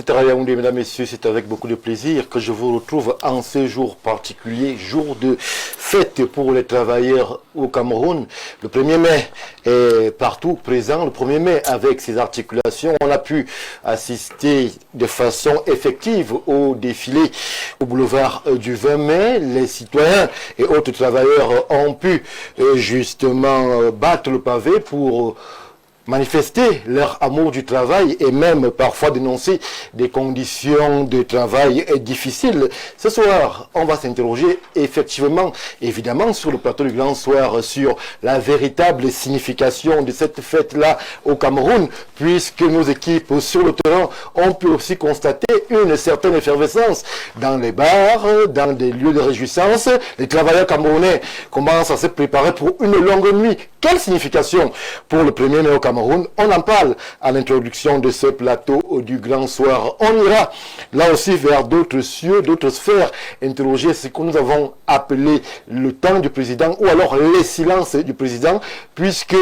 visiteurs à Yaoundé, mesdames et messieurs, c'est avec beaucoup de plaisir que je vous retrouve en ce jour particulier, jour de fête pour les travailleurs au Cameroun. Le 1er mai est partout présent. Le 1er mai, avec ses articulations, on a pu assister de façon effective au défilé au boulevard du 20 mai. Les citoyens et autres travailleurs ont pu justement battre le pavé pour manifester leur amour du travail et même parfois dénoncer des conditions de travail difficiles. Ce soir, on va s'interroger effectivement, évidemment, sur le plateau du Grand Soir, sur la véritable signification de cette fête-là au Cameroun, puisque nos équipes sur le terrain ont pu aussi constater une certaine effervescence dans les bars, dans des lieux de réjouissance. Les travailleurs camerounais commencent à se préparer pour une longue nuit. Quelle signification pour le 1er mai au Cameroun? On en parle à l'introduction de ce plateau du Grand Soir. On ira là aussi vers d'autres cieux, d'autres sphères, interroger ce que nous avons appelé le temps du président ou alors les silences du président, puisque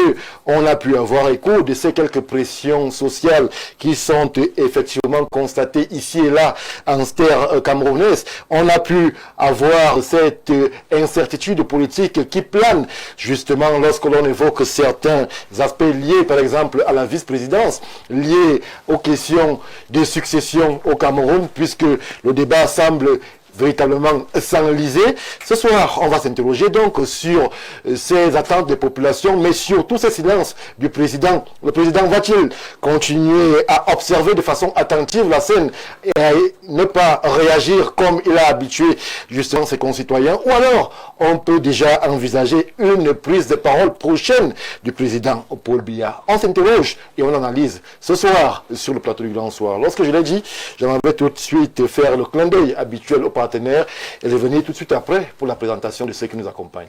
on a pu avoir écho de ces quelques pressions sociales qui sont effectivement constatées ici et là en terre camerounaise. On a pu avoir cette incertitude politique qui plane justement lorsque l'on évoque certains aspects liés par exemple à la vice-présidence, liés aux questions de succession au Cameroun, puisque le débat semble véritablement s'enliser. Ce soir, on va s'interroger donc sur ces attentes des populations, mais surtout ces silences du président. Le président va-t-il continuer à observer de façon attentive la scène et à ne pas réagir comme il a habitué justement ses concitoyens, ou alors on peut déjà envisager une prise de parole prochaine du président Paul Biya. On s'interroge et on analyse ce soir sur le plateau du Grand Soir. Lorsque je l'ai dit, j'aimerais tout de suite faire le clin d'œil habituel au partenaire et revenir tout de suite après pour la présentation de ceux qui nous accompagnent.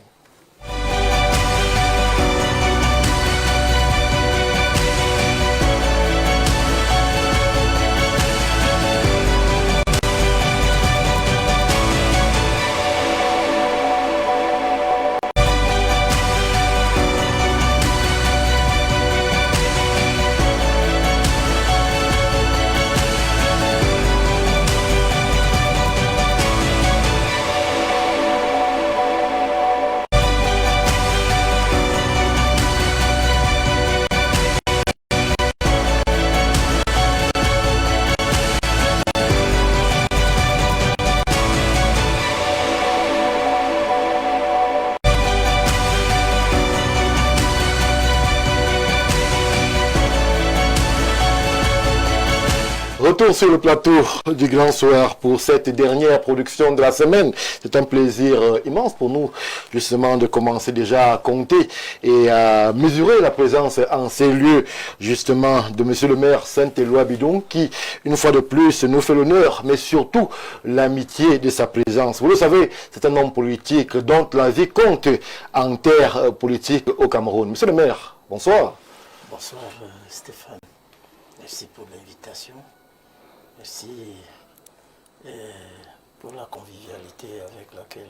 Retour sur le plateau du Grand Soir pour cette dernière production de la semaine. C'est un plaisir immense pour nous justement de commencer déjà à compter et à mesurer la présence en ces lieux justement de Monsieur le maire Saint-Éloi Bidon qui, une fois de plus, nous fait l'honneur, mais surtout l'amitié de sa présence. Vous le savez, c'est un homme politique dont la vie compte en terre politique au Cameroun. Monsieur le maire, bonsoir. Bonsoir Stéphane, merci pour l'invitation. Merci pour la convivialité avec laquelle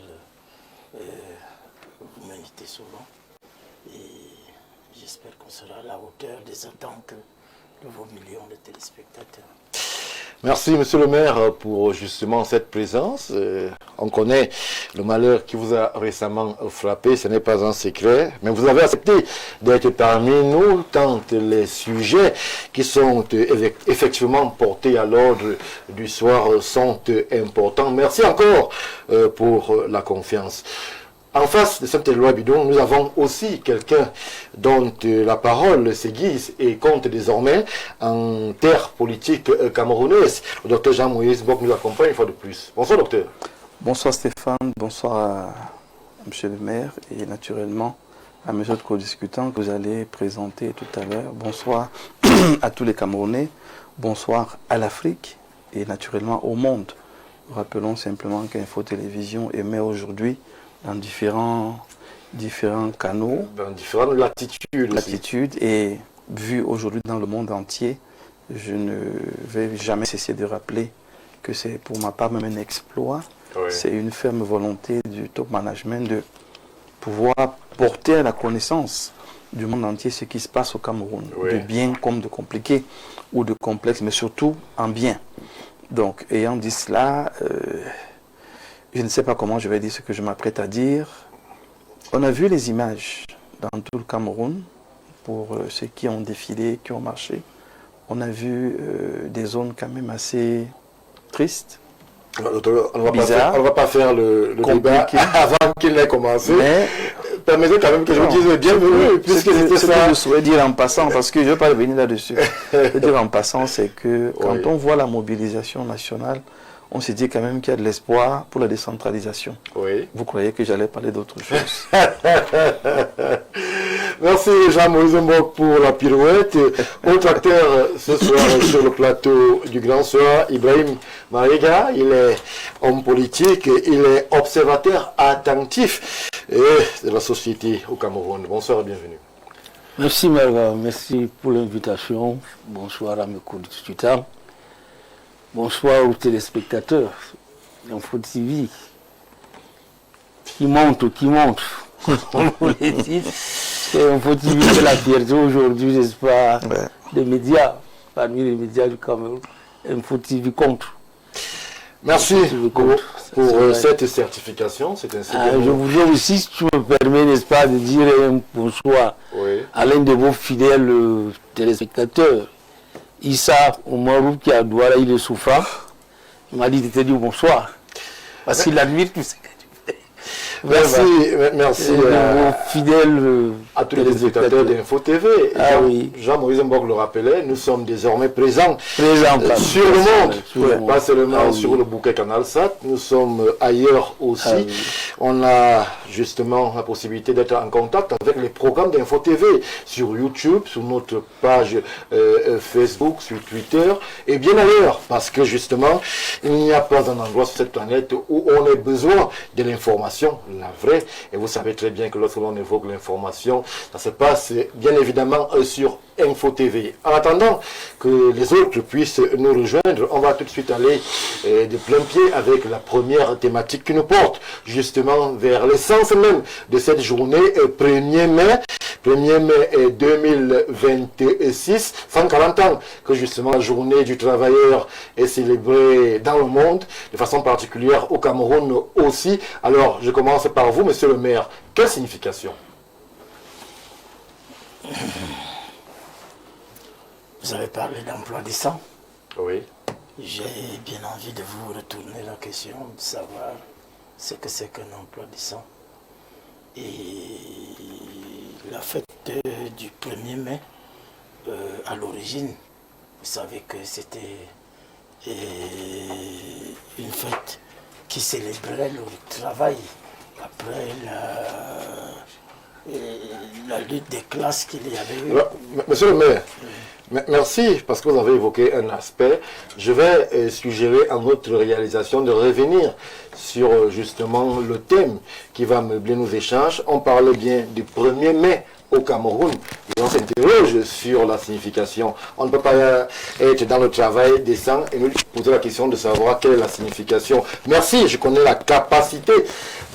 vous m'invitez souvent. Et j'espère qu'on sera à la hauteur des attentes de vos millions de téléspectateurs. Merci, monsieur le maire, pour justement cette présence. On connaît le malheur qui vous a récemment frappé, ce n'est pas un secret, mais vous avez accepté d'être parmi nous, tant les sujets qui sont effectivement portés à l'ordre du soir sont importants. Merci encore pour la confiance. En face de Saint-Éloi Bidon, nous avons aussi quelqu'un dont la parole s'aiguise et compte désormais en terre politique camerounaise. Le docteur Jean-Moïse Bock nous accompagne une fois de plus. Bonsoir docteur. Bonsoir Stéphane, bonsoir à monsieur le maire et naturellement à monsieur le co-discutant que vous allez présenter tout à l'heure. Bonsoir à tous les Camerounais, bonsoir à l'Afrique et naturellement au monde. Rappelons simplement qu'Info Télévision émet aujourd'hui dans différents canaux, dans différentes latitudes et vu aujourd'hui dans le monde entier, je ne vais jamais cesser de rappeler que c'est pour ma part même un exploit, oui. C'est une ferme volonté du top management de pouvoir porter à la connaissance du monde entier ce qui se passe au Cameroun, Oui. de bien comme de compliqué ou de complexe, mais surtout en bien. Donc, ayant dit cela, je ne sais pas comment je vais dire ce que je m'apprête à dire. On a vu les images dans tout le Cameroun, pour ceux qui ont défilé, qui ont marché. On a vu des zones quand même assez tristes. On ne Bizarre. va pas faire le débat Compliqué. avant qu'il n'ait commencé. Mais Permettez quand même que je vous dise bienvenue, puisque c'était ce que ça. je souhaite dire en passant, parce que je ne vais pas revenir là-dessus. Je veux dire en passant, c'est que quand Oui. on voit la mobilisation nationale, on se dit quand même qu'il y a de l'espoir pour la décentralisation. Oui. Vous croyez que j'allais parler d'autre chose? Merci Jean-Maurice Mbok pour la pirouette. Autre acteur ce soir sur le plateau du Grand Soir, Ibrahim Mariga. Il est homme politique, il est observateur attentif de la société au Cameroun. Bonsoir et bienvenue. Merci Marga, merci pour l'invitation. Bonsoir à mes co-discutants. Bonsoir aux téléspectateurs d'Info TV. Qui monte. On vous l'a dit. Info TV, c'est la fierté aujourd'hui, n'est-ce pas, Ouais. des médias. Parmi les médias du Cameroun, Info TV compte. Merci pour vrai. cette certification. C'est un Je voudrais aussi, si tu me permets, n'est-ce pas, de dire un bonsoir Oui. à l'un de vos fidèles téléspectateurs, Issa Omarou, qui est à Douala, il est souffrant. Il m'a dit de te dire bonsoir. Parce qu'il admire tout ce que tu fais. Merci Vos fidèles à tous les téléspectateurs d'Info TV. Ah oui. Jean-Maurice Mbok le rappelait, nous sommes désormais présents Présents sur le monde, sur le monde. pas seulement Ah oui. sur le bouquet Canal Sat, nous sommes ailleurs aussi. Ah oui. On a justement la possibilité d'être en contact avec les programmes d'Info TV sur YouTube, sur notre page Facebook, sur Twitter et bien ailleurs, parce que justement, il n'y a pas un endroit sur cette planète où on ait besoin de l'information, la vraie. Et vous savez très bien que lorsque l'on évoque l'information, ça se passe bien évidemment sur Info TV. En attendant que les autres puissent nous rejoindre, on va tout de suite aller de plein pied avec la première thématique qui nous porte justement vers l'essence même de cette journée 1er mai 2026, 140 ans que justement la journée du travailleur est célébrée dans le monde, de façon particulière au Cameroun aussi. Alors je commence par vous, monsieur le maire. Quelle signification? Vous avez parlé d'emploi décent. Oui. J'ai bien envie de vous retourner la question, de savoir ce que c'est qu'un emploi décent. Et la fête du 1er mai, à l'origine, vous savez que c'était une fête qui célébrait le travail après la lutte des classes qu'il y avait eu. Alors, monsieur le maire, merci parce que vous avez évoqué un aspect. Je vais suggérer à notre réalisation de revenir sur justement le thème qui va meubler nos échanges. On parlait bien du 1er mai au Cameroun. Et on s'interroge sur la signification. On ne peut pas être dans le travail décent et nous poser la question de savoir quelle est la signification. Merci, je connais la capacité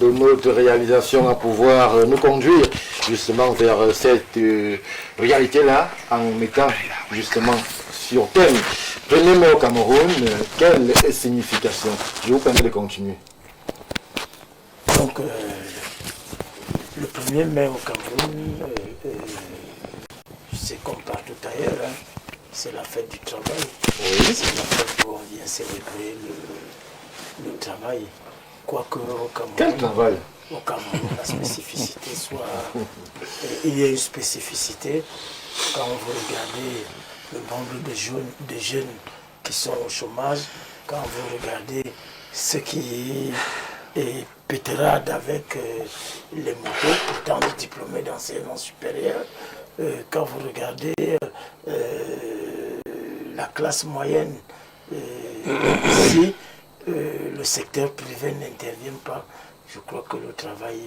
de notre réalisation à pouvoir nous conduire justement vers cette réalité-là en mettant justement sur thème. 1er mai au Cameroun, quelle signification? Je vous permets de continuer. Donc, le 1er mai au Cameroun, c'est comme partout ailleurs, hein, c'est la fête du travail. Oui. C'est la fête où on vient célébrer le travail. Quoique au Cameroun, Quel travail? au Cameroun, la spécificité soit... il y a une spécificité. Quand vous regardez le nombre de jeunes qui sont au chômage, quand vous regardez ce qui est pétrade avec les motos, pourtant des diplômés d'enseignement supérieur, quand vous regardez la classe moyenne ici, le secteur privé n'intervient pas. Je crois que le travail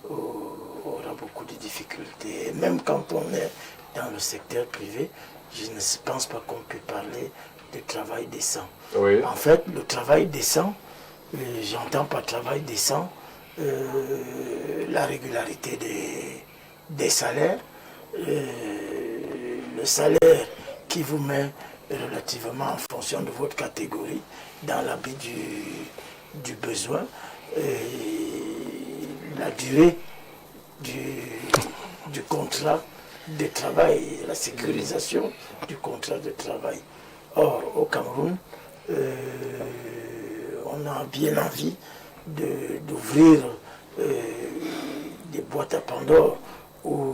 aura beaucoup de difficultés. Et même quand on est dans le secteur privé, je ne pense pas qu'on peut parler de travail décent. Oui. En fait, le travail décent, j'entends par travail décent la régularité des salaires, le salaire qui vous met relativement en fonction de votre catégorie dans l'habit du besoin, la durée du contrat de travail, la sécurisation du contrat de travail. Or, au Cameroun, on a bien envie d'ouvrir des boîtes à Pandore où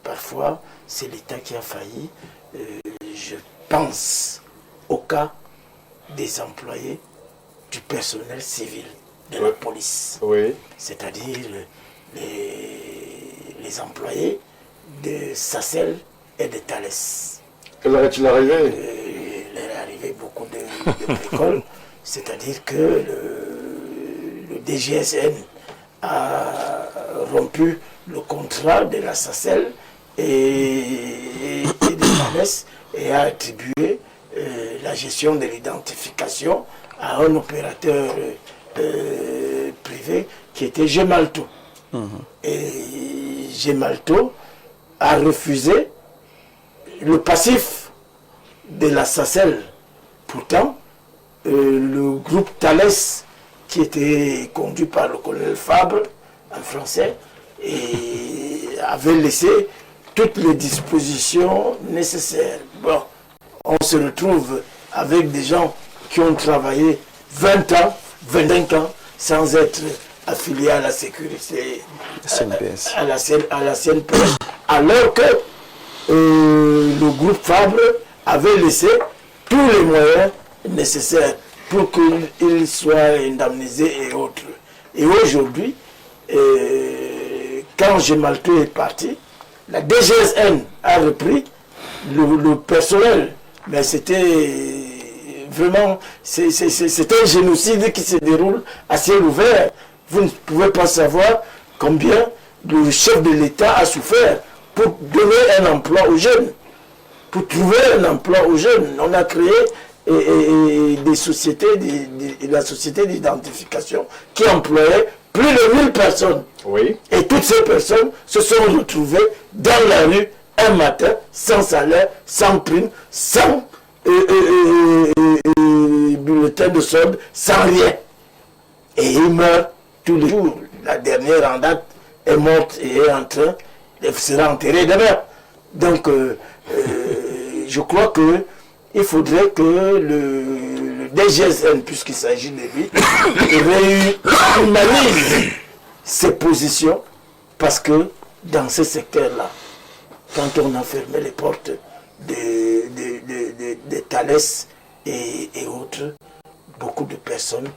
parfois c'est l'État qui a failli. Je pense au cas des employés du personnel civil de la police. Oui. C'est-à-dire les employés de Sacel et de Thales. Quelle est-il arrivé? Il est arrivé beaucoup de bricoles, c'est-à-dire que le DGSN a rompu le contrat de la Sacel et de Thales et a attribué la gestion de l'identification à un opérateur privé qui était Gemalto. Et Gemalto a refusé le passif de la Sacel. Pourtant, le groupe Thales, qui était conduit par le colonel Fabre, en français, et avait laissé toutes les dispositions nécessaires. Bon, on se retrouve avec des gens qui ont travaillé 20 ans, 25 ans, sans être affiliés à la sécurité, à la CNPS, alors que le groupe Fabre avait laissé tous les moyens nécessaires pour qu'ils soient indemnisés et autres. Et aujourd'hui, quand Gemalto est parti, la DGSN a repris le personnel, mais c'était vraiment, c'est un génocide qui se déroule à ciel ouvert. Vous ne pouvez pas savoir combien le chef de l'État a souffert pour donner un emploi aux jeunes, pour trouver un emploi aux jeunes. On a créé des sociétés, la société d'identification qui employait plus de 1000 personnes. Oui. Et toutes ces personnes se sont retrouvées dans la rue un matin, sans salaire, sans prime, sans bulletin de solde, sans rien. Et ils meurent tous les jours. La dernière en date est morte et est en train, elle sera enterrée demain. Donc, je crois que il faudrait que le DGSN, puisqu'il s'agit de lui, humanise ses positions, parce que dans ce secteur-là, quand on a fermé les portes de Thales et autres, beaucoup de personnes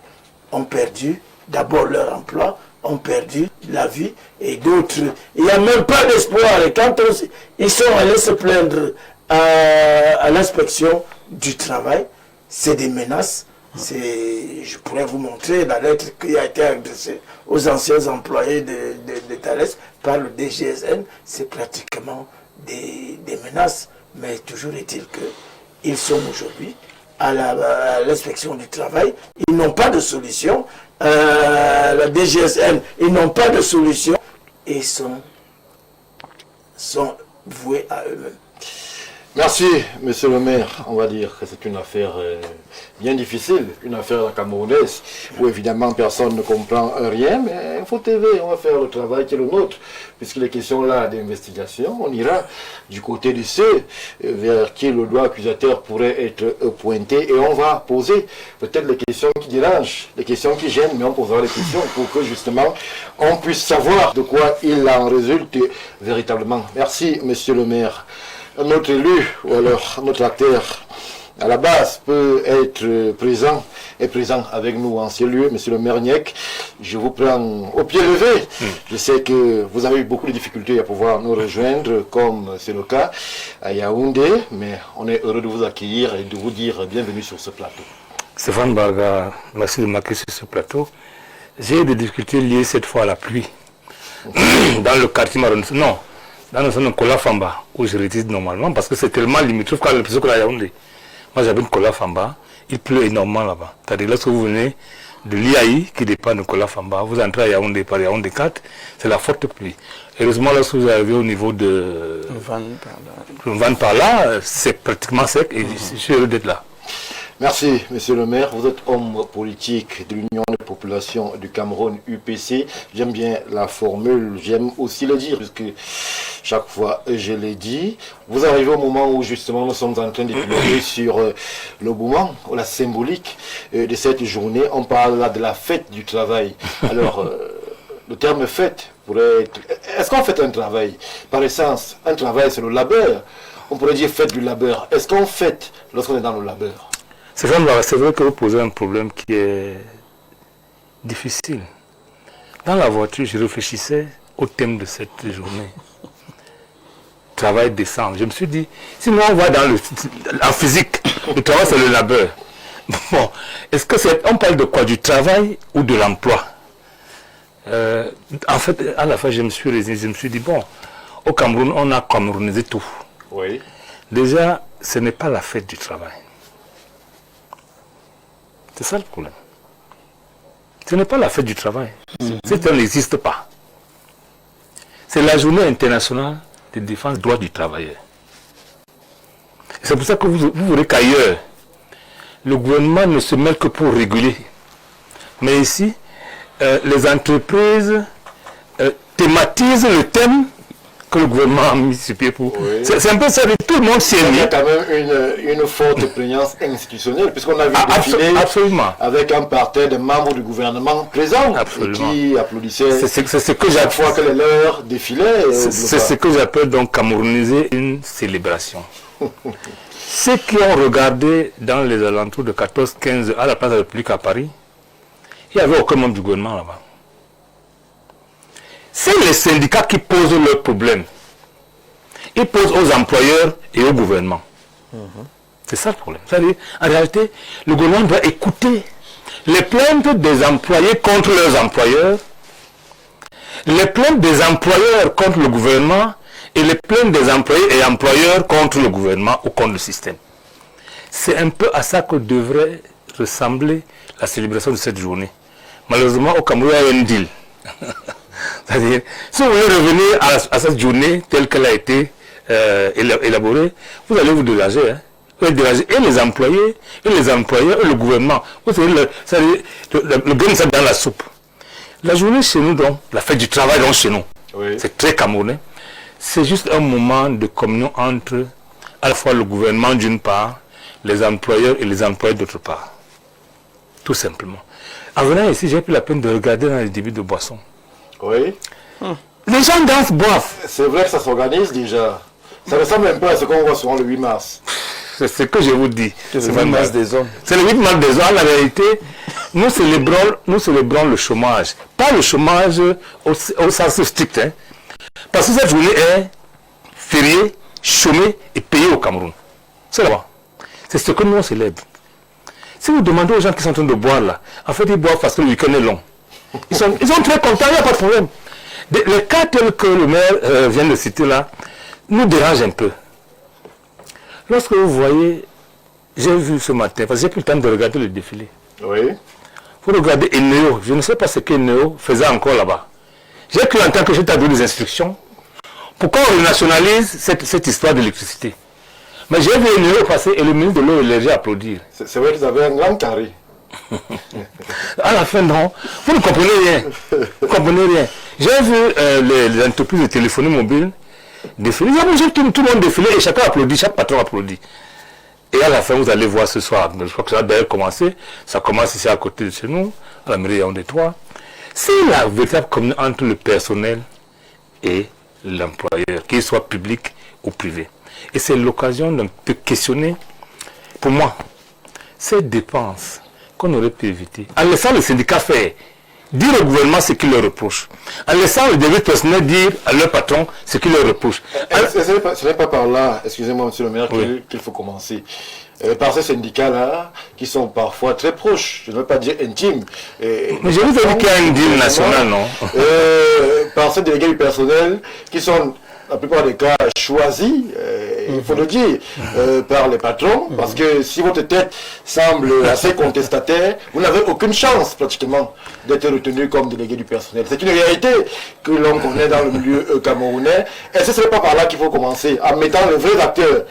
ont perdu d'abord leur emploi, ont perdu la vie, et d'autres, il n'y a même pas d'espoir. Et quand ils sont allés se plaindre à l'inspection du travail, c'est des menaces. Je pourrais vous montrer la lettre qui a été adressée aux anciens employés de Thales par le DGSN. C'est pratiquement des menaces, mais toujours est-il qu'ils sont aujourd'hui à l'inspection du travail. Ils n'ont pas de solution. La DGSN, ils n'ont pas de solution et sont voués à eux-mêmes. Merci, monsieur le maire. On va dire que c'est une affaire bien difficile, une affaire camerounaise, où évidemment personne ne comprend rien, mais il faut TV, on va faire le travail qui est le nôtre, puisque les questions là d'investigation, on ira du côté du C, vers qui le doigt accusateur pourrait être pointé, et on va poser peut-être les questions qui dérangent, les questions qui gênent, mais on posera les questions pour que justement on puisse savoir de quoi il en résulte véritablement. Merci, monsieur le maire. Notre élu, ou alors notre acteur, à la base, peut être présent avec nous en ces lieux. Monsieur le maire Niek, je vous prends au pied levé. Je sais que vous avez eu beaucoup de difficultés à pouvoir nous rejoindre, comme c'est le cas à Yaoundé, mais on est heureux de vous accueillir et de vous dire bienvenue sur ce plateau. Stéphane Barga, merci de m'accueillir sur ce plateau. J'ai des difficultés liées cette fois à la pluie. Dans le quartier marron, non. Dans le zone de Kola Famba, où je réside normalement, parce que c'est tellement limitrophe qu'à l'impression que la Yaoundé. Moi j'habite Kola Famba, il pleut énormément là-bas. C'est-à-dire lorsque vous venez de l'IAI qui dépend de Kola Famba. Vous entrez à Yaoundé par Yaoundé 4, c'est la forte pluie. Heureusement, lorsque vous arrivez au niveau de Van par là, c'est pratiquement sec et je suis heureux d'être là. Merci, monsieur le maire. Vous êtes homme politique de l'Union des populations du Cameroun, UPC. J'aime bien la formule, j'aime aussi le dire, puisque chaque fois je l'ai dit. Vous arrivez au moment où justement nous sommes en train d'épiloguer sur le moment, la symbolique de cette journée. On parle là de la fête du travail. Alors, le terme fête pourrait être... Est-ce qu'on fait un travail? Par essence, un travail c'est le labeur. On pourrait dire fête du labeur. Est-ce qu'on fête lorsqu'on est dans le labeur? C'est vrai que vous posez un problème qui est difficile. Dans la voiture, je réfléchissais au thème de cette journée. Travail décent. Je me suis dit, sinon on va en physique, le travail c'est le labeur. Bon, est-ce que on parle de quoi? Du travail ou de l'emploi? En fait, à la fin, je me suis dit, bon, au Cameroun, on a camerounisé tout. Oui. Déjà, ce n'est pas la fête du travail. C'est ça le problème. Ce n'est pas la fête du travail. Ça n'existe pas. C'est la journée internationale de défense des droits du travailleur. C'est pour ça que vous verrez qu'ailleurs, le gouvernement ne se mêle que pour réguler. Mais ici, les entreprises thématisent le thème que le gouvernement a mis sur pied pour... Oui. C'est un peu ça, tout le monde s'y est mis. Il y a quand même une forte prégnance institutionnelle, puisqu'on a vu défiler avec un parterre de membres du gouvernement présents qui applaudissaient chaque fois que les leurs défilaient. C'est ce que j'appelle donc camerouniser une célébration. Ceux qui ont regardé dans les alentours de 14-15 à la place de la République à Paris, il n'y avait aucun membre du gouvernement là-bas. C'est les syndicats qui posent leurs problèmes. Ils posent aux employeurs et au gouvernement. C'est ça le problème. C'est-à-dire, en réalité, le gouvernement doit écouter les plaintes des employés contre leurs employeurs, les plaintes des employeurs contre le gouvernement et les plaintes des employés et employeurs contre le gouvernement ou contre le système. C'est un peu à ça que devrait ressembler la célébration de cette journée. Malheureusement, au Cameroun, il y a un deal. C'est-à-dire, si vous voulez revenir à cette journée telle qu'elle a été élaborée, vous allez vous dégager. Hein. Vous allez dégager et les employés, et les employeurs, et le gouvernement. Vous savez, le grain ça dans la soupe. La journée chez nous, donc, la fête du travail donc chez nous, oui. C'est très camerounais. C'est juste un moment de communion entre à la fois le gouvernement d'une part, les employeurs et les employés d'autre part. Tout simplement. En venant ici, j'ai pris la peine de regarder dans les débits de boissons. Oui. Les gens dansent, boivent. C'est vrai que ça s'organise déjà. Ça ressemble un peu à ce qu'on voit souvent le 8 mars. C'est ce que je vous dis. C'est le 8 mars des hommes. C'est le 8 mars des hommes. En réalité, nous célébrons le chômage. Pas le chômage au sens strict. Hein. Parce que cette journée est fériée, chômée et payée au Cameroun. C'est là-bas. C'est ce que nous on célèbre. Si vous demandez aux gens qui sont en train de boire là, en fait ils boivent parce que le week-end est long. Ils sont très contents, il n'y a pas de problème. Les cas tels que le maire vient de citer là, nous dérangent un peu. Lorsque vous voyez, j'ai vu ce matin, parce que j'ai pris le temps de regarder le défilé. Oui. Vous regardez Eneo, je ne sais pas ce qu'Eneo faisait encore là-bas. J'ai cru en tant que j'étais donné des instructions. Pourquoi on renationalise cette histoire d'électricité? Mais j'ai vu Eneo passer et le ministre de l'eau et de l'énergie applaudir. C'est vrai qu'ils avaient un grand carré. À la fin, non. Vous ne comprenez rien. Vous ne comprenez rien. J'ai vu les entreprises de téléphonie mobile défiler. Tout le monde défiler et chacun applaudit, chaque patron applaudit. Et à la fin, vous allez voir ce soir, je crois que ça va d'ailleurs commencer. Ça commence ici à côté de chez nous, à la mairie Yaoundé 3. C'est la véritable communion entre le personnel et l'employeur, qu'il soit public ou privé. Et c'est l'occasion d'un peu questionner, pour moi, ces dépenses qu'on aurait pu éviter. En laissant les syndicats faire, dire au gouvernement ce qu'il leur reproche. En laissant le délit personnel dire à leur patron ce qu'il leur reproche. Ce n'est pas par là, excusez-moi monsieur le maire, oui, qu'il faut commencer. Par ces syndicats-là, qui sont parfois très proches, je ne veux pas dire intimes. Mais je vous ai dit qu'il y a un deal national, non? Par ces délégués du personnel, qui sont, la plupart des cas, choisis, il faut le dire, par les patrons, parce que si votre tête semble assez contestataire, vous n'avez aucune chance pratiquement d'être retenu comme délégué du personnel. C'est une réalité que l'on connaît dans le milieu camerounais, et ce ne serait pas par là qu'il faut commencer, en mettant les vrais acteurs,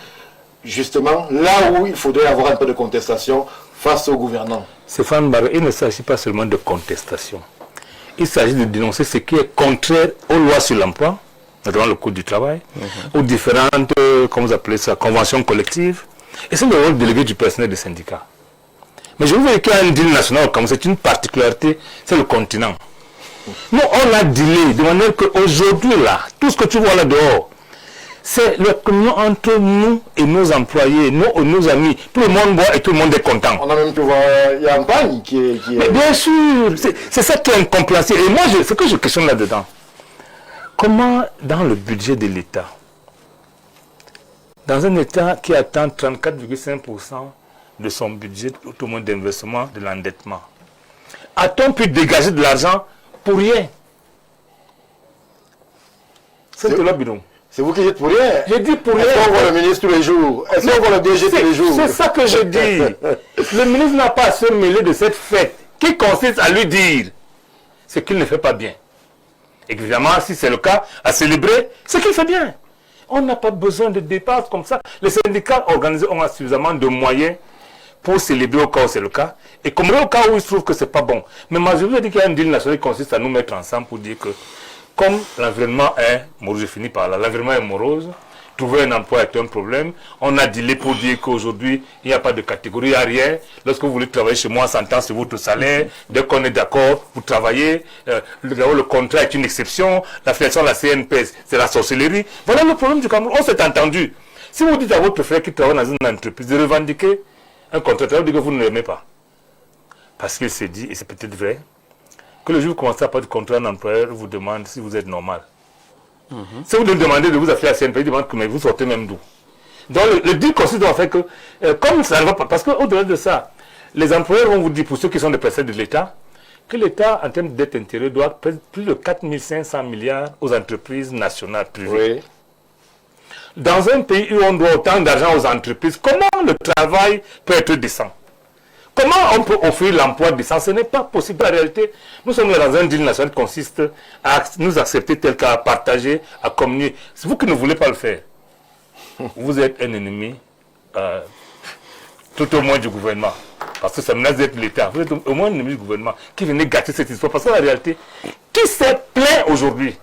justement, là où il faudrait avoir un peu de contestation face aux gouvernants. Stéphane Barre, il ne s'agit pas seulement de contestation. Il s'agit de dénoncer ce qui est contraire aux lois sur l'emploi, notamment le Code du travail, aux différentes, comment vous appelez ça, conventions collectives. Et c'est le rôle délégué du personnel des syndicats. Mais je vous dis qu'il y a un deal national, comme c'est une particularité, c'est le continent. Nous, on a dealé de manière qu'aujourd'hui, là, tout ce que tu vois là dehors, c'est la communion entre nous et nos employés, nos amis. Tout le monde boit et tout le monde est content. On a même pu voir Yampagne qui est... Mais bien sûr, c'est ça qui est incompréhensible. Et moi, ce que je questionne là-dedans, comment dans le budget de l'État, dans un État qui atteint 34,5% de son budget, tout le monde d'investissement, de l'endettement, a-t-on pu dégager de l'argent pour rien? C'est de l'abidon. C'est vous qui dites pour rien. J'ai dit pour rien. Est-ce qu'on voit le ministre tous les jours? Est-ce qu'on voit le DG tous les jours? C'est ça que je dis. Le ministre n'a pas à se mêler de cette fête qui consiste à lui dire ce qu'il ne fait pas bien. Évidemment, si c'est le cas, à célébrer ce qu'il fait bien. On n'a pas besoin de dépenses comme ça. Les syndicats organisés ont suffisamment de moyens pour célébrer au cas où c'est le cas. Et comme au cas où ils trouvent que c'est pas bon. Mais moi, je vous ai dit qu'il y a un deal national qui consiste à nous mettre ensemble pour dire que comme l'environnement est morose, je finis par là, l'environnement est morose, trouver un emploi est un problème. On a dealé pour dire qu'aujourd'hui, il n'y a pas de catégorie, il n'y a rien. Lorsque vous voulez travailler chez moi, on s'entend sur votre salaire. Dès qu'on est d'accord, vous travaillez. Le contrat est une exception. La filiation de la CNPS, c'est la sorcellerie. Voilà le problème du Cameroun. On s'est entendu. Si vous dites à votre frère qui travaille dans une entreprise de revendiquer un contrat, vous dites que vous ne l'aimez pas. Parce qu'il s'est dit, et c'est peut-être vrai, que le jour où vous commencez à pas de contrat, un employeur vous demande si vous êtes normal. Si vous lui demandez de vous affilier à CNP, il demande que mais vous sortez même d'où. Donc le deal consiste en fait que, comme ça ne va pas, parce qu'au-delà de ça, les employeurs vont vous dire, pour ceux qui sont des personnels de l'État, que l'État, en termes de dette intérieure, doit payer plus de 4 500 milliards aux entreprises nationales privées. Oui. Dans un pays où on doit autant d'argent aux entreprises, comment le travail peut être décent? Comment on peut offrir l'emploi décent? Ce n'est pas possible. En réalité, nous sommes dans un deal national qui consiste à nous accepter tel qu'à partager, à communier. C'est vous qui ne voulez pas le faire. Vous êtes un ennemi, tout au moins du gouvernement. Parce que ça menace d'être l'État. Vous êtes au moins un ennemi du gouvernement qui venait gâter cette histoire. Parce qu'en réalité, qui s'est plaint aujourd'hui?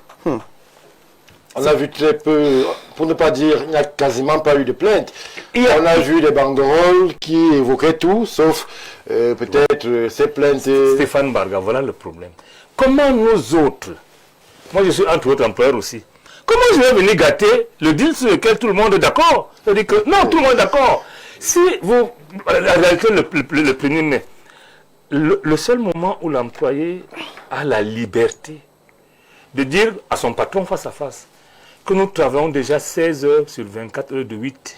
On a vu très peu, pour ne pas dire, il n'y a quasiment pas eu de plainte. On a vu des banderoles qui évoquaient tout, sauf peut-être ces plaintes. Stéphane Barga, voilà le problème. Comment nous autres, moi je suis entre autres employeurs aussi, comment je vais venir gâter le deal sur lequel tout le monde est d'accord? C'est-à-dire que non, tout le monde est d'accord. Si vous, en réalité, le 1er mai, le seul moment où l'employé a la liberté de dire à son patron face à face que nous travaillons déjà 16 heures sur 24 heures de 8.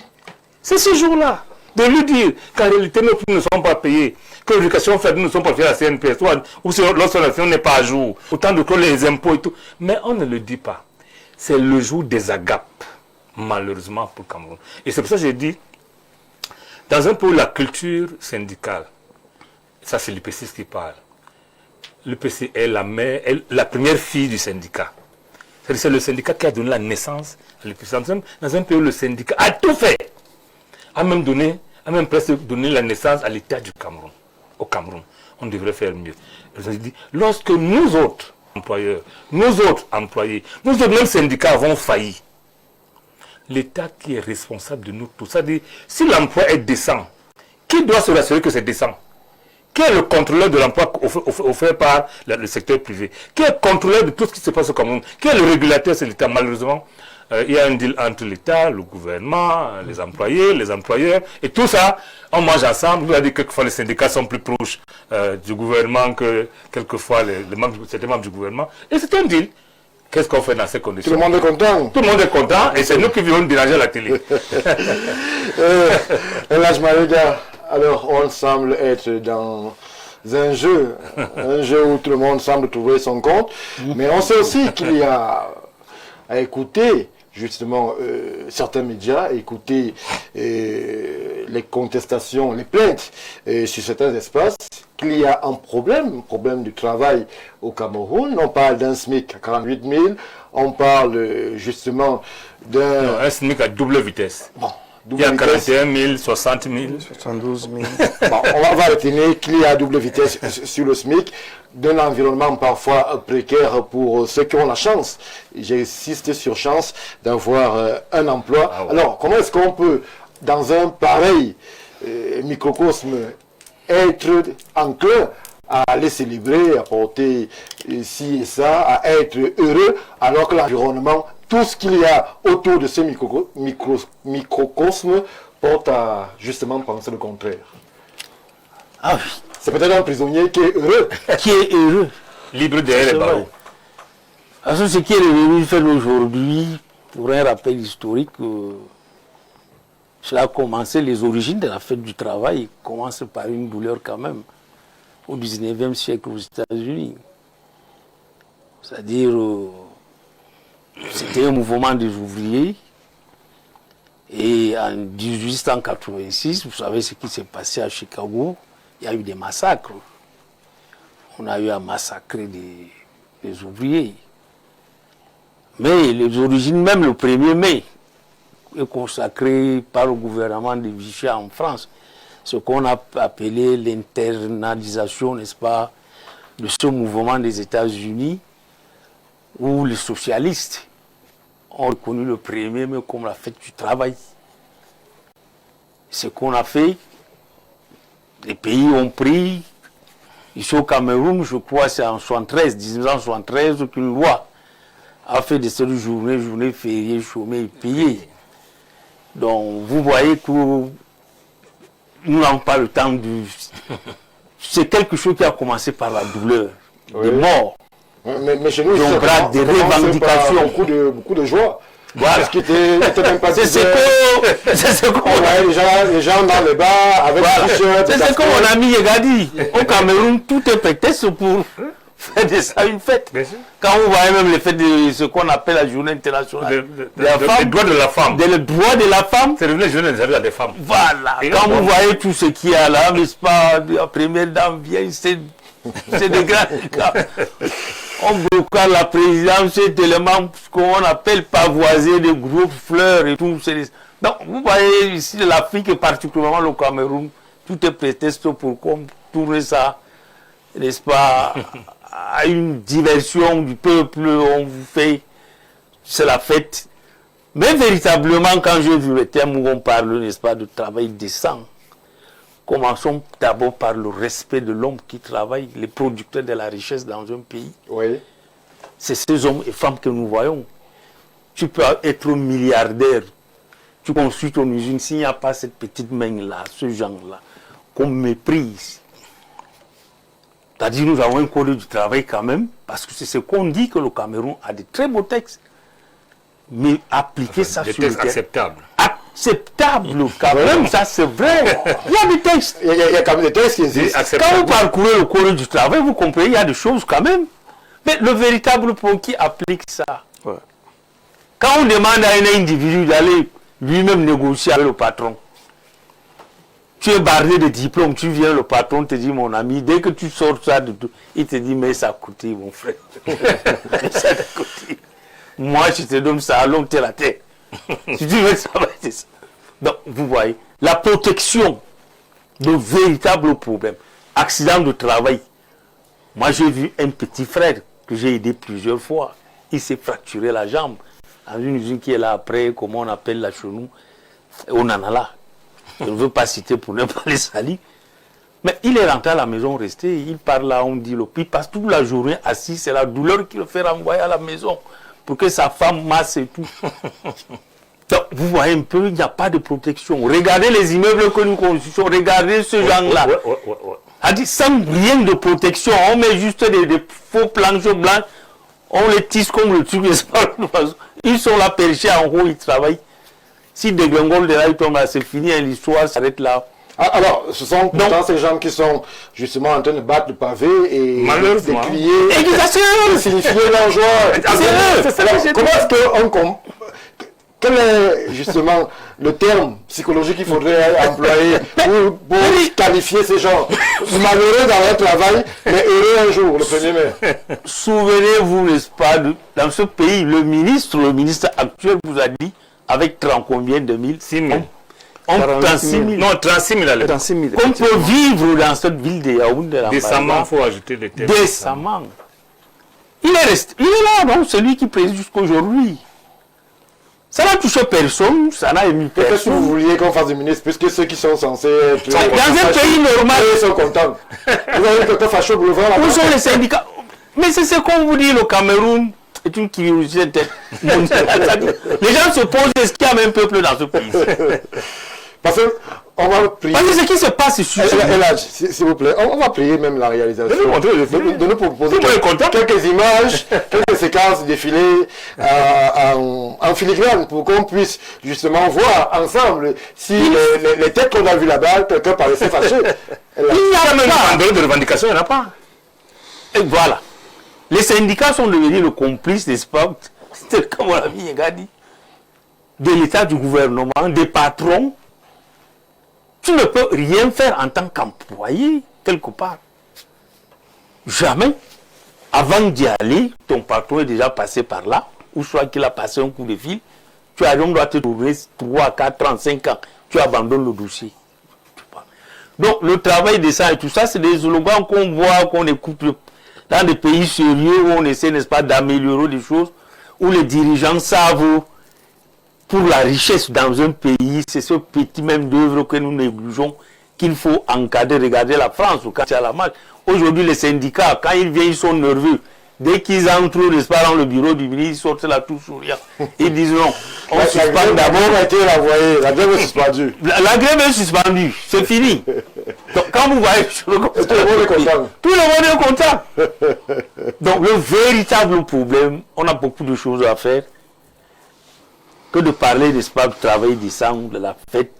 C'est ce jour-là de lui dire qu'en réalité nos prix ne sont pas payés, que l'éducation fait ne sont pas payés à la CNPS, ou si l'observation n'est pas à jour, autant de que les impôts et tout. Mais on ne le dit pas. C'est le jour des agapes, malheureusement pour le Cameroun. Et c'est pour ça que j'ai dit, dans un pays où la culture syndicale, ça c'est l'UPC qui parle, l'UPC est la première fille du syndicat. C'est le syndicat qui a donné la naissance à l'UPC. Dans un pays où le syndicat a tout fait, a même presque donné la naissance à l'État du Cameroun. Au Cameroun, on devrait faire mieux. Je dis, lorsque nous autres employeurs, nous autres employés, nous autres mêmes syndicats avons failli, l'État qui est responsable de nous tous, c'est-à-dire, si l'emploi est décent, qui doit se rassurer que c'est décent? Qui est le contrôleur de l'emploi offert par le secteur privé? Qui est le contrôleur de tout ce qui se passe au Cameroun? Qui est le régulateur? C'est l'État. Malheureusement, il y a un deal entre l'État, le gouvernement, les employés, les employeurs, et tout ça, on mange ensemble. On a dit que quelquefois les syndicats sont plus proches du gouvernement que quelquefois certains membres du gouvernement. Et c'est un deal. Qu'est-ce qu'on fait dans ces conditions? Tout le monde est content. Tout le monde est content, et c'est nous qui venons déranger la télé. Elhadj Maïga, alors on semble être dans un jeu où tout le monde semble trouver son compte, mais on sait aussi qu'il y a à écouter justement certains médias, écouter les contestations, les plaintes sur certains espaces, qu'il y a un problème du travail au Cameroun. On parle d'un SMIC à 48 000, on parle justement d'un... Non, un SMIC à double vitesse. Bon, il y a 41 000, 60 000. 72 000. Bon, on va retenir qu'il y a double vitesse sur le SMIC, d'un environnement parfois précaire pour ceux qui ont la chance, j'insiste sur chance, d'avoir un emploi. Ah ouais. Alors, comment est-ce qu'on peut, dans un pareil microcosme, être enclin à aller célébrer, à porter ci et ça, à être heureux, alors que l'environnement, tout ce qu'il y a autour de ce microcosme porte à justement penser le contraire. Ah oui, C'est peut-être un prisonnier qui est heureux. qui est heureux. Libre derrière les barreaux. Parce que ce qui est revenu faire aujourd'hui, pour un rappel historique, cela a commencé, les origines de la fête du travail commencent par une douleur quand même, au 19e siècle aux États-Unis. C'est-à-dire, c'était un mouvement des ouvriers. Et en 1886, vous savez ce qui s'est passé à Chicago, il y a eu des massacres. On a eu à massacrer des ouvriers. Mais les origines, même le 1er mai, est consacré par le gouvernement de Vichy en France, ce qu'on a appelé l'internalisation, n'est-ce pas, de ce mouvement des États-Unis, où les socialistes ont reconnu le 1er mai comme la fête du travail. Ce qu'on a fait, les pays ont pris, ici au Cameroun, je crois c'est en 1973, qu'une loi a fait de cette journée fériée, chômée et payée. Donc vous voyez que nous n'avons pas le temps de... C'est quelque chose qui a commencé par la douleur, des morts. Mais chez nous, Donc, des revendications. Beaucoup de joie. Voilà. Parce qu'il était même pas... C'est ce qu'on On voyait les gens dans les bars avec voilà. des t-shirts. C'est ce que mon ami Yega dit. Au Cameroun, tout est prétexte pour faire de ça une fête. Bien sûr. Quand vous voyez même les fêtes de ce qu'on appelle la journée internationale de la femme, Les droits de la femme. le droit de la femme, C'est devenu la journée des droits des femmes. voilà. Et Quand là, vous bon. voyez tout ce qu'il y a là, n'est-ce pas, la première dame vient, c'est des grands cas. On bloque la présidence, c'est tellement ce qu'on appelle pavoiser des groupes fleurs et tout. Donc, vous voyez ici, l'Afrique et particulièrement le Cameroun, tout est prétexte pour tourner ça, n'est-ce pas, à une diversion du peuple. On vous fait, c'est la fête. Mais véritablement, quand j'ai vu le thème où on parle, n'est-ce pas, de travail décent, commençons d'abord par le respect de l'homme qui travaille, les producteurs de la richesse dans un pays. Oui. C'est ces hommes et femmes que nous voyons. Tu peux être milliardaire, tu construis ton usine, s'il n'y a pas cette petite main-là, ce genre-là, qu'on méprise. C'est-à-dire nous avons un code du travail quand même, parce que c'est ce qu'on dit que le Cameroun a de très beaux textes. Mais appliquer ça Des sur le textes terrain. acceptables. Acceptable quand même, ça c'est vrai. Il y a des textes. Il y a quand même des textes qui C'est existent. Quand vous acceptable. parcourez le code du travail, vous comprenez, il y a des choses quand même. Mais le véritable pour qui applique ça? Ouais. Quand on demande à un individu d'aller lui-même négocier avec le patron, tu es bardé de diplôme, tu viens, le patron te dit, mon ami, dès que tu sors ça, il te dit, mais ça a coûté, mon frère. Ça t'a coûté. Moi, je te donne ça à long terme la terre. Si tu veux travailler, c'est ça. Donc, vous voyez, la protection de véritables problèmes. Accident de travail. Moi, j'ai vu un petit frère que j'ai aidé plusieurs fois. Il s'est fracturé la jambe dans une usine qui est là après, comment on appelle la chenou, au Nanala. Je ne veux pas citer pour ne pas les salir. Mais il est rentré à la maison, resté, il parle là, on dit, il passe toute la journée assis, c'est la douleur qui le fait renvoyer à la maison pour que sa femme masse et tout. Donc, vous voyez un peu, il n'y a pas de protection. Regardez les immeubles que nous construisons, regardez ce genre-là. Ouais. A dit sans rien de protection, on met juste des faux planches blanches, on les tisse comme le truc. Ils sont là perchés en haut, ils travaillent. Si dégringole de là, ils tombent là, c'est fini, l'histoire s'arrête là. Alors, ce sont pourtant ces gens qui sont justement en train de battre le pavé et Malheureusement. de crier, Exactement. de signifier leur joie. C'est eux. Alors, comment est-ce justement le terme psychologique qu'il faudrait employer pour qualifier ces gens malheureux dans leur travail, mais heureux un jour, le 1er mai. Souvenez-vous, n'est-ce pas, dans ce pays, le ministre actuel vous a dit, avec 30 combien de mille 6 000. 36 000. Non, 36 000 à l'époque. 36 000. On peut vivre dans cette ville de Yaoundé. Décemment, il faut ajouter le terme. Décemment. Il est resté. Il est là, non? Celui qui préside jusqu'aujourd'hui. Ça n'a touché personne, ça n'a ému Qu'est-ce que personne. vous vouliez qu'on fasse des ministres, puisque ceux qui sont censés être... Dans un pays normal, Ils sont contents. Vous avez quelqu'un fâché au boulevard où là-bas. sont les syndicats? Mais c'est ce qu'on vous dit, le Cameroun est une curiosité mondiale. Les gens se posent, est-ce qu'il y a même peuple dans ce pays? Parce qu'on va prier. Parce que ce qui se passe, c'est S'il vous plaît, on va prier même la réalisation. De nous montrer le film. De nous proposer Tout le monde est content. quelques images, quelques séquences défilées en filigrane pour qu'on puisse justement voir ensemble si les têtes qu'on a vues là-bas, quelqu'un paraissait fâché. il n'y a Même pas. en dehors de revendication, il n'y en a pas. Et voilà. Les syndicats sont devenus le complice, n'est-ce pas? C'était comme on l'a dit, de l'État, du gouvernement, des patrons. Tu ne peux rien faire en tant qu'employé, quelque part. Jamais. Avant d'y aller, ton patron est déjà passé par là, ou soit qu'il a passé un coup de fil. Tu as donc doit te trouver 3, 4, 35 ans. Tu abandonnes le dossier. Donc, le travail de ça et tout ça, c'est des slogans qu'on voit, qu'on écoute dans des pays sérieux où on essaie, n'est-ce pas, d'améliorer des choses, où les dirigeants savent pour la richesse dans un pays, c'est ce petit même d'œuvre que nous négligeons qu'il faut encadrer. Regardez la France, quand il y a la marche. Aujourd'hui, les syndicats, quand ils viennent, ils sont nerveux. Dès qu'ils entrent, n'est-ce pas, dans le bureau du ministre, ils sortent là tout souriant. Ils disent non, on suspend d'abord. La grève est suspendue. La grève est suspendue, c'est fini. Donc, quand vous voyez sur le Tout le monde est content. tout le monde est content. Donc, le véritable problème, on a beaucoup de choses à faire que de parler, n'est-ce pas, du travail décent, de la fête.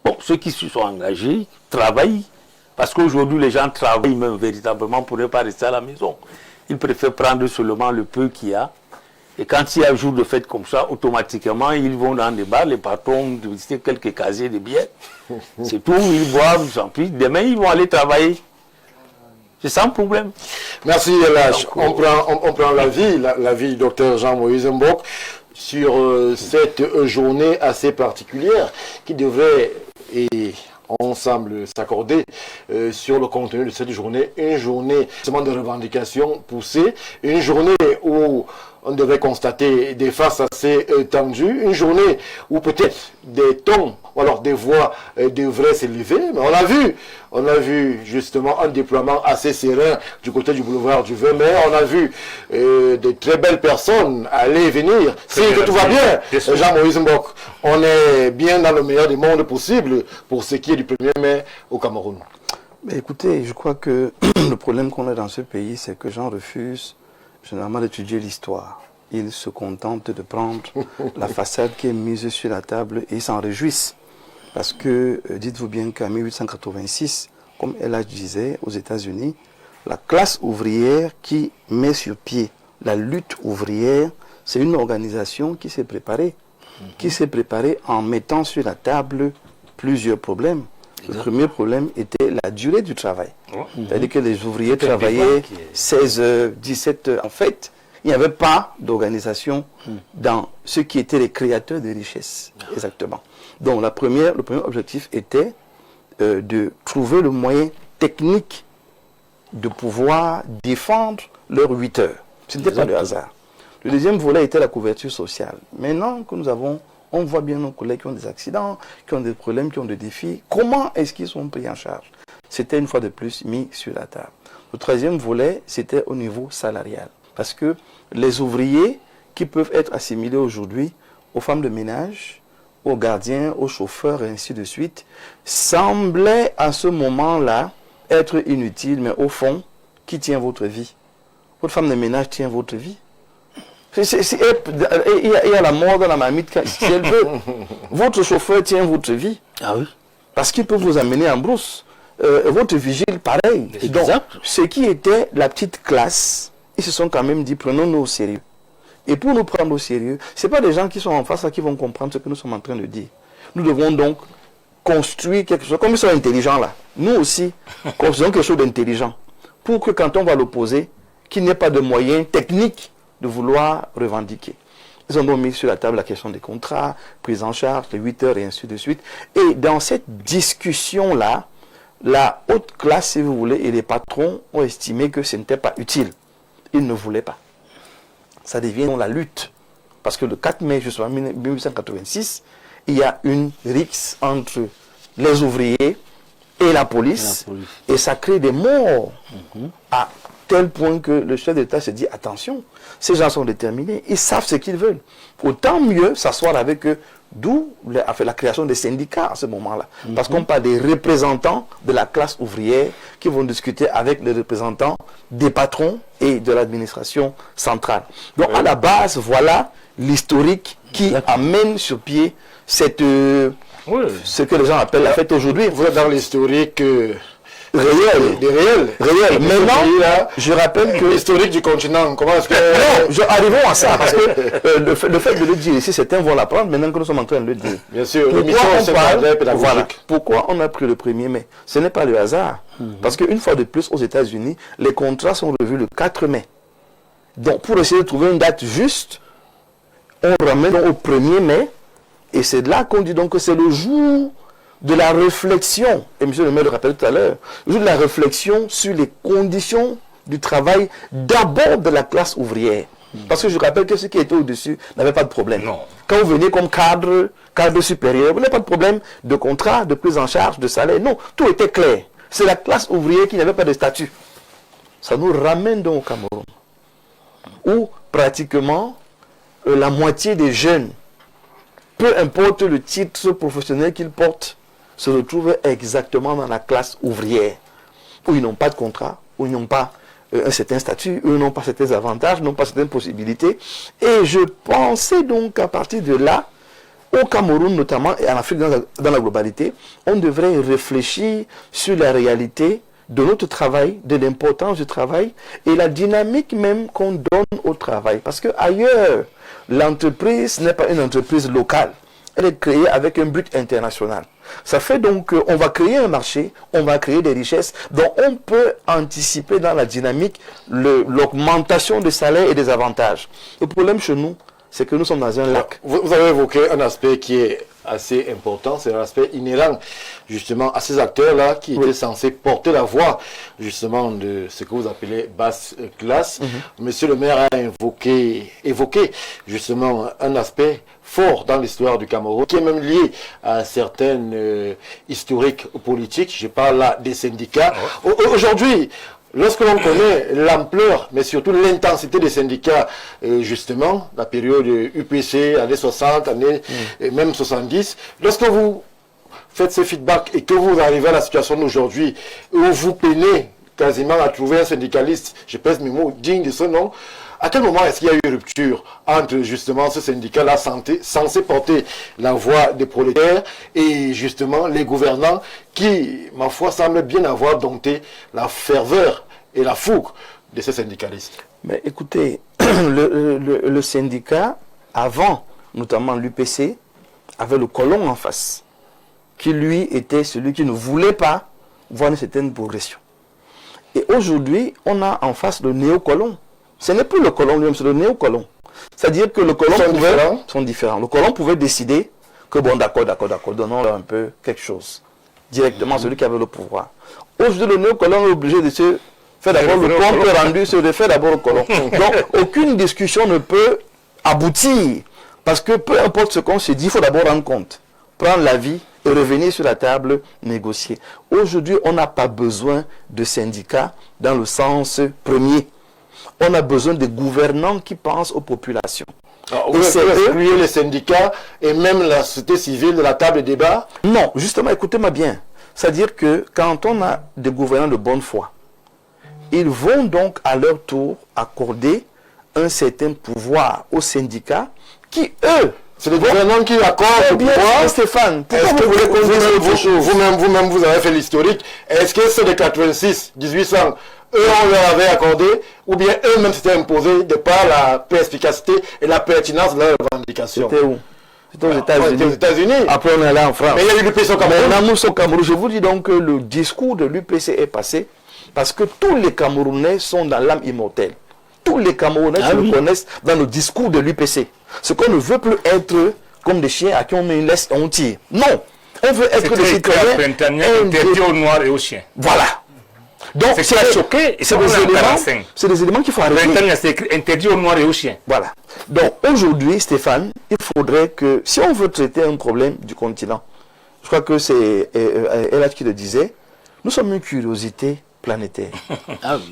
Bon, ceux qui se sont engagés travaillent, parce qu'aujourd'hui, les gens travaillent même véritablement pour ne pas rester à la maison. Ils préfèrent prendre seulement le peu qu'il y a. Et quand il y a un jour de fête comme ça, automatiquement, ils vont dans des bars, les patrons visiter quelques casiers de bière. C'est tout, ils boivent, ils s'en fichent. Demain, ils vont aller travailler. C'est sans problème. Merci, Elash. On prend l'avis du docteur Jean-Moïse Mbok sur cette journée assez particulière qui devrait, et on semble s'accorder sur le contenu de cette journée, une journée seulement de revendications poussées, une journée où on devrait constater des faces assez tendues, une journée où peut-être des tons, ou alors des voix devraient s'élever, mais on a vu justement un déploiement assez serein du côté du boulevard du 20 mai, on a vu de très belles personnes aller et venir, si tout va bien, Jean-Moïse Mbok, on est bien dans le meilleur des mondes possible pour ce qui est du 1er mai au Cameroun. Mais écoutez, je crois que le problème qu'on a dans ce pays, c'est que j'en refuse généralement d'étudier l'histoire. Ils se contentent de prendre la façade qui est mise sur la table et ils s'en réjouissent. Parce que, dites-vous bien qu'en 1886, comme Ella disait, aux États-Unis, la classe ouvrière qui met sur pied la lutte ouvrière, c'est une organisation qui s'est préparée. Qui s'est préparée en mettant sur la table plusieurs problèmes. Le premier problème était la durée du travail. C'est-à-dire que les ouvriers travaillaient 16 heures, 17 heures. En fait, il n'y avait pas d'organisation dans ceux qui étaient les créateurs de richesses. Exactement. Donc le premier objectif était de trouver le moyen technique de pouvoir défendre leurs 8 heures. Ce n'était pas le hasard. Le deuxième volet était la couverture sociale. Maintenant que nous avons, on voit bien nos collègues qui ont des accidents, qui ont des problèmes, qui ont des défis. Comment est-ce qu'ils sont pris en charge? C'était une fois de plus mis sur la table. Le troisième volet, c'était au niveau salarial. Parce que les ouvriers qui peuvent être assimilés aujourd'hui aux femmes de ménage, aux gardiens, aux chauffeurs et ainsi de suite, semblaient à ce moment-là être inutiles. Mais au fond, qui tient votre vie? Votre femme de ménage tient votre vie. Il y a la mort dans la marmite si elle veut. Votre chauffeur tient votre vie. Ah oui. Parce qu'il peut vous amener en brousse. Votre vigile, pareil. Donc, ce qui était la petite classe, ils se sont quand même dit, prenons-nous au sérieux. Et pour nous prendre au sérieux, ce n'est pas des gens qui sont en face qui vont comprendre ce que nous sommes en train de dire. Nous devons donc construire quelque chose, comme ils sont intelligents là, nous aussi, construisons quelque chose d'intelligent, pour que quand on va l'opposer, qu'il n'y ait pas de moyens techniques de vouloir revendiquer. Ils ont donc mis sur la table la question des contrats, prise en charge, les 8 heures et ainsi de suite. Et dans cette discussion-là, la haute classe, si vous voulez, et les patrons ont estimé que ce n'était pas utile. Ils ne voulaient pas. Ça devient donc la lutte. Parce que le 4 mai, justement, 1886, il y a une rixe entre les ouvriers et la police. Et ça crée des morts. À tel point que le chef d'État se dit, attention, ces gens sont déterminés, ils savent ce qu'ils veulent. Autant mieux s'asseoir avec eux, d'où la création des syndicats à ce moment-là. Parce qu'on parle des représentants de la classe ouvrière qui vont discuter avec les représentants des patrons et de l'administration centrale. Donc à la base, voilà l'historique qui amène sur pied cette, ce que les gens appellent la fête aujourd'hui. Vous êtes dans l'historique réel. Maintenant, je rappelle que... L'historique du continent, comment est-ce que... Non, arrivons à ça, parce que le fait de le dire ici, certains vont l'apprendre maintenant que nous sommes en train de le dire. Bien sûr, pourquoi on a pris le 1er mai? Ce n'est pas le hasard. Parce qu'une fois de plus, aux États-Unis, les contrats sont revus le 4 mai. Donc, pour essayer de trouver une date juste, on ramène au 1er mai, et c'est là qu'on dit donc que c'est le jour de la réflexion, et M. le maire le rappelait tout à l'heure, le jour de la réflexion sur les conditions du travail d'abord de la classe ouvrière. Parce que je rappelle que ceux qui étaient au-dessus n'avaient pas de problème. Non. Quand vous venez comme cadre supérieur, vous n'avez pas de problème de contrat, de prise en charge, de salaire. Non, tout était clair. C'est la classe ouvrière qui n'avait pas de statut. Ça nous ramène donc au Cameroun, où pratiquement la moitié des jeunes, peu importe le titre professionnel qu'ils portent, se retrouvent exactement dans la classe ouvrière, où ils n'ont pas de contrat, où ils n'ont pas un certain statut, où ils n'ont pas certains avantages, n'ont pas certaines possibilités. Et je pensais donc qu'à partir de là, au Cameroun notamment, et en Afrique dans la globalité, on devrait réfléchir sur la réalité de notre travail, de l'importance du travail, et la dynamique même qu'on donne au travail. Parce que ailleurs, l'entreprise n'est pas une entreprise locale. Elle est créée avec un but international. Ça fait donc qu'on va créer un marché, on va créer des richesses, dont on peut anticiper dans la dynamique l'augmentation des salaires et des avantages. Le problème chez nous, c'est que nous sommes dans un lac. Vous avez évoqué un aspect qui est assez important, c'est un aspect inhérent justement à ces acteurs-là qui étaient censés porter la voix justement de ce que vous appelez basse classe. Monsieur le maire a évoqué justement un aspect fort dans l'histoire du Cameroun, qui est même lié à certaines historiques politiques. Je parle là des syndicats. Aujourd'hui, lorsque l'on connaît l'ampleur, mais surtout l'intensité des syndicats, justement, la période UPC, années 60, années même 70, lorsque vous faites ces feedbacks et que vous arrivez à la situation d'aujourd'hui, où vous peinez quasiment à trouver un syndicaliste, je pèse mes mots, digne de ce nom, à quel moment est-ce qu'il y a eu une rupture entre justement ce syndicat-là censé porter la voix des prolétaires et justement les gouvernants qui, ma foi, semblent bien avoir dompté la ferveur et la fougue de ces syndicalistes? Mais écoutez, le syndicat, avant, notamment l'UPC, avait le colon en face, qui lui était celui qui ne voulait pas voir une certaine progression. Et aujourd'hui, on a en face le néocolon. Ce n'est plus le colon lui-même, c'est le néocolon. C'est-à-dire que le colon sont différents. Le colon pouvait décider que bon, d'accord, donnons-leur un peu quelque chose. Directement celui qui avait le pouvoir. Aujourd'hui, le néocolon est obligé de se faire d'abord le compte rendu, se le faire d'abord au colon. Donc, aucune discussion ne peut aboutir. Parce que peu importe ce qu'on se dit, il faut d'abord rendre compte. Prendre l'avis et revenir sur la table, négocier. Aujourd'hui, on n'a pas besoin de syndicats dans le sens premier. On a besoin de gouvernants qui pensent aux populations. Alors, vous excluez les syndicats et même la société civile de la table de débat? Non, justement, écoutez-moi bien. C'est-à-dire que quand on a des gouvernants de bonne foi, ils vont donc à leur tour accorder un certain pouvoir aux syndicats qui, eux, c'est les gouvernants qui accordent le pouvoir. Stéphane, est-ce que vous-même, vous avez fait l'historique. Est-ce que c'est de 86, 1800 eux, on leur avait accordé, ou bien eux-mêmes s'étaient imposés de par la perspicacité et la pertinence de leurs revendications. C'était où? C'était aux États-Unis. Aux États-Unis. Après, on est allé en France. Mais il y a eu l'UPC au Cameroun. Maintenant, nous sommes au Cameroun. Je vous dis donc que le discours de l'UPC est passé parce que tous les Camerounais sont dans l'âme immortelle. Tous les Camerounais se reconnaissent dans le discours de l'UPC. Ce qu'on ne veut plus être comme des chiens à qui on met une laisse et on tire. Non. On veut être des citoyens interdit aux Noirs et aux chiens. Voilà. Donc, c'est qui a choqué, c'est des éléments qu'il faut arrêter. C'est écrit interdit aux Noirs et aux chiens. Voilà. Donc, aujourd'hui, Stéphane, il faudrait que, si on veut traiter un problème du continent, je crois que c'est Elad qui le disait, nous sommes une curiosité planétaire.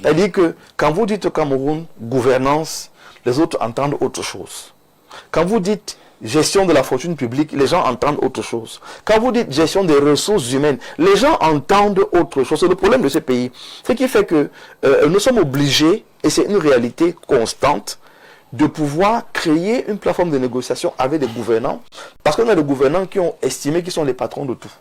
C'est-à-dire que, quand vous dites au Cameroun, gouvernance, les autres entendent autre chose. Quand vous dites gestion de la fortune publique, les gens entendent autre chose. Quand vous dites gestion des ressources humaines, les gens entendent autre chose. C'est le problème de ce pays. Ce qui fait que nous sommes obligés, et c'est une réalité constante, de pouvoir créer une plateforme de négociation avec des gouvernants, parce qu'on a des gouvernants qui ont estimé qu'ils sont les patrons de tout.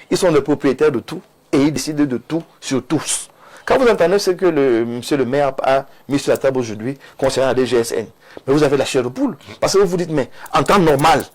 Ils sont les propriétaires de tout, et ils décident de tout sur tous. Quand vous entendez ce que monsieur le maire a mis sur la table aujourd'hui concernant la DGSN, mais vous avez la chair de poule. Parce que vous vous dites, mais en temps normal,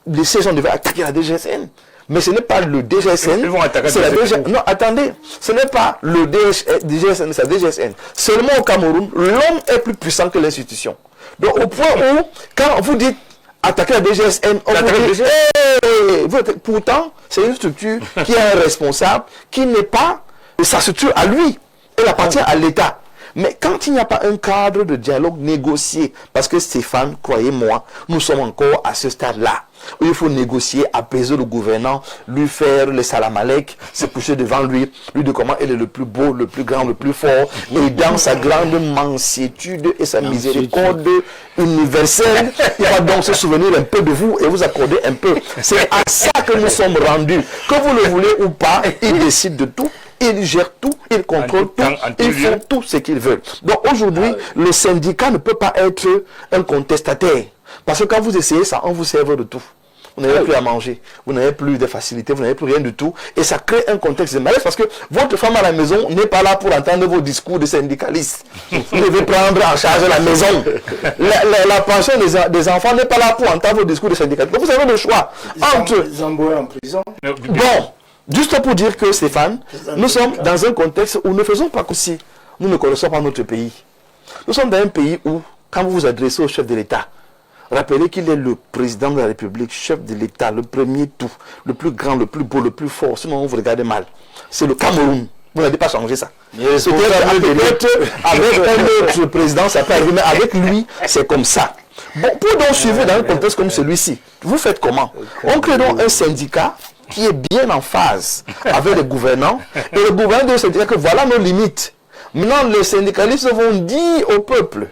les gens devaient attaquer la DGSN. Mais ce n'est pas le DGSN. Ils vont attaquer c'est la DGSN. Non, attendez. Ce n'est pas le DGSN, c'est la DGSN. Seulement au Cameroun, l'homme est plus puissant que l'institution. Donc au point où, quand vous dites attaquer la DGSN, on vous dit, hey, pourtant, c'est une structure qui a un responsable, qui n'est pas sa structure à lui. Elle appartient à l'État. Mais quand il n'y a pas un cadre de dialogue négocié, parce que Stéphane, croyez-moi, nous sommes encore à ce stade-là, où il faut négocier, apaiser le gouvernant, lui faire le salamalek, se coucher devant lui, lui dire comment il est le plus beau, le plus grand, le plus fort, et dans sa grande mansuétude et sa miséricorde universelle, il va donc se souvenir un peu de vous et vous accorder un peu. C'est à ça que nous sommes rendus. Que vous le voulez ou pas, il décide de tout. Ils gèrent tout, ils contrôlent tout, ils font tout ce qu'ils veulent. Donc aujourd'hui, le syndicat ne peut pas être un contestataire. Parce que quand vous essayez ça, on vous sert de tout. Vous n'avez plus à manger, vous n'avez plus de facilité, vous n'avez plus rien du tout. Et ça crée un contexte de malaise parce que votre femme à la maison n'est pas là pour entendre vos discours de syndicalistes. Vous devez prendre en charge la maison. La pension des enfants n'est pas là pour entendre vos discours de syndicalistes. Donc vous avez le choix entre... Ils envoient en prison. Bon. Juste pour dire que, Stéphane, nous sommes dans un contexte où nous ne faisons pas comme si nous ne connaissons pas notre pays. Nous sommes dans un pays où, quand vous vous adressez au chef de l'État, rappelez qu'il est le président de la République, chef de l'État, le premier tout, le plus grand, le plus beau, le plus fort, sinon vous regardez mal. C'est le Cameroun. Vous n'avez pas changé ça. Peut-être avec un autre président, ça peut arriver, mais avec lui, c'est comme ça. Bon, pour donc suivre dans un contexte comme celui-ci, vous faites comment? On crée donc un syndicat qui est bien en phase avec les gouvernants, et le gouvernant doit se dire que voilà nos limites. Maintenant, les syndicalistes vont dire au peuple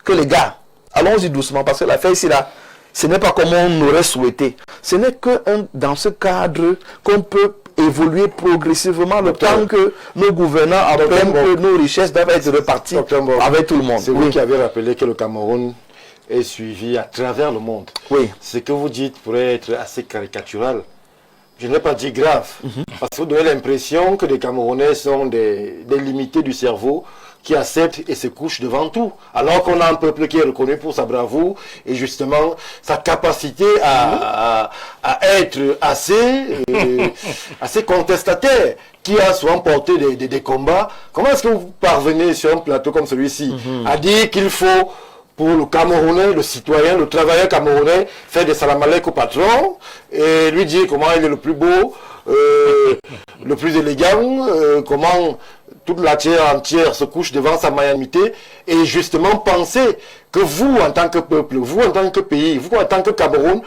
que les gars, allons-y doucement, parce que l'affaire ici, là, ce n'est pas comme on aurait souhaité. Ce n'est que dans ce cadre qu'on peut évoluer progressivement le temps que nos gouvernants apprennent que nos richesses doivent être reparties avec tout le monde. C'est vous qui avez rappelé que le Cameroun est suivi à travers le monde. Oui. Ce que vous dites pourrait être assez caricatural. Je n'ai pas dit grave, parce que vous donnez l'impression que les Camerounais sont des limités du cerveau qui acceptent et se couchent devant tout. Alors qu'on a un peuple qui est reconnu pour sa bravoure et justement sa capacité à être assez contestataire, qui a souvent porté des combats. Comment est-ce que vous parvenez sur un plateau comme celui-ci à dire qu'il faut, pour le Camerounais, le citoyen, le travailleur camerounais, faire des salamalek au patron et lui dire comment il est le plus beau, le plus élégant, comment toute la terre entière se couche devant sa magnanimité, et justement penser que vous, en tant que peuple, vous, en tant que pays, vous, en tant que Cameroun,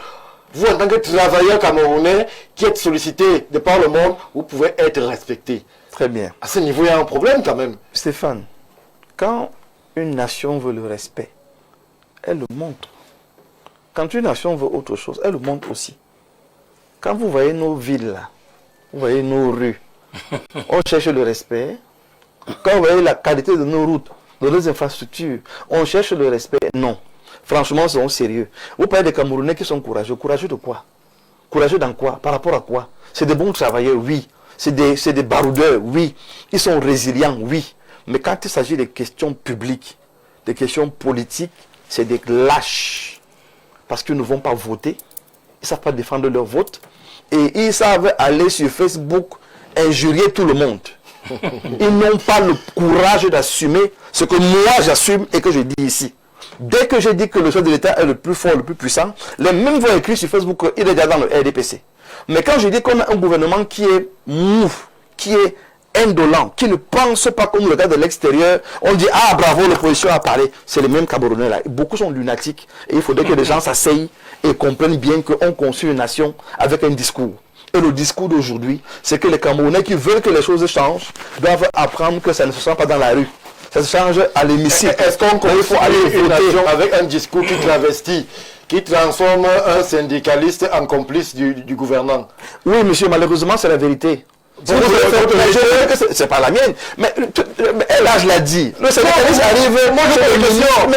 vous, en tant que travailleur camerounais qui êtes sollicité de par le monde, vous pouvez être respecté. Très bien. À ce niveau, il y a un problème quand même. Stéphane, quand une nation veut le respect, elle le montre. Quand une nation veut autre chose, elle le montre aussi. Quand vous voyez nos villes, là, vous voyez nos rues, on cherche le respect. Quand vous voyez la qualité de nos routes, de nos infrastructures, on cherche le respect. Non. Franchement, soyons sérieux. Vous parlez des Camerounais qui sont courageux. Courageux de quoi? Courageux dans quoi? Par rapport à quoi? C'est des bons travailleurs, oui. C'est des baroudeurs, oui. Ils sont résilients, oui. Mais quand il s'agit des questions publiques, des questions politiques, c'est des lâches. Parce qu'ils ne vont pas voter, ils ne savent pas défendre leur vote, et ils savent aller sur Facebook injurier tout le monde. Ils n'ont pas le courage d'assumer ce que moi j'assume et que je dis ici. Dès que j'ai dit que le chef de l'État est le plus fort, le plus puissant, les mêmes vont écrire sur Facebook qu'il est déjà dans le RDPC. Mais quand je dis qu'on a un gouvernement qui est mou, qui est indolent, qui ne pense pas comme le gars de l'extérieur, on dit ah bravo, l'opposition a parlé. C'est les mêmes Camerounais là. Beaucoup sont lunatiques. Et il faudrait que les gens s'asseyent et comprennent bien qu'on construit une nation avec un discours. Et le discours d'aujourd'hui, c'est que les Camerounais qui veulent que les choses changent doivent apprendre que ça ne se sent pas dans la rue. Ça se change à l'hémicycle. Est-ce qu'on faut aller une nation avec un discours qui travestit, qui transforme un syndicaliste en complice du gouvernant? Oui, monsieur, malheureusement, c'est la vérité. C'est pas la mienne. Mais là, je l'ai dit. Le syndicaliste arrive. Moi,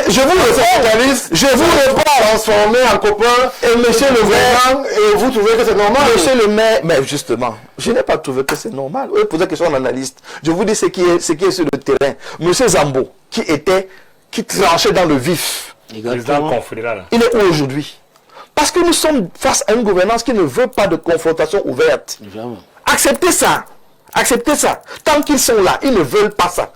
je vous réponds. Transformé en copain. Et monsieur le maire. Et vous trouvez que c'est normal? Monsieur le maire. Mais justement, je n'ai pas trouvé que c'est normal. Oui, posez la question à l'analyste. Je vous dis ce qui est sur le terrain. Monsieur Zambo, qui tranchait dans le vif. Le président confédéral. Il est où aujourd'hui? Parce que nous sommes face à une gouvernance qui ne veut pas de confrontation ouverte. Jamais. Acceptez ça. Acceptez ça. Tant qu'ils sont là, ils ne veulent pas ça.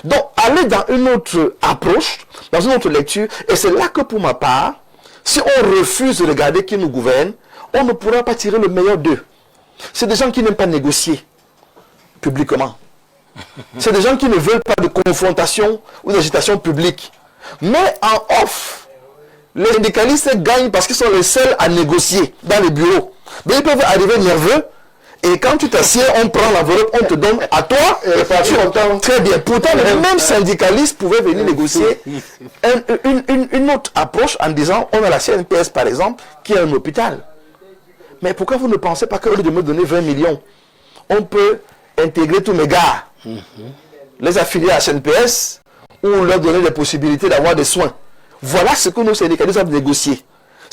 Donc, allez dans une autre approche, dans une autre lecture. Et c'est là que, pour ma part, si on refuse de regarder qui nous gouverne, on ne pourra pas tirer le meilleur d'eux. C'est des gens qui n'aiment pas négocier publiquement. C'est des gens qui ne veulent pas de confrontation ou d'agitation publique. Mais en off, les syndicalistes gagnent parce qu'ils sont les seuls à négocier dans les bureaux. Mais ils peuvent arriver nerveux. Et quand tu t'assieds, on prend l'enveloppe, on te donne à toi, et tu entends très bien. Pourtant, les mêmes syndicalistes pouvaient venir négocier une autre approche en disant, on a la CNPS par exemple, qui est un hôpital. Mais pourquoi vous ne pensez pas qu'au lieu de me donner 20 millions, on peut intégrer tous mes gars, les affiliés à la CNPS, ou leur donner des possibilités d'avoir des soins? Voilà ce que nos syndicalistes ont négocié.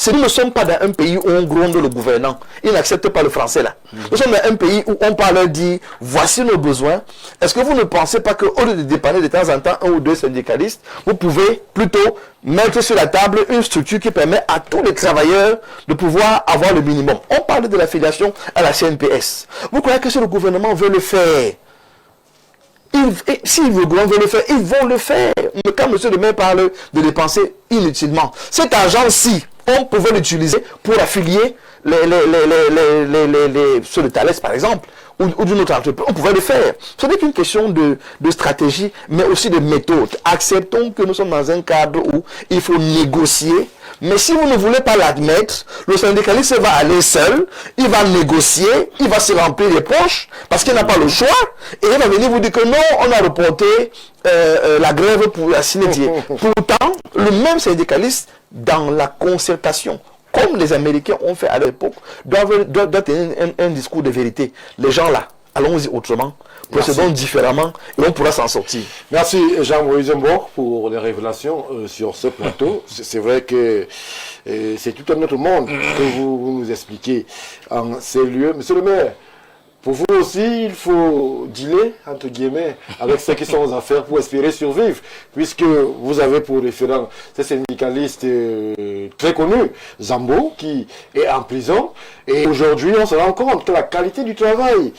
Si nous ne sommes pas dans un pays où on gronde le gouvernant, ils n'acceptent pas le français là. Nous sommes dans un pays où on parle leur dit, voici nos besoins. Est-ce que vous ne pensez pas qu'au lieu de dépanner de temps en temps un ou deux syndicalistes, vous pouvez plutôt mettre sur la table une structure qui permet à tous les travailleurs de pouvoir avoir le minimum? On parle de l'affiliation à la CNPS. Vous croyez que si le gouvernement veut le faire, si le gouvernement veut le faire, ils vont le faire. Mais quand M. le maire parle de dépenser inutilement, cet argent-ci, on pouvait l'utiliser pour affilier ceux de Thales par exemple, ou d'une autre entreprise. On pouvait le faire. Ce n'est qu'une question de stratégie, mais aussi de méthode. Acceptons que nous sommes dans un cadre où il faut négocier. Mais si vous ne voulez pas l'admettre, le syndicaliste va aller seul, il va négocier, il va se remplir les poches, parce qu'il n'a pas le choix, et il va venir vous dire que non, on a reporté la grève pour la signature. Pourtant, le même syndicaliste, dans la concertation, comme les Américains ont fait à l'époque, doivent tenir un discours de vérité. Les gens là, allons-y autrement, procédons différemment et on pourra s'en sortir. Merci Jean-Moïse Mbor pour les révélations sur ce plateau. C'est vrai que c'est tout un autre monde que vous nous expliquez en ces lieux. Monsieur le maire, pour vous aussi, il faut dealer, entre guillemets, avec ceux qui sont aux affaires pour espérer survivre, puisque vous avez pour référent ce syndicaliste très connu, Zambo, qui est en prison. Et aujourd'hui, on se rend compte que la qualité du travail,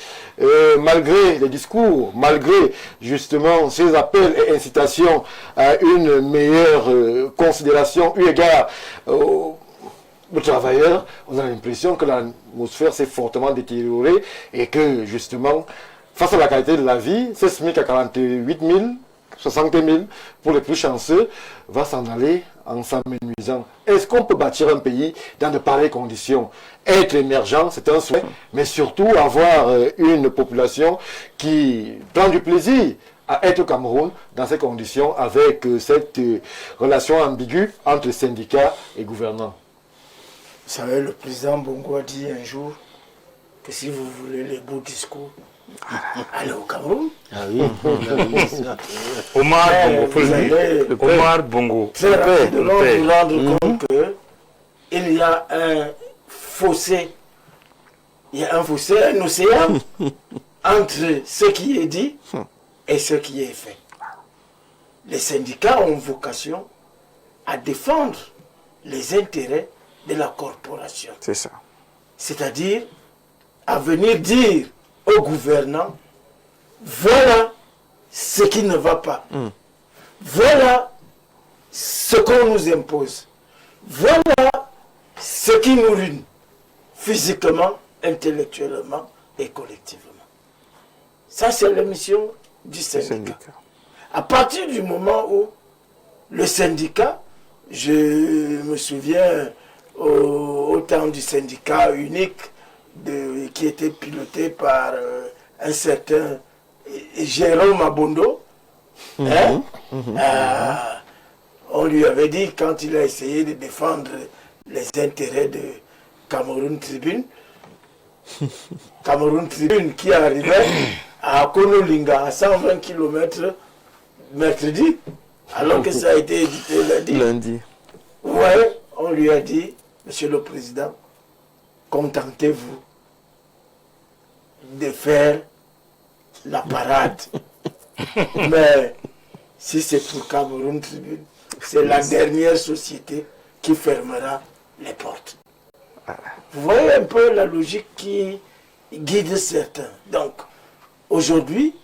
malgré les discours, malgré justement ces appels et incitations à une meilleure considération eu égard aux travailleurs, on a l'impression que l'atmosphère s'est fortement détériorée et que justement, face à la qualité de la vie, ce SMIC à 48 000, 60 000 pour les plus chanceux, va s'en aller en s'amenuisant. Est-ce qu'on peut bâtir un pays dans de pareilles conditions? Être émergent, c'est un souhait, mais surtout avoir une population qui prend du plaisir à être au Cameroun dans ces conditions avec cette relation ambiguë entre syndicats et gouvernants. Vous savez, le président Bongo a dit un jour que si vous voulez les beaux discours, allez au Cameroun. Ah oui. Omar Bongo, faut le dire. Omar Bongo. Très rapidement vous rendre compte qu'il y a un fossé, un océan entre ce qui est dit et ce qui est fait. les syndicats ont vocation à défendre les intérêts de la corporation. C'est ça. C'est-à-dire à venir dire aux gouvernants, voilà ce qui ne va pas. Voilà ce qu'on nous impose. Voilà ce qui nous ruine physiquement, intellectuellement et collectivement. Ça, c'est la mission du syndicat. À partir du moment où le syndicat, je me souviens au temps du syndicat unique qui était piloté par un certain Jérôme Abondo, on lui avait dit, quand il a essayé de défendre les intérêts de Cameroun Tribune qui arrivait à Konolinga à 120 km mercredi, alors que ça a été édité lundi. Ouais, on lui a dit, Monsieur le Président, contentez-vous de faire la parade. Mais si c'est pour Cameroun Tribune, c'est la dernière société qui fermera les portes. Vous voyez un peu la logique qui guide certains. Donc, aujourd'hui,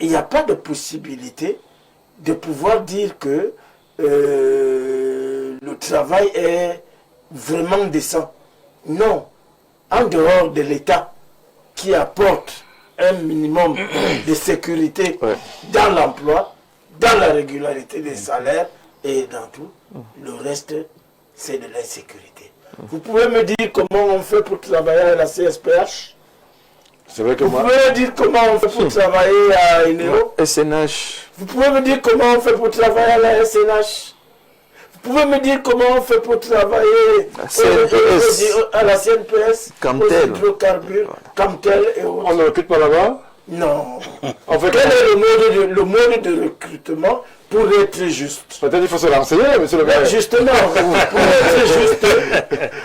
il n'y a pas de possibilité de pouvoir dire que le travail est vraiment décent. Non. En dehors de l'État qui apporte un minimum de sécurité dans l'emploi, dans la régularité des salaires et dans tout, le reste, c'est de l'insécurité. Vous pouvez me dire comment on fait pour travailler à la CSPH? C'est vrai que Vous pouvez me dire comment on fait pour travailler à ENEO? SNH. Vous pouvez me dire comment on fait pour travailler à la SNH? Vous pouvez me dire comment on fait pour travailler à la CNPS, Camtel. aux hydrocarbures, Camtel et autres? on ne recrute pas là-bas. Non. En fait, Quel est le mode de recrutement pour être juste? peut-être il faut se renseigner, monsieur le maire. Justement,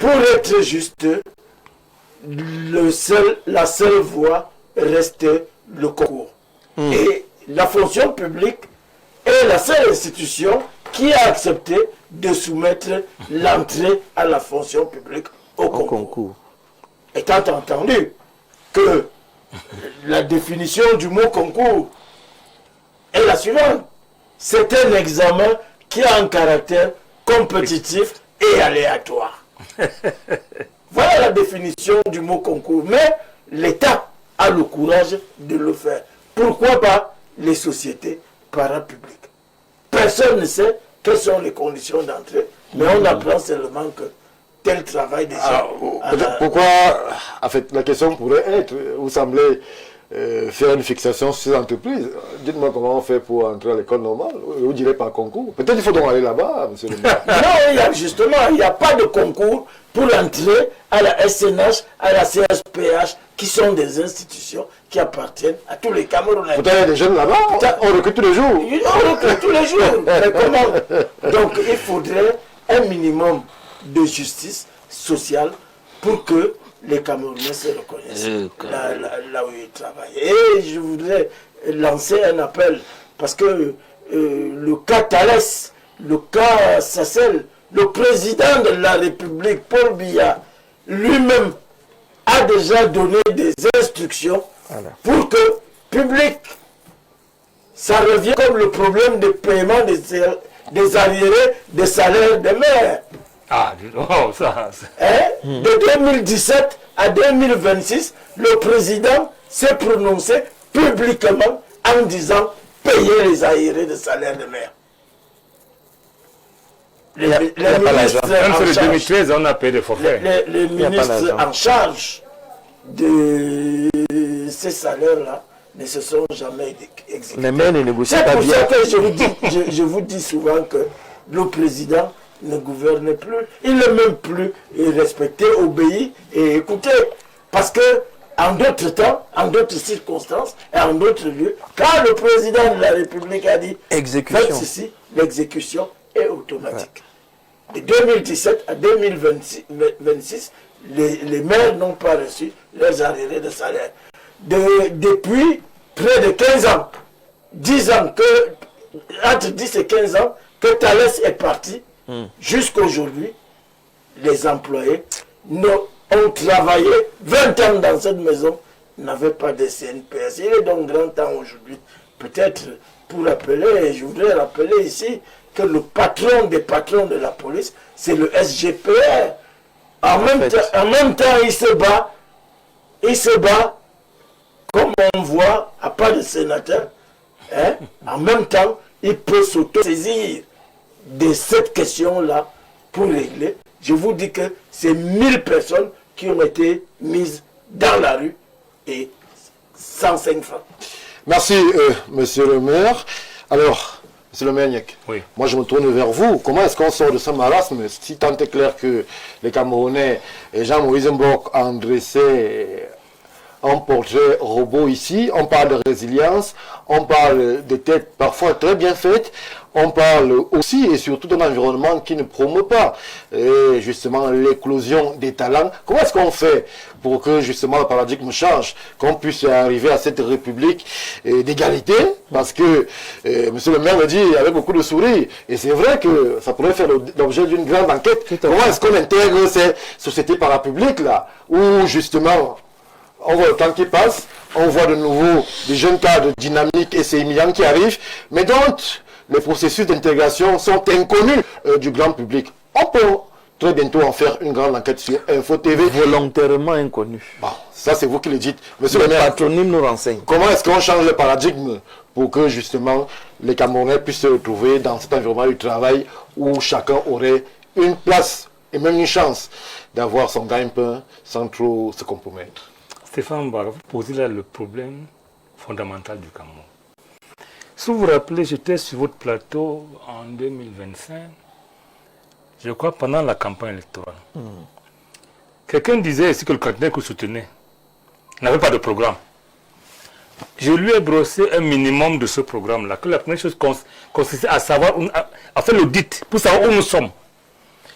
pour être juste, la seule voie reste le concours. Et la fonction publique est la seule institution qui a accepté de soumettre l'entrée à la fonction publique au concours. Étant entendu que la définition du mot concours est la suivante. C'est un examen qui a un caractère compétitif et aléatoire. Voilà la définition du mot concours. Mais l'État a le courage de le faire. Pourquoi pas les sociétés parapubliques? Personne ne sait quelles sont les conditions d'entrée, mais on apprend seulement que tel travail déjà... Pourquoi, en fait, la question pourrait être, vous semblez faire une fixation sur ces entreprises. Dites-moi comment on fait pour entrer à l'école normale. Vous direz par concours. Peut-être il faut donc aller là-bas, monsieur le maire. Non, justement, il n'y a pas de concours pour entrer à la SNH, à la CSPH, qui sont des institutions qui appartiennent à tous les Camerounais. Pourtant, il y a des jeunes là-bas, on recrute tous les jours. On recrute tous les jours. Mais comment? Donc, il faudrait un minimum de justice sociale pour que les Camerounais se reconnaissent là où ils travaillent. Et je voudrais lancer un appel, parce que le cas Thalès, le cas Sassel, le président de la République, Paul Biya, lui-même a déjà donné des instructions pour que public, ça revient comme le problème de paiement des arriérés des salaires des maires. Ah, oh, ça. De 2017 à 2026, le président s'est prononcé publiquement en disant payer les arriérés de salaire des maires. Les ministres Même en sur le charge, 2013, on a payé des forfaits. les ministres en charge de ces salaires-là ne se sont jamais exécutés. Les maires ne négocient C'est pas pour bien. ça que je vous dis souvent que le président ne gouverne plus. Il n'est même plus respecté, obéi et écouté. Parce que en d'autres temps, en d'autres circonstances et en d'autres lieux, quand le président de la République a dit Exécution. faites ceci, l'exécution est automatique. De 2017 à 2026, les maires n'ont pas reçu leurs arriérés de salaire. Depuis près de 15 ans, 10 ans que entre 10 et 15 ans que Thalès est parti, jusqu'à aujourd'hui, les employés ont travaillé 20 ans dans cette maison, n'avaient pas de CNPS. Il est donc grand temps aujourd'hui, peut-être pour rappeler, je voudrais rappeler ici que le patron des patrons de la police, c'est le SGPR. En même temps, il se bat, comme on voit, à part de sénateur, hein, en même temps, il peut s'auto-saisir de cette question-là pour régler. Je vous dis que c'est 1000 personnes qui ont été mises dans la rue et 105 francs. Merci, monsieur le maire. Alors, monsieur le maire Niek, Oui. moi je me tourne vers vous. Comment est-ce qu'on sort de ce marasme si tant est clair que les Camerounais et Jean-Moïse Mbok ont dressé un portrait robot ici, on parle de résilience, on parle de têtes parfois très bien faites, on parle aussi et surtout d'un environnement qui ne promeut pas justement l'éclosion des talents. Comment est-ce qu'on fait pour que justement le paradigme change, qu'on puisse arriver à cette république d'égalité? Parce que monsieur le maire me dit avec beaucoup de sourire, et c'est vrai que ça pourrait faire l'objet d'une grande enquête. Comment est-ce qu'on intègre ces sociétés parapubliques là, où justement on voit le temps qui passe, on voit de nouveau des jeunes cadres dynamiques et ces immigrants qui arrivent, mais dont les processus d'intégration sont inconnus du grand public. On peut très bientôt en faire une grande enquête sur Info TV. Volontairement inconnu. Bon, ça c'est vous qui le dites. Monsieur Le le maire, patronyme nous renseigne. comment est-ce qu'on change le paradigme pour que justement les Camerounais puissent se retrouver dans cet environnement du travail où chacun aurait une place et même une chance d'avoir son gagne-pain sans trop se compromettre? Stéphane Barra, vous posez là le problème fondamental du Cameroun. Si vous vous rappelez, j'étais sur votre plateau en 2025, je crois pendant la campagne électorale. Quelqu'un disait ici que le candidat que vous soutenez n'avait pas de programme. Je lui ai brossé un minimum de ce programme-là, que la première chose consistait à savoir, à faire l'audit pour savoir où nous sommes.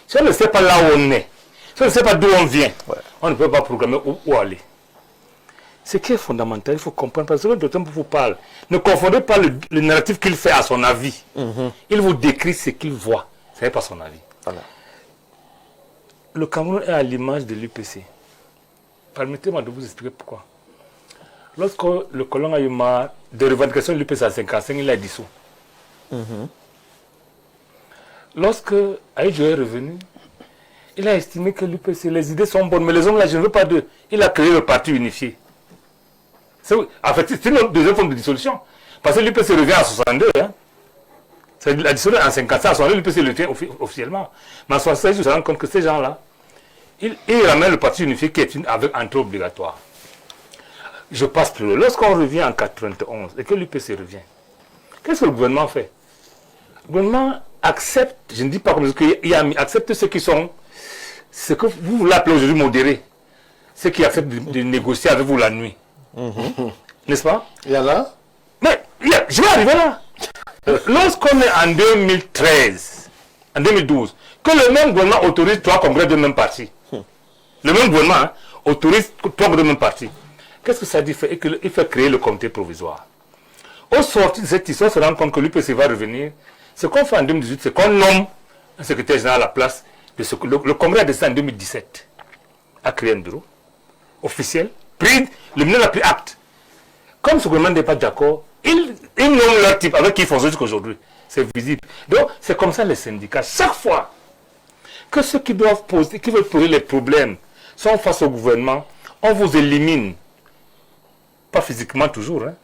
Si on ne sait pas là où on est, si on ne sait pas d'où on vient, on ne peut pas programmer où aller. Ce qui est fondamental, il faut comprendre, parce que le docteur vous parle, ne confondez pas le narratif qu'il fait à son avis. Il vous décrit ce qu'il voit, ce n'est pas son avis. Voilà. Le Cameroun est à l'image de l'UPC. Permettez-moi de vous expliquer pourquoi. Lorsque le colon a eu marre de revendications de l'UPC à 55, il l'a dissous. Lorsque Aïdjo est revenu, il a estimé que l'UPC, les idées sont bonnes, mais les hommes là, je ne veux pas d'eux. Il a créé le parti unifié. En fait, c'est une deuxième forme de dissolution. Parce que l'UPC revient en 62. Hein. C'est la dissolution en 55. En 62, l'UPC le tient officiellement. Mais en 66, je me rends compte que ces gens-là, ils ramènent le parti unifié qui est avec entrée obligatoire. Je passe plus loin. Lorsqu'on revient en 91 et que l'UPC revient, qu'est-ce que le gouvernement fait? Le gouvernement accepte, je ne dis pas comme ça, accepte ceux qui sont, ce que vous l'appelez aujourd'hui modérés, ceux qui acceptent de négocier avec vous la nuit. N'est-ce pas? Il y en a? Mais je vais arriver là. Lorsqu'on est en 2013, en 2012, que le même gouvernement autorise 3 congrès de même parti, le même gouvernement autorise 3 congrès de même parti, qu'est-ce que ça dit? Il fait créer le comité provisoire. Au sortir de cette histoire, on se rend compte que l'UPC va revenir. Ce qu'on fait en 2018, c'est qu'on nomme un secrétaire général à la place de ce que le congrès a décidé en 2017 à créer un bureau officiel. Le ministre n'a pris acte. Comme ce gouvernement n'est pas d'accord, ils nomment leur type avec qui ils font jusqu'à aujourd'hui. C'est visible. Donc, c'est comme ça les syndicats. Chaque fois que ceux qui veulent poser les problèmes sont face au gouvernement, on vous élimine. Pas physiquement toujours. Hein.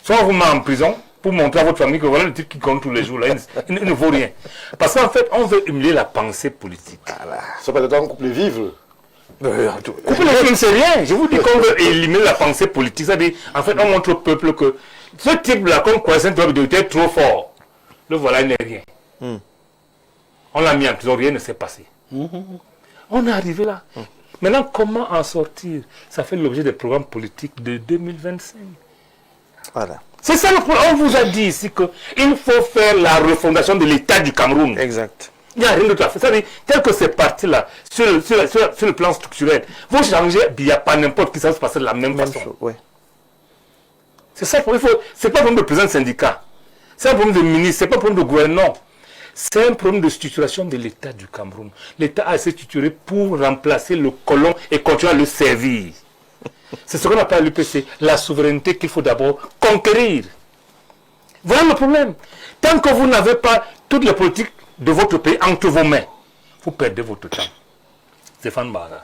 Soit on vous met en prison pour montrer à votre famille que voilà le type qui compte tous les jours. Là, il ne vaut rien. Parce qu'en fait, on veut humilier la pensée politique. Ça peut être un couple vivre. Couper les films, c'est rien. Je vous dis qu'on veut éliminer la pensée politique. C'est-à-dire, en fait, on montre au peuple que ce type-là, qu'on croyait était trop fort. Le voilà, il n'est rien. On l'a mis en prison, rien ne s'est passé. On est arrivé là. Maintenant, comment en sortir? Ça fait l'objet des programmes politiques de 2025. Voilà. C'est ça le problème. On vous a dit ici qu'il faut faire la refondation de l'État du Cameroun. Exact. Il n'y a rien d'autre à faire. C'est-à-dire, tel que ces partis-là, sur le plan structurel, vont changer, il n'y a pas n'importe qui, ça va se passer de la même façon. Chose, ouais. C'est ça, c'est pas vraiment le président de syndicat. C'est un problème de ministre, ce n'est pas un problème de gouvernement. C'est un problème de structuration de l'État du Cameroun. L'État a été structuré pour remplacer le colon et continuer à le servir. C'est ce qu'on appelle à l'UPC, la souveraineté qu'il faut d'abord conquérir. Voilà le problème. Tant que vous n'avez pas toutes les politiques de votre pays entre vos mains, vous perdez votre temps. Stéphane Bara.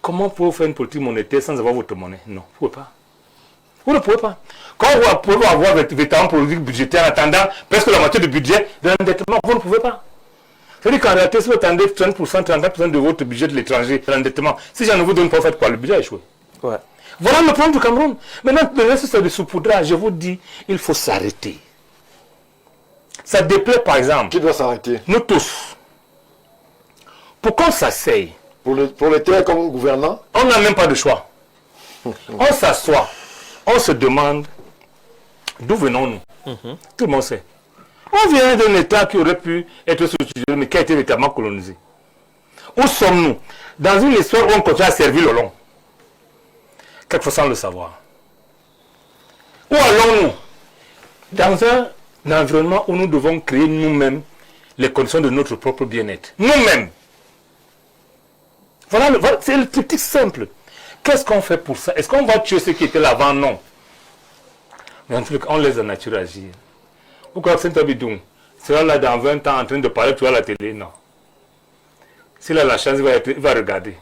Comment pouvez-vous faire une politique monétaire sans avoir votre monnaie? Non, vous ne pouvez pas. Vous ne pouvez pas. Quand vous pouvez avoir votre politique budgétaire en attendant presque la moitié du budget de l'endettement, vous ne pouvez pas. C'est-à-dire qu'en réalité, si vous attendez 30%, 34% de votre budget de l'étranger, de l'endettement, si j'en vous donne pas, faites quoi? Le budget a échoué. Ouais. Voilà le problème du Cameroun. Maintenant, le reste, c'est du saupoudrage. Je vous dis, il faut s'arrêter. Ça déplaît, par exemple. Qui doit s'arrêter? Nous tous. Pour qu'on s'asseye. Pour l'État comme gouvernant? On n'a même pas de choix. On s'assoit. On se demande d'où venons-nous. Tout le monde sait. On vient d'un État qui aurait pu être structuré, mais qui a été véritablement colonisé. Où sommes-nous? Dans une histoire où on continue à servir le long. Quelquefois sans le savoir. Où allons-nous? Dans un environnement où nous devons créer nous-mêmes les conditions de notre propre bien-être. Nous-mêmes. Voilà, c'est le triptyque simple. Qu'est-ce qu'on fait pour ça? Est-ce qu'on va tuer ceux qui étaient là avant? Non. Mais en tout cas, on laisse la nature agir. Pourquoi que Saint Abidoun sera là dans 20 ans en train de parler, tu vois la télé? Non. S'il a la chance, il va regarder.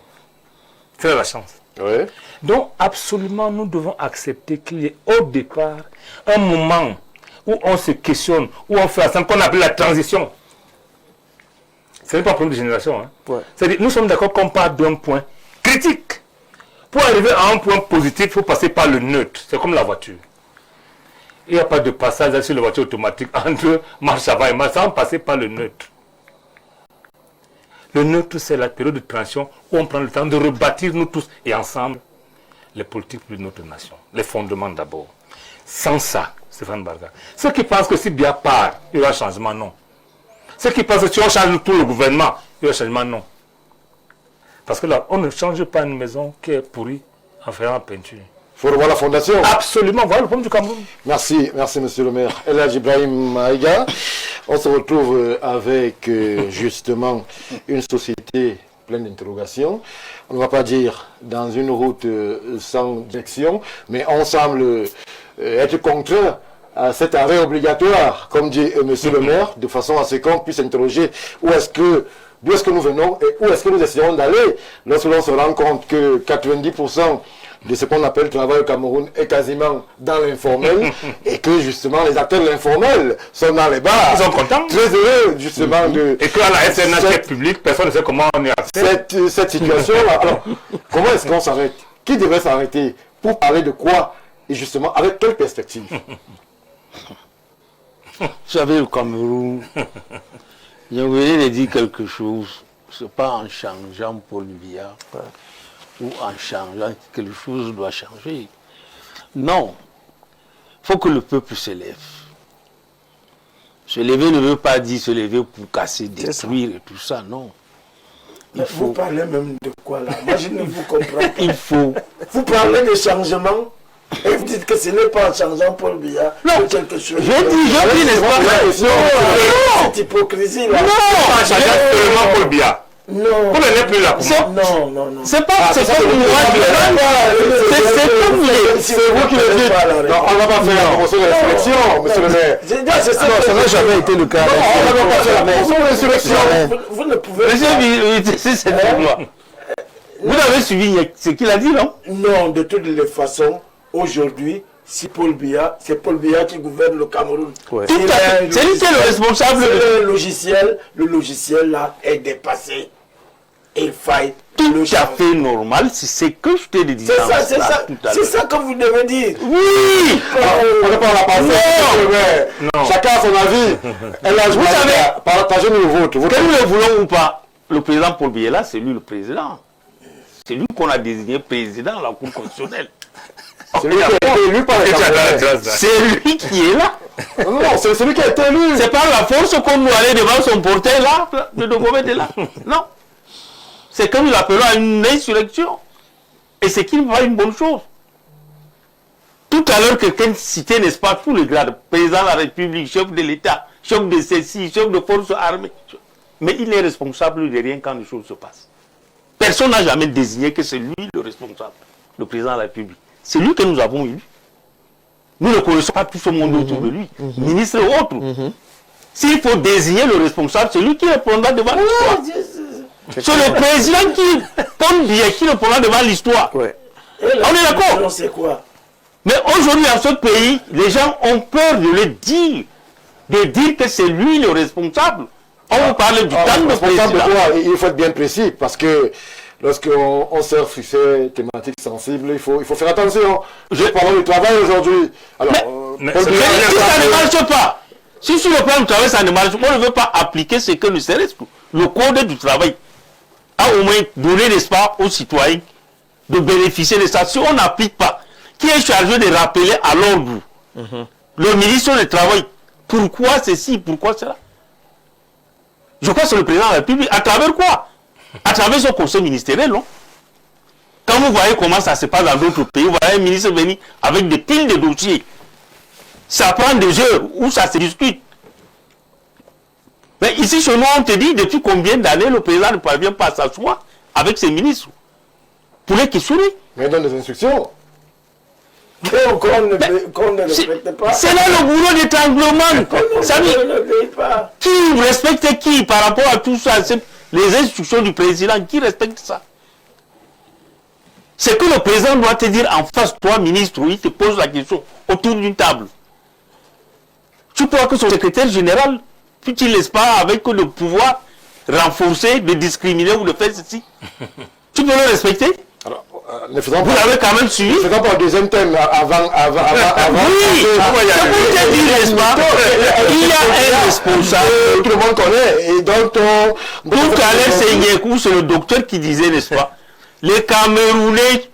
S'il a la chance. Oui. Donc, absolument, nous devons accepter qu'il y ait au départ un moment où on se questionne, où on fait ce qu'on appelle la transition. Ce n'est pas un problème de génération. Hein. Ouais. C'est-à-dire, nous sommes d'accord qu'on part d'un point critique. Pour arriver à un point positif, il faut passer par le neutre. C'est comme la voiture. Il n'y a pas de passage sur la voiture automatique entre marche avant et marche sans passer par le neutre. Le neutre, c'est la période de transition où on prend le temps de rebâtir nous tous et ensemble les politiques de notre nation. Les fondements d'abord. Sans ça, Stéphane Barga. Ceux qui pensent que si Biya part, il y aura changement, non. Ceux qui pensent que si on change tout le gouvernement, il y aura changement, non. Parce que là, on ne change pas une maison qui est pourrie en faisant peinture. Il faut revoir la fondation. Absolument, voilà le problème du Cameroun. Merci, merci monsieur le maire. El Hadj Ibrahim Maïga, on se retrouve avec justement une société pleine d'interrogations. On ne va pas dire dans une route sans direction, mais on semble être contraint à cet arrêt obligatoire, comme dit monsieur le maire, de façon à ce qu'on puisse interroger d'où est-ce que nous venons et où est-ce que nous essayons d'aller lorsque l'on se rend compte que 90% de ce qu'on appelle le travail au Cameroun est quasiment dans l'informel et que justement les acteurs de l'informel sont dans les bars. Ils sont contents. Très heureux justement de... Et qu'à la SNH publique, personne ne sait comment on est accès. Cette situation-là. Alors, comment est-ce qu'on s'arrête? Qui devrait s'arrêter? Pour parler de quoi? Et justement, avec quelle perspective? Vous savez, le Cameroun, j'ai envie de dire quelque chose. Ce n'est pas en changeant Paul Biya ou en changeant quelque chose doit changer. Non. Il faut que le peuple se lève. Se lever ne veut pas dire se lever pour casser, détruire et tout ça, non. Vous parlez même de quoi là? Moi je ne vous comprends pas. Il faut. Vous parlez de changement et vous dites que ce n'est pas en changeant Paul Biya que quelque chose. Je dis, n'est-ce pas? Cette hypocrisie là. Non, en changeant seulement Paul Biya. Non. Vous n'êtes plus là. Non, non, non. C'est pas. C'est comme moi qui C'est vous qui le dites. Non, on ne va pas faire la promotion de la sélection, monsieur le maire. Non, ça n'a jamais été le cas. On ne va pas faire la promotion de la sélection. Vous ne pouvez Monsieur, c'est cette loi. Vous avez suivi ce qu'il a dit, non? Non, de toutes les façons, aujourd'hui, si Paul Biya, c'est Paul Biya qui gouverne le Cameroun. Ouais. Tout à fait. C'est lui qui est le responsable. Le logiciel là est dépassé. Il faille Tout le à changer. fait normal, c'est ce que je t'ai dit. C'est ça que vous devez dire. Oui. On ne parle pas de Non. chacun a son avis. Vous savez, partagez-nous le vôtre. que nous le voulons ou pas, le président Paul Biya là, c'est lui le président. C'est lui qu'on a désigné président de la Cour constitutionnelle. C'est lui qui a été élu par les Camerounais. C'est lui qui est là. Non, c'est celui qui a été élu. C'est par la force qu'on doit aller devant son portail là, le document est là. Non. C'est comme nous l'appelons à une insurrection. Et c'est qu'il va une bonne chose. Tout à l'heure, quelqu'un citait, n'est-ce pas, tous les grades, président de la République, chef de l'État, chef de ceci, chef de force armée. Mais il est responsable de rien quand les choses se passent. Personne n'a jamais désigné que c'est lui le responsable, le président de la République. C'est lui que nous avons élu. Nous ne connaissons pas tout ce monde autour de lui, ministre ou autre. S'il faut désigner le responsable, c'est lui qui répondra devant l'histoire. C'est le président qui tombe bien, qui répondra devant l'histoire. Ouais. Et la On est d'accord. c'est quoi? Mais aujourd'hui, dans ce pays, les gens ont peur de le dire. De dire que c'est lui le responsable. On vous parle du temps de Responsable de président. quoi? Il faut être bien précis parce que lorsqu'on surfe sur ces thématiques sensibles, il faut faire attention. Je parle du travail aujourd'hui. Alors, mais Paul c'est- Biya- Mais si ça ne marche pas, si sur le plan du travail ça ne marche pas, on ne veut pas appliquer ce que le CRS, le code du travail, a au moins donné l'espoir aux citoyens de bénéficier de ça. Si on n'applique pas, qui est chargé de rappeler à l'ordre le ministre du Travail, pourquoi ceci, pourquoi cela? Je crois que c'est le président de la République. À travers quoi? À travers son conseil ministériel, non? Quand vous voyez comment ça se passe dans d'autres pays, vous voyez un ministre venir avec des piles de dossiers. Ça prend des heures où ça se discute. Mais ici, chez nous, on te dit depuis combien d'années le président ne parvient pas à s'asseoir avec ses ministres pour les questionner. Mais il donne des instructions. Qu'on ne respecte pas. C'est là le boulot d'étranglement. Ça veut- On ne l'obéit pas. Qui respecte qui par rapport à tout ça? C'est les instructions du président, qui respecte ça? C'est que le président doit te dire en face, toi, ministre, il te pose la question autour d'une table. Tu crois que son secrétaire général, puis tu ne laisses pas avec le pouvoir renforcer, de discriminer ou de faire ceci? Tu peux le respecter? Alors, ne faisons Vous pas, l'avez quand même suivi? ne faisons pas le deuxième thème avant. Oui, c'est pour te dire, n'est-ce pas? Il y a un responsable. Tout le monde connaît. Et donc, Tout à l'heure, c'est Nyekou, c'est le docteur qui disait, n'est-ce pas? Les Camerounais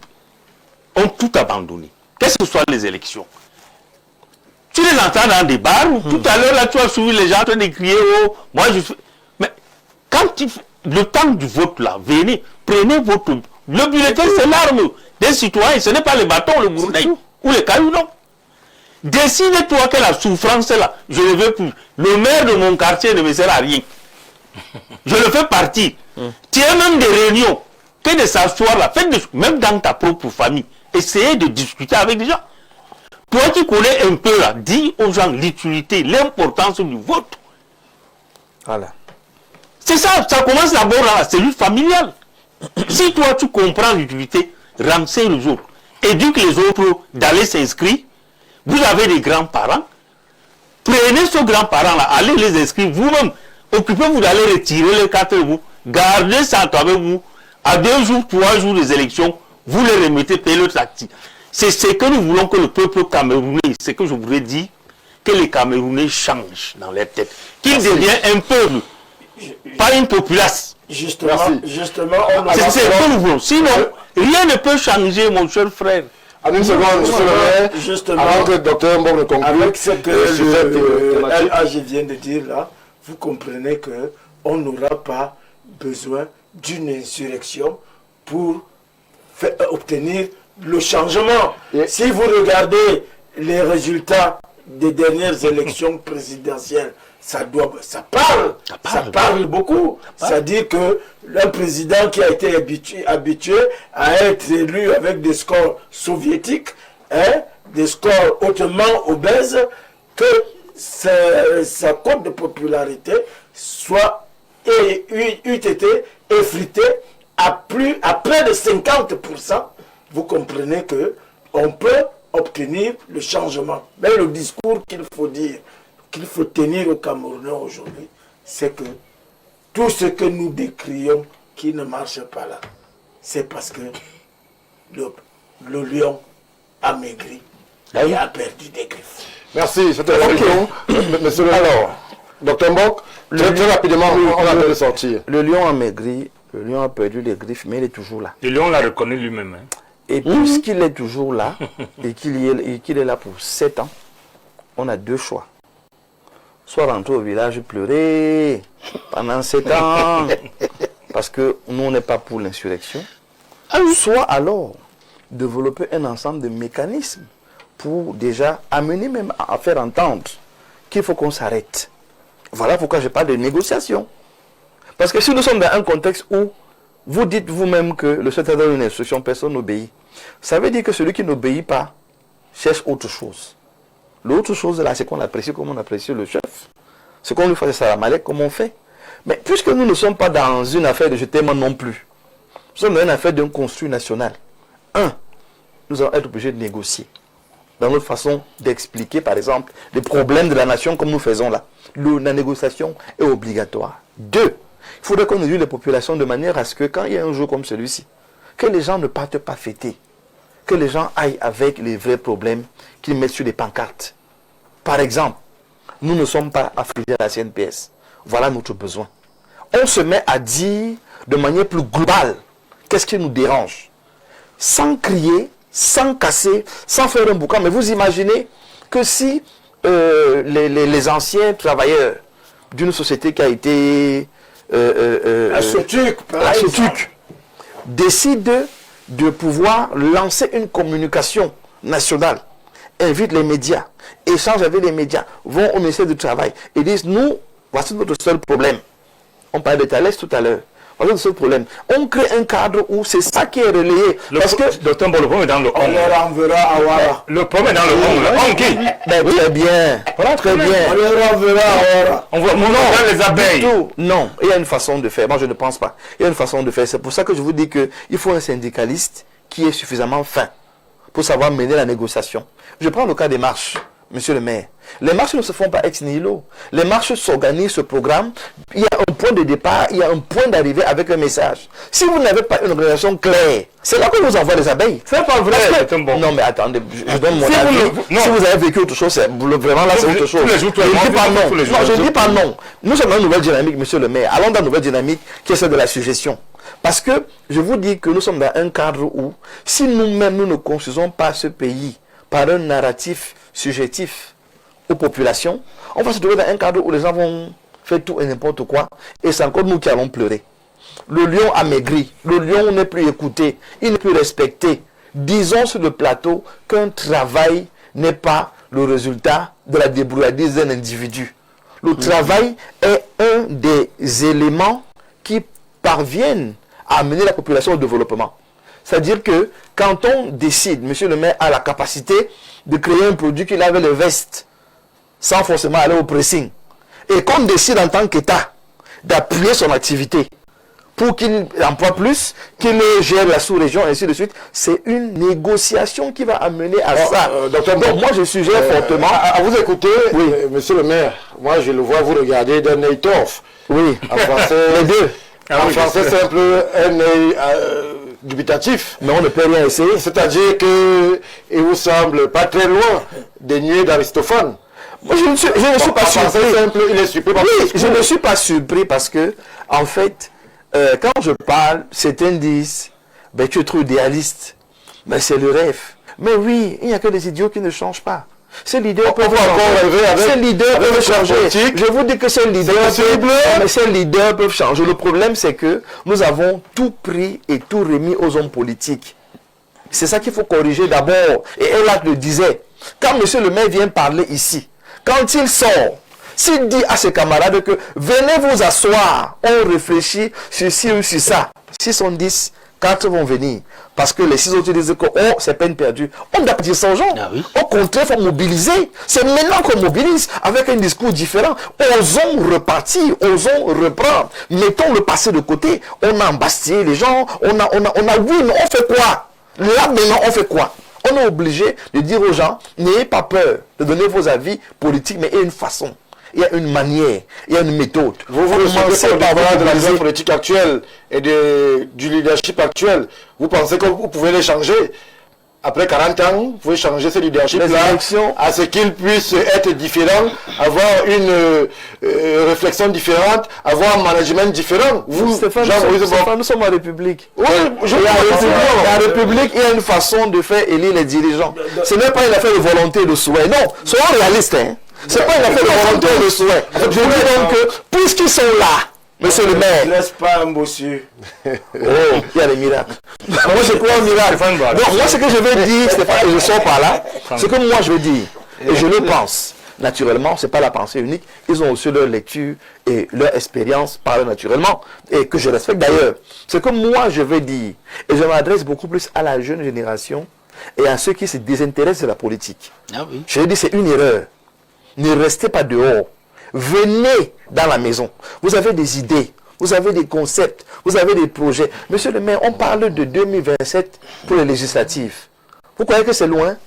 ont tout abandonné. Qu'est-ce que ce soit les élections? Tu les entends dans des bars, tout à l'heure, là, tu as suivi les gens en train de crier, oh, moi je suis. Mais quand le temps du vote, là, venez, prenez votre. Le bulletin, c'est l'arme des citoyens, ce n'est pas le bâton, le gourmet, ou le caillou, non. Décide-toi que la souffrance est là, je ne veux plus. Le maire de mon quartier ne me sert à rien. Je le fais partir. Tu as même des réunions, que de s'asseoir là, même dans ta propre famille, essayez de discuter avec les gens. Toi qui connais un peu là, dis aux gens l'utilité, l'importance du vote. Voilà. C'est ça, ça commence d'abord dans la cellule familiale. Si toi tu comprends l'utilité, renseigne les autres, éduque les autres d'aller s'inscrire. Vous avez des grands-parents, prenez ce grand-parent-là, allez les inscrire vous-même. Occupez-vous d'aller retirer les cartes de vous, gardez ça avec vous. À 2 jours, 3 jours des élections, vous les remettez, payez le taxi. C'est ce que nous voulons que le peuple camerounais, c'est que je voudrais dire, que les Camerounais changent dans leur tête. Qu'ils deviennent un peuple, pas une populace. Justement, on C'est ce que nous voulons. Sinon, rien ne peut changer, mon cher frère. En une seconde, monsieur le maire, Justement, avant que le docteur Mbok ne conclue, avec ce que sur cette thématique. LAG vient de dire là, vous comprenez que on n'aura pas besoin d'une insurrection pour obtenir le changement. Et- Si vous regardez les résultats des dernières élections présidentielles, ça parle beaucoup. C'est-à-dire que un président qui a été habitué à être élu avec des scores soviétiques, hein, des scores hautement obèses, que sa cote de popularité eût été effritée à près de 50%. Vous comprenez que on peut obtenir le changement. Mais le discours qu'il faut dire, qu'il faut tenir aux Camerounais aujourd'hui, c'est que tout ce que nous décrions qui ne marche pas là, c'est parce que le lion a maigri et a perdu des griffes. Merci, c'était la question. Monsieur le Alors, docteur Mbok, très rapidement, on a de sortir. le lion a maigri, le lion a perdu les griffes, mais il est toujours là. Le lion l'a reconnu lui-même. Hein. Et puisqu'il est toujours là, et qu'il est là pour 7 ans, on a 2 choix. Soit rentrer au village pleurer pendant 7 ans, parce que nous, on n'est pas pour l'insurrection. Soit alors développer un ensemble de mécanismes pour déjà amener même à faire entendre qu'il faut qu'on s'arrête. Voilà pourquoi je parle de négociation. Parce que si nous sommes dans un contexte où vous dites vous-même que le chef donne une instruction, personne n'obéit, ça veut dire que celui qui n'obéit pas cherche autre chose. L'autre chose là, c'est qu'on apprécie comme on apprécie le chef. Ce qu'on lui fait, c'est salamalek comme on fait. Mais puisque nous ne sommes pas dans une affaire de jetement non plus, nous sommes dans une affaire d'un construit national. Nous allons être obligés de négocier. Dans notre façon d'expliquer, par exemple, les problèmes de la nation comme nous faisons là. La négociation est obligatoire. 2, il faudrait qu'on éduque les populations de manière à ce que quand il y a un jour comme celui-ci, que les gens ne partent pas fêter, que les gens aillent avec les vrais problèmes qu'ils mettent sur les pancartes. Par exemple, nous ne sommes pas affiliés à la CNPS. Voilà notre besoin. On se met à dire de manière plus globale qu'est-ce qui nous dérange. Sans crier, sans casser, sans faire un boucan. Mais vous imaginez que si les anciens travailleurs d'une société qui a été la SOTUC décident de pouvoir lancer une communication nationale, invite les médias, échange avec les médias, vont au ministère du Travail et disent, nous, voici notre seul problème. On parlait de Thalès tout à l'heure. Voici notre seul problème. On crée un cadre où c'est ça qui est relayé. Parce que Docteur, le problème est dans le on leur enverra à Ouara. Le problème est dans le on qui très bien. Très bien. On leur enverra à Ouara. On voit les abeilles. Non, il y a une façon de faire. Moi, je ne pense pas. Il y a une façon de faire. C'est pour ça que je vous dis qu'il faut un syndicaliste qui est suffisamment fin pour savoir mener la négociation. Je prends le cas des marches, monsieur le maire. Les marches ne se font pas ex nihilo. Les marches s'organisent, se programment. Il y a un point de départ, il y a un point d'arrivée avec un message. Si vous n'avez pas une organisation claire, c'est là que vous envoie les abeilles. C'est pas vrai. Que... Non, mais attendez, je donne mon avis. Si vous avez vécu autre chose, vraiment là, c'est autre chose. Je ne dis pas non. Non, je ne dis pas non. Nous sommes dans une nouvelle dynamique, monsieur le maire. Allons dans une nouvelle dynamique qui est celle de la suggestion. Parce que je vous dis que nous sommes dans un cadre où, si nous-mêmes, nous ne construisons pas ce pays par un narratif subjectif aux populations, on va se trouver dans un cadre où les gens vont faire tout et n'importe quoi, et c'est encore nous qui allons pleurer. Le lion a maigri, le lion n'est plus écouté, il n'est plus respecté. Disons sur le plateau qu'un travail n'est pas le résultat de la débrouillardise d'un individu. Le travail est un des éléments qui parviennent à amener la population au développement. C'est-à-dire que quand on décide, monsieur le maire a la capacité de créer un produit qui lave les vestes, sans forcément aller au pressing, et qu'on décide en tant qu'État d'appuyer son activité pour qu'il emploie plus, qu'il gère la sous-région, ainsi de suite, c'est une négociation qui va amener à ça. Docteur, donc moi je suggère fortement... À vous écouter, oui. Monsieur le maire, moi je le vois vous regarder d'un œil torf. Oui, en français, les deux. En français, c'est un peu un œil dubitatif. Mais on ne peut rien essayer. C'est-à-dire qu'il vous semble pas très loin des niais d'Aristophane. Moi, je ne suis pas surpris. Simple, il est surpris. Oui, je ne suis pas surpris parce que, en fait, quand je parle, certains disent, ben, tu es trop idéaliste. Ben, c'est le rêve. Mais oui, il n'y a que des idiots qui ne changent pas. Ces leaders peuvent changer. Je vous dis que ces leaders peuvent changer. Le problème, c'est que nous avons tout pris et tout remis aux hommes politiques. C'est ça qu'il faut corriger d'abord. Et Elak le disait. Quand monsieur le maire vient parler ici, quand il sort, s'il dit à ses camarades que venez vous asseoir, on réfléchit sur ci ou sur ça. 6 on 10, 4 vont venir. Parce que les 6 autres disent que oh, c'est peine perdue. On ne doit pas dire ça aux gens. Ah oui. Au contraire, il faut mobiliser. C'est maintenant qu'on mobilise avec un discours différent. Osons repartir, osons reprendre. Mettons le passé de côté. On a embastillé les gens. On a oui, mais on fait quoi? Là, maintenant, on fait quoi? On est obligé de dire aux gens, n'ayez pas peur de donner vos avis politiques, mais il y a une façon. Il y a une manière, il y a une méthode. Vous pensez par rapport de la vision politique actuelle et du leadership actuel, vous pensez que vous pouvez les changer? Après 40 ans, vous pouvez changer ce leadership-là à ce qu'il puisse être différent, avoir une réflexion différente, avoir un management différent. Vous, Stéphane, nous sommes en République. Oui, la République, il y a une façon de faire élire les dirigeants. Ce n'est pas une affaire de volonté et de souhait. Non, soyons réalistes. Hein. Ce n'est pas une affaire de volonté et de souhait. Je dis donc que, puisqu'ils sont là, monsieur le maire. Laisse pas un bossu. Oh, il y a des miracles. Moi, je crois au miracle. Donc, moi, ce que je veux dire, Stéphane, et je sors par là, ce que moi, je veux dire, et je le pense, naturellement, ce n'est pas la pensée unique, ils ont aussi leur lecture et leur expérience parlent naturellement, et que je respecte d'ailleurs. Ce que moi, je veux dire, et je m'adresse beaucoup plus à la jeune génération et à ceux qui se désintéressent de la politique. Ah oui. Je veux dire, c'est une erreur. Ne restez pas dehors. Venez dans la maison. Vous avez des idées, vous avez des concepts, vous avez des projets. Monsieur le maire, on parle de 2027 pour les législatives. Vous croyez que c'est loin?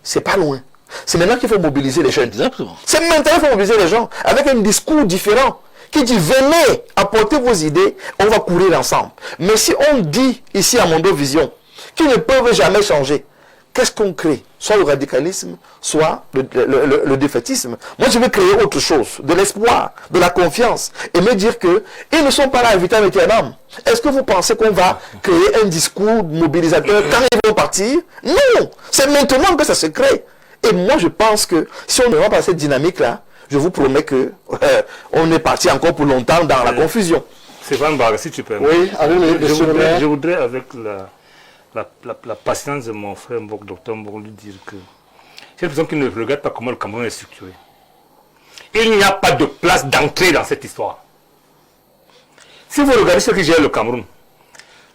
C'est pas loin. C'est maintenant qu'il faut mobiliser les jeunes. Exactement. C'est maintenant qu'il faut mobiliser les gens avec un discours différent qui dit venez apporter vos idées, on va courir ensemble. Mais si on dit ici à Mondo Vision qu'ils ne peuvent jamais changer, qu'est-ce qu'on crée? Soit le radicalisme, soit le défaitisme. Moi, je veux créer autre chose, de l'espoir, de la confiance, et me dire que ils ne sont pas là à vitam aeternam. Est-ce que vous pensez qu'on va créer un discours mobilisateur quand ils vont partir? Non, c'est maintenant que ça se crée. Et moi, je pense que si on ne va pas cette dynamique-là, je vous promets que on est parti encore pour longtemps dans la confusion. Stéphane Barre, si tu peux. Oui, allez, monsieur le maire. Je voudrais, avec la patience de mon frère docteur Mbok, lui dire que j'ai l'impression qu'il ne regarde pas comment le Cameroun est structuré. Il n'y a pas de place d'entrée dans cette histoire. Si vous regardez ce que gère le Cameroun,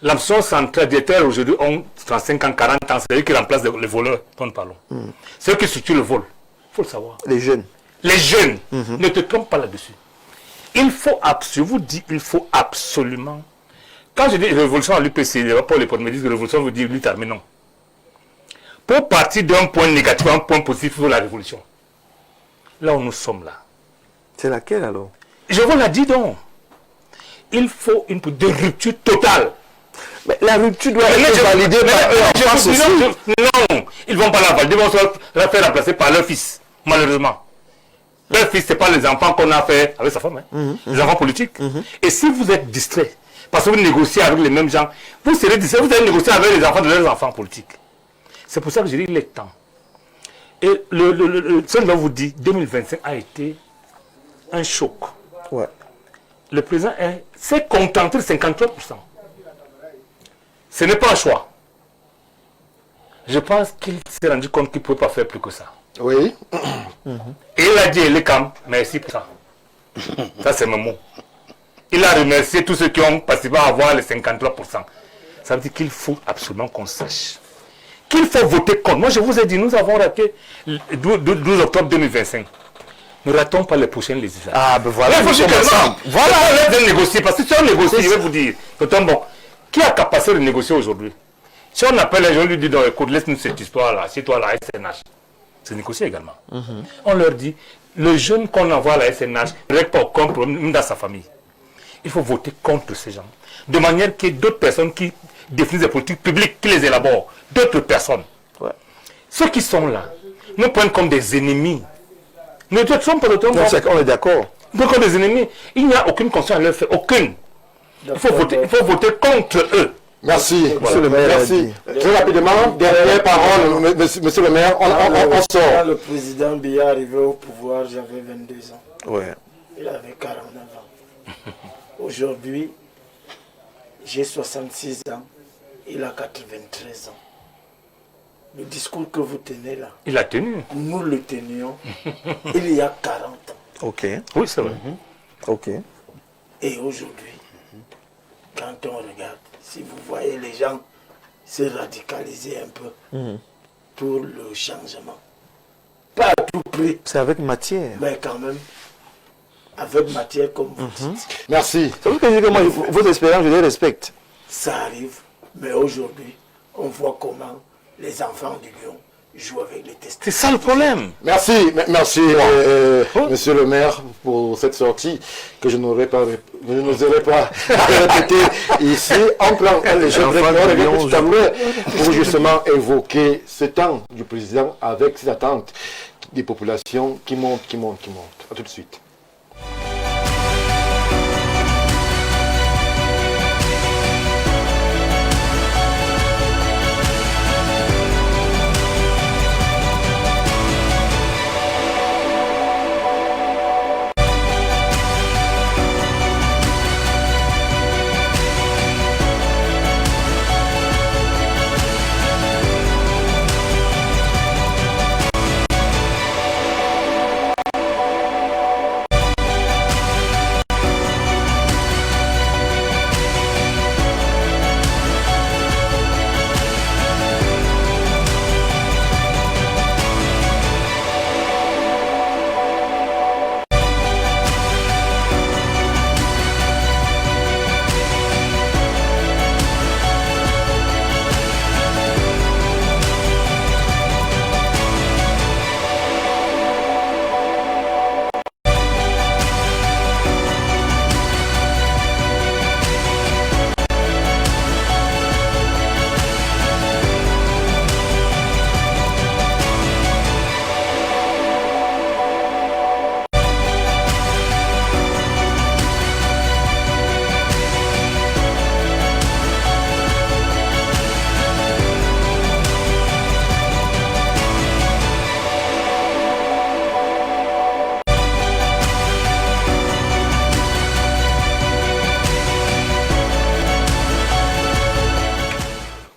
l'absence centrale directeur aujourd'hui ont 35 ans, 40 ans, c'est eux qui remplacent les voleurs dont nous parlons. C'est eux qui structurent le vol. Il faut le savoir. Les jeunes. Les jeunes, ne te trompe pas là-dessus. Il faut, je vous dis, il faut absolument. Quand je dis révolution à l'UPC, les rapports les me disent que révolution veut dire lutte armée, non. Pour partir d'un point négatif à un point positif, il faut la révolution. Là où nous sommes là. C'est laquelle alors? Je vous l'ai dit donc. Il faut une rupture totale. Mais la rupture doit être validée par eux en France aussi. Non, ils ne vont pas la valider, ils vont se la faire remplacer par leur fils, malheureusement. Leur fils, ce n'est pas les enfants qu'on a fait avec sa femme, hein. Les enfants politiques. Et si vous êtes distrait, parce que vous négociez avec les mêmes gens, vous serez distrait, vous allez négocier avec les enfants de leurs enfants politiques. C'est pour ça que je dis il est temps. Et ce que je vous dis, 2025 a été un choc. Ouais. Le président s'est contenté de 53%. Ce n'est pas un choix. Je pense qu'il s'est rendu compte qu'il ne pouvait pas faire plus que ça. Oui. Et il a dit, les cam, merci pour ça. Ça, c'est mon mot. Il a remercié tous ceux qui ont participé à avoir les 53%. Ça veut dire qu'il faut absolument qu'on sache qu'il faut voter contre. Moi, je vous ai dit, nous avons raté le 12 octobre 2025. Ne ratons pas les prochaines législatives. Ah, ben voilà. Il faut ensemble. Voilà, on va négocier. Parce que si on négocie, je vais vous dire, bon, qui a capacité de négocier aujourd'hui? Si on appelle les gens, on lui dit, donc, écoute, laisse-nous cette histoire-là, c'est toi la SNH. C'est négocier également. On leur dit, le jeune qu'on envoie à la SNH ne règle pas aucun problème, même dans sa famille. Il faut voter contre ces gens. De manière qu'il y ait d'autres personnes qui définissent les politiques publiques, qui les élaborent. D'autres personnes. Ouais. Ceux qui sont là nous prennent comme des ennemis. Ne te trompe pas de ton Non, on est d'accord. Donc, comme des ennemis, il n'y a aucune conscience à leur faire. Aucune. Il faut voter contre eux. Merci, Monsieur le maire. Merci. Très rapidement, dernière parole, monsieur le maire, on sort. Quand le président Biya arrivé au pouvoir, j'avais 22 ans. Ouais. Il avait 49 ans. Aujourd'hui, j'ai 66 ans. Il a 93 ans. Le discours que vous tenez là, il a tenu. Nous le tenions il y a 40 ans. Ok. Oui, c'est vrai. Ok. Et aujourd'hui, quand on regarde, si vous voyez les gens se radicaliser un peu pour le changement, pas à tout prix, C'est avec matière. mais quand même, avec matière comme vous dites. Merci. C'est pour ça que je dis que moi, vos expériences, je les respecte. Ça arrive, mais aujourd'hui, on voit comment les enfants du lion jouent avec les tests. C'est ça le problème. Merci, monsieur le maire, pour cette sortie que je n'oserais pas répéter ici. En plan, les jeunes tout à l'heure pour justement évoquer ce temps du président avec ses attentes des populations qui montent. A tout de suite.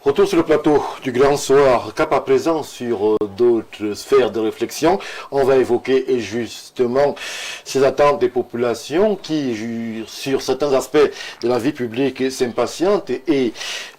Retour sur le plateau du Grand Soir, cap à présent sur d'autres sphères de réflexion. On va évoquer justement ces attentes des populations qui, sur certains aspects de la vie publique, s'impatientent et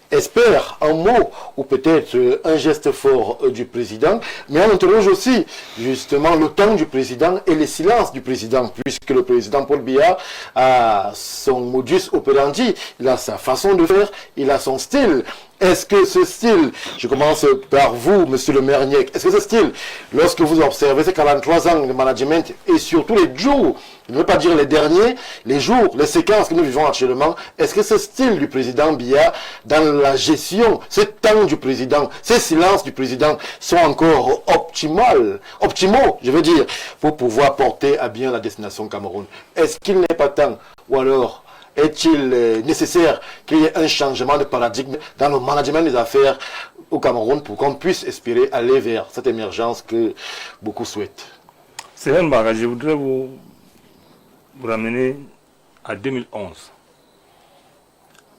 espère un mot ou peut-être un geste fort du président, mais on interroge aussi justement le temps du président et les silences du président, puisque le président Paul Biya a son modus operandi, il a sa façon de faire, il a son style. Est-ce que ce style, je commence par vous, monsieur le maire Niek, est-ce que ce style, lorsque vous observez ces 43 ans de management et surtout les jours, je ne veux pas dire les derniers, les jours, les séquences que nous vivons actuellement, est-ce que ce style du président Biya dans la gestion, ce temps du président, ces silences du président sont encore optimaux, je veux dire, pour pouvoir porter à bien la destination Cameroun? Est-ce qu'il n'est pas temps, ou alors est-il nécessaire qu'il y ait un changement de paradigme dans le management des affaires au Cameroun pour qu'on puisse espérer aller vers cette émergence que beaucoup souhaitent? C'est un bagage. Je voudrais vous ramener à 2011.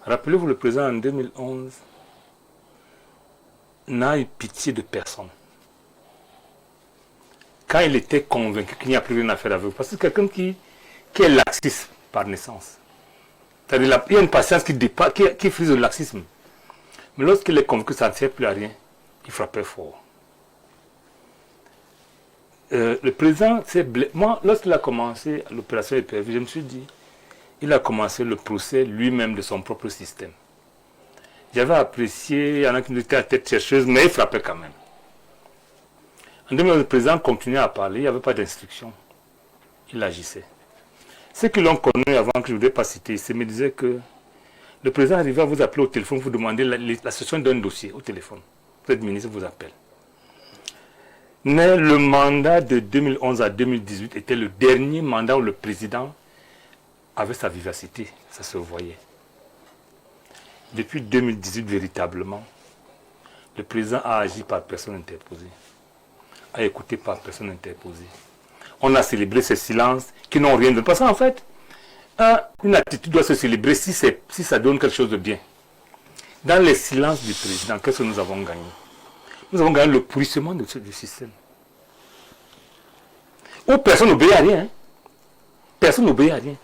Rappelez-vous, le président en 2011 n'a eu pitié de personne. Quand il était convaincu qu'il n'y a plus rien à faire avec vous, parce que c'est quelqu'un qui est laxiste par naissance. C'est-à-dire il y a une patience qui frise le laxisme. Mais lorsqu'il est convaincu que ça ne sert plus à rien, il frappait fort. Le président, moi, lorsqu'il a commencé l'opération EPF, je me suis dit, il a commencé le procès lui-même de son propre système. J'avais apprécié, il y en a qui étaient à tête chercheuse, mais il frappait quand même. En 2011, le président continuait à parler, il n'y avait pas d'instruction. Il agissait. Ceux qui l'ont connu avant, que je ne voudrais pas citer, ils me disaient que le président arrivait à vous appeler au téléphone, vous demandez la session d'un dossier au téléphone. Vous êtes ministre, vous appelle. Mais le mandat de 2011 à 2018 était le dernier mandat où le président avait sa vivacité, ça se voyait. Depuis 2018, véritablement, le président a agi par personne interposée, a écouté par personne interposée. On a célébré ces silences qui n'ont rien de... Parce qu'en fait, une attitude doit se célébrer si ça donne quelque chose de bien. Dans les silences du président, qu'est-ce que nous avons gagné? Nous avons gagné le pourrissement du système. Où personne n'obéit à rien. Hein? Personne n'obéit à rien.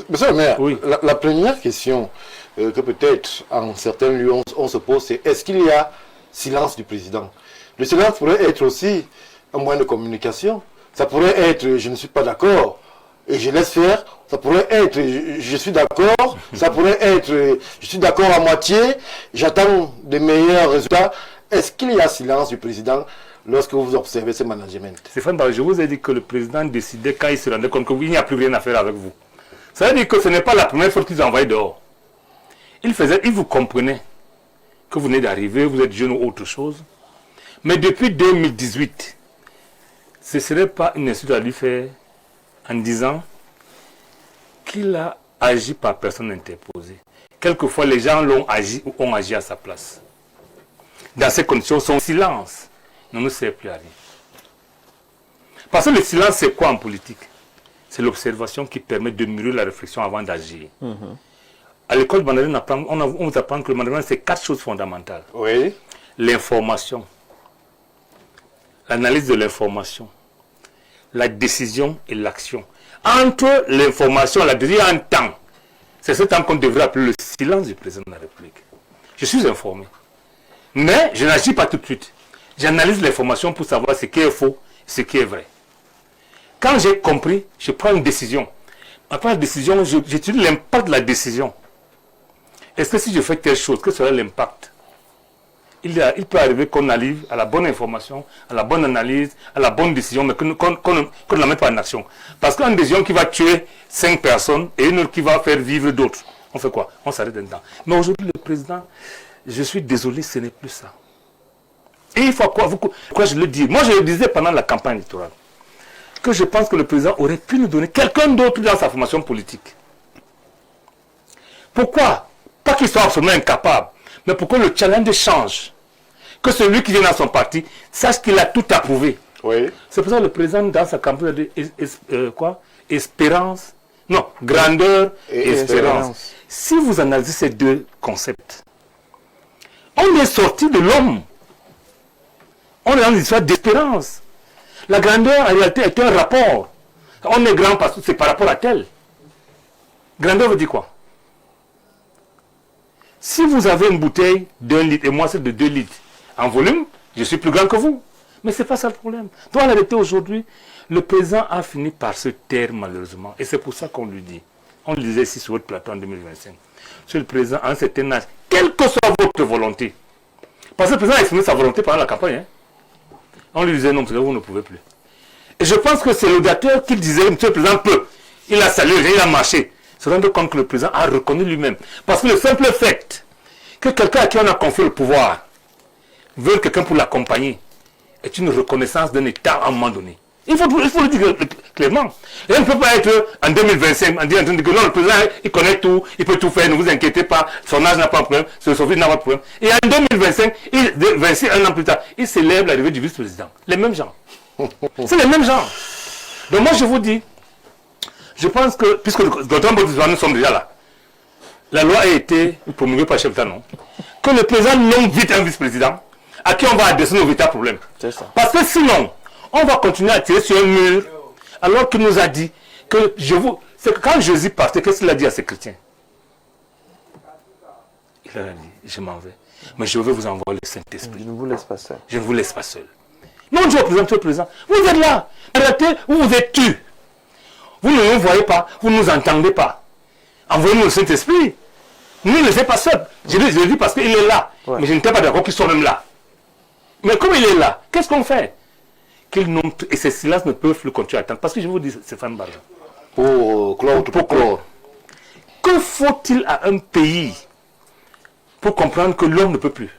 Monsieur le maire, oui. la première question que peut-être en certains lieux on se pose, c'est est-ce qu'il y a silence du président? Le silence pourrait être aussi un moyen de communication. Ça pourrait être je ne suis pas d'accord et je laisse faire. Ça pourrait être je suis d'accord. Ça pourrait être je suis d'accord à moitié. J'attends des meilleurs résultats. Est-ce qu'il y a silence du président lorsque vous observez ce management? Stéphane, je vous ai dit que le président décidait quand il se rendait compte qu'il n'y a plus rien à faire avec vous. Ça veut dire que ce n'est pas la première fois qu'ils envoyaient dehors. Il vous comprenait que vous venez d'arriver, vous êtes jeune ou autre chose. Mais depuis 2018, ce ne serait pas une insulte à lui faire en disant qu'il a agi par personne interposée. Quelquefois, les gens ont agi à sa place. Dans ces conditions, son silence ne nous sert plus à rien. Parce que le silence, c'est quoi en politique? C'est l'observation qui permet de mûrir la réflexion avant d'agir. À l'école de management, on vous apprend que le management, c'est 4 choses fondamentales. Oui. L'information, l'analyse de l'information, la décision et l'action. Entre l'information et la décision, il y a un temps. C'est ce temps qu'on devrait appeler le silence du président de la République. Je suis informé. Mais je n'agis pas tout de suite. J'analyse l'information pour savoir ce qui est faux, ce qui est vrai. Quand j'ai compris, je prends une décision. Après la décision, j'étudie l'impact de la décision. Est-ce que si je fais telle chose, que sera l'impact? Il peut arriver qu'on arrive à la bonne information, à la bonne analyse, à la bonne décision, mais qu'on ne la mette pas en action. Parce qu'une décision qui va tuer 5 personnes et une autre qui va faire vivre d'autres, on fait quoi? On s'arrête un temps. Mais aujourd'hui, le président, je suis désolé, ce n'est plus ça. Et il faut quoi je le dis? Moi, je le disais pendant la campagne électorale, que je pense que le président aurait pu nous donner quelqu'un d'autre dans sa formation politique. Pourquoi? Pas qu'il soit absolument incapable, mais pour que le challenge change. Que celui qui vient dans son parti sache qu'il a tout approuvé. Oui. C'est pour ça que le président, dans sa campagne, a dit espérance, non, grandeur et espérance. Si vous analysez ces deux concepts, On est sorti de l'homme. On est dans une histoire d'espérance. La grandeur, en réalité, est un rapport. On est grand parce que c'est par rapport à tel. Grandeur veut dire quoi? Si vous avez une bouteille d'1 litre et moi c'est de 2 litres, en volume, je suis plus grand que vous. Mais ce n'est pas ça le problème. Donc en réalité, aujourd'hui, le président a fini par se taire malheureusement. Et c'est pour ça qu'on lui dit. On le disait ici sur votre plateau en 2025. Monsieur le président, à un certain âge, quelle que soit votre volonté, parce que le président a exprimé sa volonté pendant la campagne, hein, on lui disait non, parce que vous ne pouvez plus. Et je pense que c'est l'audateur qui disait, monsieur le président peut. Il a salué, il a marché. Se rendre compte que le président a reconnu lui-même. Parce que le simple fait que quelqu'un à qui on a confié le pouvoir veut quelqu'un pour l'accompagner est une reconnaissance d'un État à un moment donné. Il faut le dire clairement. Et on ne peut pas être en 2025 en disant que non, le président il connaît tout, il peut tout faire, ne vous inquiétez pas, son âge n'a pas de problème, son fils n'a pas de problème. Et en 2025, 26 un an plus tard, il célèbre l'arrivée du vice-président. Les mêmes gens. C'est les mêmes gens. Donc moi je vous dis, je pense que, puisque nous sommes déjà là, la loi a été promulguée par le chef d'État, non? Que le président nomme vite un vice-président à qui on va adresser nos véritables problèmes. Parce que sinon, on va continuer à tirer sur un mur alors qu'il nous a dit que c'est que quand Jésus partait, qu'est-ce qu'il a dit à ses chrétiens? Il a dit, je m'en vais, mais je vais vous envoyer le Saint-Esprit. Je ne vous laisse pas seul. Je ne vous laisse pas seul. Non, Dieu est présent. Vous êtes là. En réalité, vous vous êtes tu. Vous ne nous voyez pas, vous ne nous entendez pas. Envoyez-nous le Saint-Esprit. Ne nous laissez pas seul. Je le dis parce qu'il est là. Ouais. Mais je n'étais pas d'accord qu'il soit même là. Mais comme il est là, qu'est-ce qu'on fait? Et ces silences ne peuvent plus continuer à attendre. Parce que je vous dis, Stéphane Barja. Pour clore. Que faut-il à un pays pour comprendre que l'homme ne peut plus?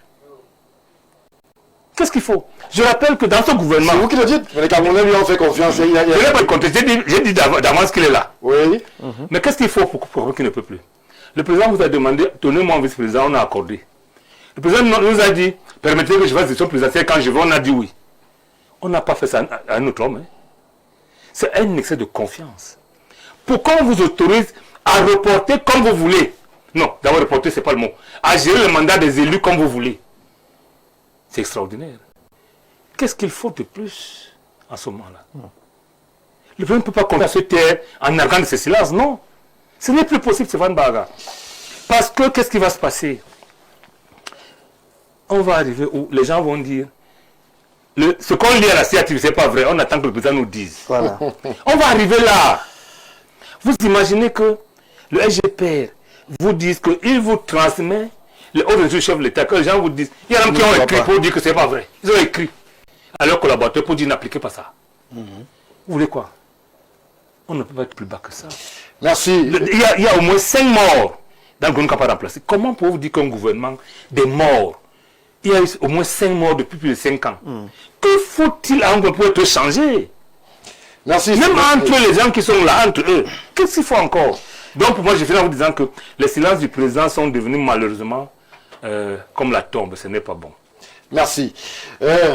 Qu'est-ce qu'il faut? Je rappelle que dans ce gouvernement... C'est vous qui le dites. Mais les Camerounais lui ont fait confiance. Je n'ai pas contesté. J'ai dit d'avance qu'il est là. Oui. Mais qu'est-ce qu'il faut pour qu'il ne peut plus? Le président vous a demandé, donnez-moi un vice-président, on a accordé. Le président nous a dit, permettez que je fasse l'élection présidentielle quand je veux, on a dit oui. On n'a pas fait ça à un autre homme. Hein. C'est un excès de confiance. Pourquoi on vous autorise à reporter comme vous voulez? Non, d'abord reporter, ce n'est pas le mot. À gérer le mandat des élus comme vous voulez. C'est extraordinaire. Qu'est-ce qu'il faut de plus en ce moment-là? Le président ne peut pas compter à se taire en arguant de ce silence, non. Ce n'est plus possible, Stéphane Barja. Parce que qu'est-ce qui va se passer? On va arriver où les gens vont dire ce qu'on lit à la CIATV, ce n'est pas vrai, on attend que le président nous dise. Voilà. On va arriver là. Vous imaginez que le SGPR vous dise qu'il vous transmet les ordres du chef de l'État, que les gens vous disent, il y en a qui ont écrit pour dire que ce n'est pas vrai. Ils ont écrit à leurs collaborateurs pour dire n'appliquez pas ça. Vous voulez quoi? On ne peut pas être plus bas que ça. Merci. Il y a au moins 5 morts dans le gouvernement qui n'a pas remplacé. Comment pouvez-vous dire qu'un gouvernement des morts? Il y a eu au moins 5 morts depuis plus de 5 ans. Que faut-il encore pour être changé? Merci. Même entre les gens qui sont là, entre eux, qu'est-ce qu'il faut encore? Donc pour moi, je finis en vous disant que les silences du président sont devenus malheureusement comme la tombe. Ce n'est pas bon. Merci.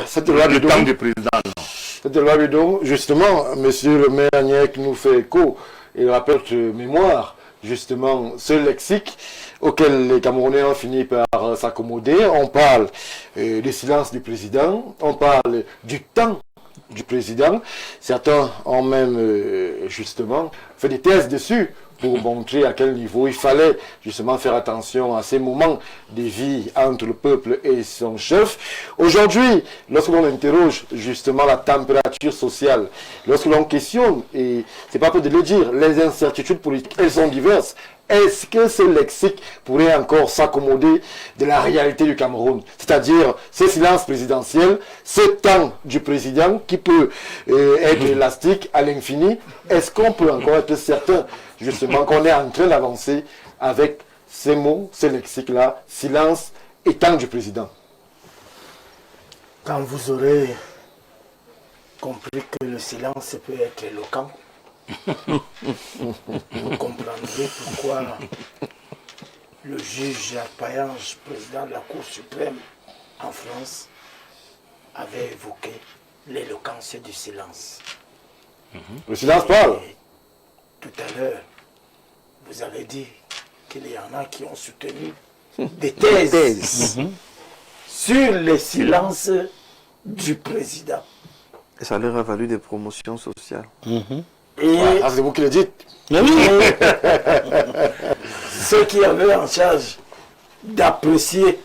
Cette loi le temps du président, non. Cette loi bidon, justement, monsieur le maire Niek nous fait écho et rappelle de mémoire, justement, ce lexique auquel les Camerounais ont fini par s'accommoder. On parle du silence du président, on parle du temps du président. Certains ont même, justement, fait des thèses dessus pour montrer à quel niveau il fallait justement faire attention à ces moments de vie entre le peuple et son chef. Aujourd'hui, lorsque l'on interroge justement la température sociale, lorsque l'on questionne, et c'est pas peu de le dire, les incertitudes politiques, elles sont diverses. Est-ce que ce lexique pourrait encore s'accommoder de la réalité du Cameroun? C'est-à-dire ce silence présidentiel, ce temps du président qui peut être élastique à l'infini. Est-ce qu'on peut encore être certain justement qu'on est en train d'avancer avec ces mots, ce lexique-là, silence et temps du président? Quand vous aurez compris que le silence peut être éloquent, vous comprendrez pourquoi le juge Jacques Payange, président de la Cour suprême en France, avait évoqué l'éloquence du silence. Le silence parle. Et tout à l'heure, vous avez dit qu'il y en a qui ont soutenu des thèses sur les silences du président. Et ça leur a valu des promotions sociales. Et c'est vous qui le dites. ceux qui avaient en charge d'apprécier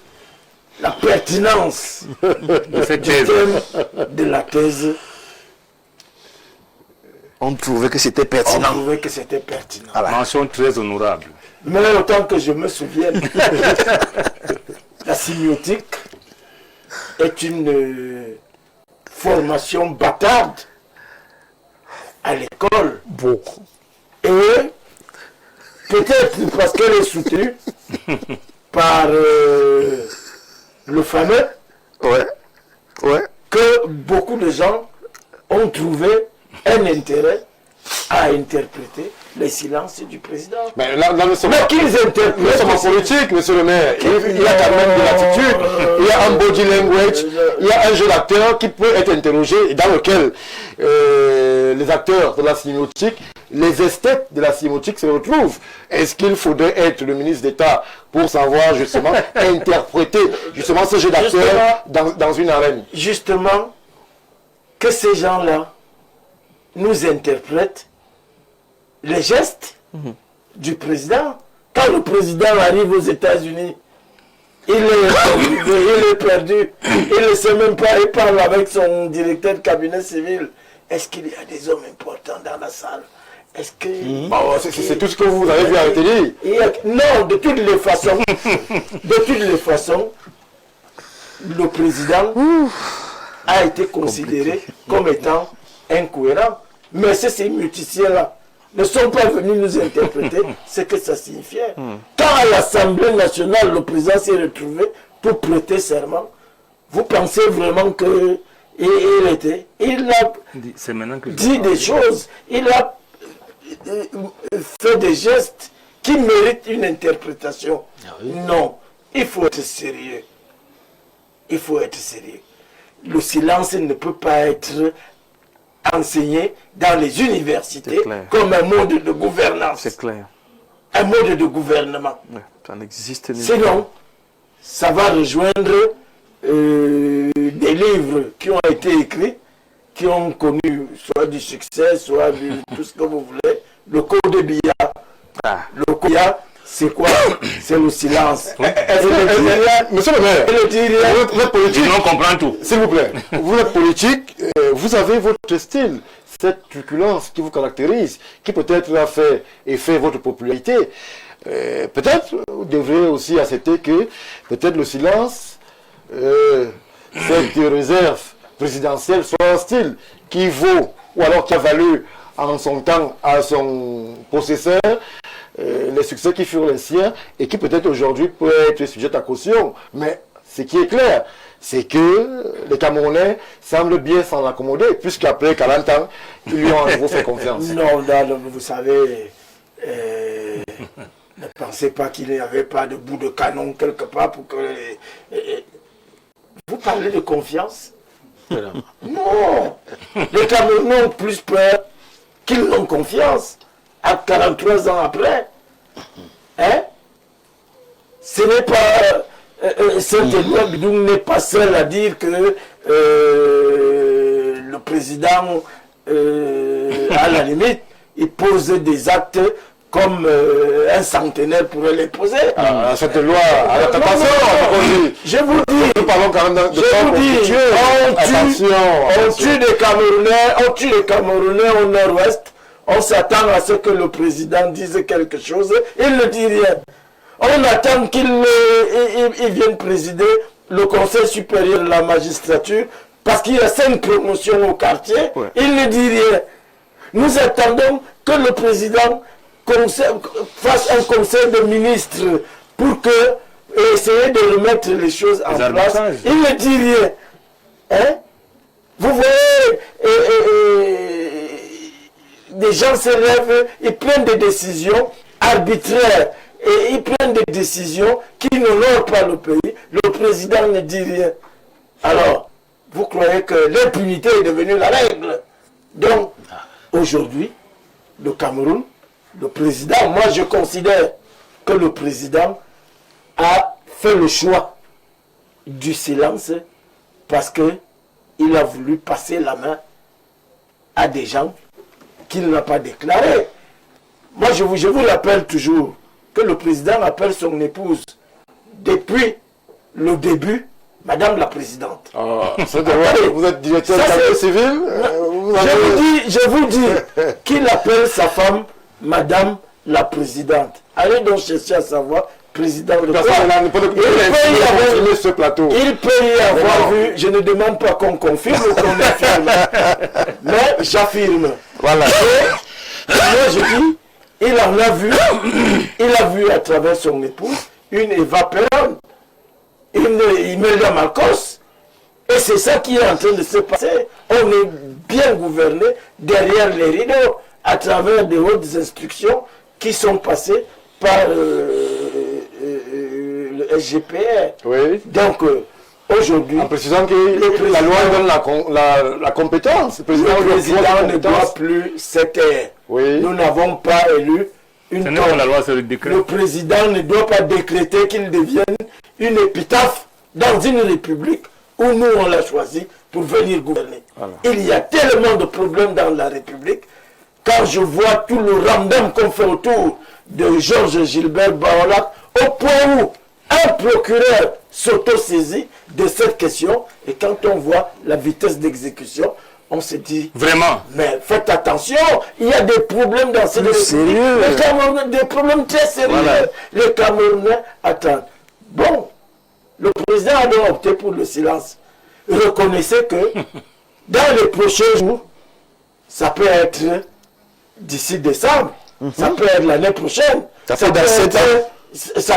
la pertinence De cette du thèse. thème de la thèse, On trouvait que c'était on pertinent. trouvait que c'était pertinent. Mention très honorable. Mais autant que je me souvienne, la sémiotique est une formation bâtarde à l'école. Et peut-être parce qu'elle est soutenue par le fameux, que beaucoup de gens ont trouvé un intérêt à interpréter les silences du président. Mais là, nous sommes, Mais qu'ils nous interprètent sommes en politique, monsieur le maire. Il y a quand même de l'attitude, il y a un body language, il y a un jeu d'acteur qui peut être interrogé et dans lequel les acteurs de la sémiotique, les esthètes de la sémiotique se retrouvent. Est-ce qu'il faudrait être le ministre d'État pour savoir justement interpréter justement ce jeu d'acteur dans une arène? Justement, que ces gens-là nous interprètent les gestes du président. Quand le président arrive aux États-Unis, il est perdu, il ne sait même pas, il parle avec son directeur de cabinet civil. Est-ce qu'il y a des hommes importants dans la salle? Est-ce que... C'est tout ce que vous avez vu à la télé. Non, de toutes les façons, le président a été considéré comme étant incohérent. Mais ces multiciens-là ne sont pas venus nous interpréter ce que ça signifiait. Quand à l'Assemblée nationale, le président s'est retrouvé pour prêter serment, vous pensez vraiment que il a C'est maintenant que dit des choses, il a fait des gestes qui méritent une interprétation. Non, il faut être sérieux. Il faut être sérieux. Le silence ne peut pas être enseigné dans les universités comme un mode de gouvernance. C'est clair. Un mode de gouvernement. Ça n'existe pas. Sinon, ça va rejoindre des livres qui ont été écrits, qui ont connu soit du succès, soit tout ce que vous voulez. Le code de Biya. Le code de Biya, c'est quoi? C'est le silence. Monsieur le maire, vous êtes politique. on comprend tout. S'il vous plaît, vous êtes politique, vous avez votre style, cette truculence qui vous caractérise, qui peut-être a fait effet votre popularité. Peut-être vous devrez aussi accepter que peut-être le silence, cette réserve présidentielle soit un style qui vaut, ou alors qui a valu en son temps à son possesseur les succès qui furent les siens et qui peut-être aujourd'hui peut être sujet à caution. Mais ce qui est clair, c'est que les Camerounais semblent bien s'en accommoder, puisqu'après 40 ans, ils lui ont à nouveau fait confiance. Non, vous savez, ne pensez pas qu'il n'y avait pas de bout de canon quelque part pour que... Vous parlez de confiance? Non. Les Camerounais ont plus peur qu'ils n'ont confiance à 43 ans après. Hein? Ce n'est pas... Saint-Éloi Bidoum n'est pas seul à dire que le président, à la limite, il pose des actes comme un centenaire pourrait les poser. Cette loi, attention, je vous dis, nous parlons quand même de on tue des Camerounais au nord-ouest, on s'attend à ce que le président dise quelque chose, il ne dit rien. On attend qu'il vienne présider le Conseil supérieur de la magistrature, parce qu'il y a 5 promotions au quartier, il ne dit rien. Nous attendons que le président fasse un conseil de ministres pour essayer de remettre les choses en place. Il ne dit rien. Hein? Vous voyez, des gens se lèvent, ils prennent des décisions arbitraires et ils prennent des décisions qui n'honorent pas le pays. Le président ne dit rien. Alors, vous croyez que l'impunité est devenue la règle? Donc, aujourd'hui, le Cameroun, le président, moi je considère que le président a fait le choix du silence parce qu'il a voulu passer la main à des gens qu'il n'a pas déclarés. Moi, je vous rappelle toujours que le président appelle son épouse depuis le début, Madame la Présidente. Vous êtes directeur de cadre civil Je vous dis qu'il appelle sa femme Madame la Présidente. Allez donc chercher à savoir président de quoi. Il peut y avoir vu, je ne demande pas qu'on confirme ou qu'on affirme, mais j'affirme. Voilà. Et moi je dis, il en a vu, il a vu à travers son épouse une Eva Perón, une Imelda Marcos, et c'est ça qui est en train de se passer. On est bien gouverné derrière les rideaux, à travers des hautes instructions qui sont passées par le SGPR. Oui. Donc, aujourd'hui... En précisant que la loi donne la compétence. Le président ne doit plus se taire. Oui. Nous n'avons pas élu une tombe. La loi, c'est le décret. Le président ne doit pas décréter qu'il devienne une épitaphe dans une république où nous, on l'a choisi pour venir gouverner. Voilà. Il y a tellement de problèmes dans la république. Quand je vois tout le ramdam qu'on fait autour de Georges Gilbert Baolac, au point où un procureur s'auto-saisit de cette question, et quand on voit la vitesse d'exécution, on se dit... Vraiment. Mais faites attention, il y a des problèmes dans cette république. Les Camerounais, des problèmes très sérieux. Voilà. Les Camerounais attendent. Bon, le président a donc opté pour le silence. Reconnaissez que dans les prochains jours, ça peut être d'ici décembre, ça peut être l'année prochaine, ça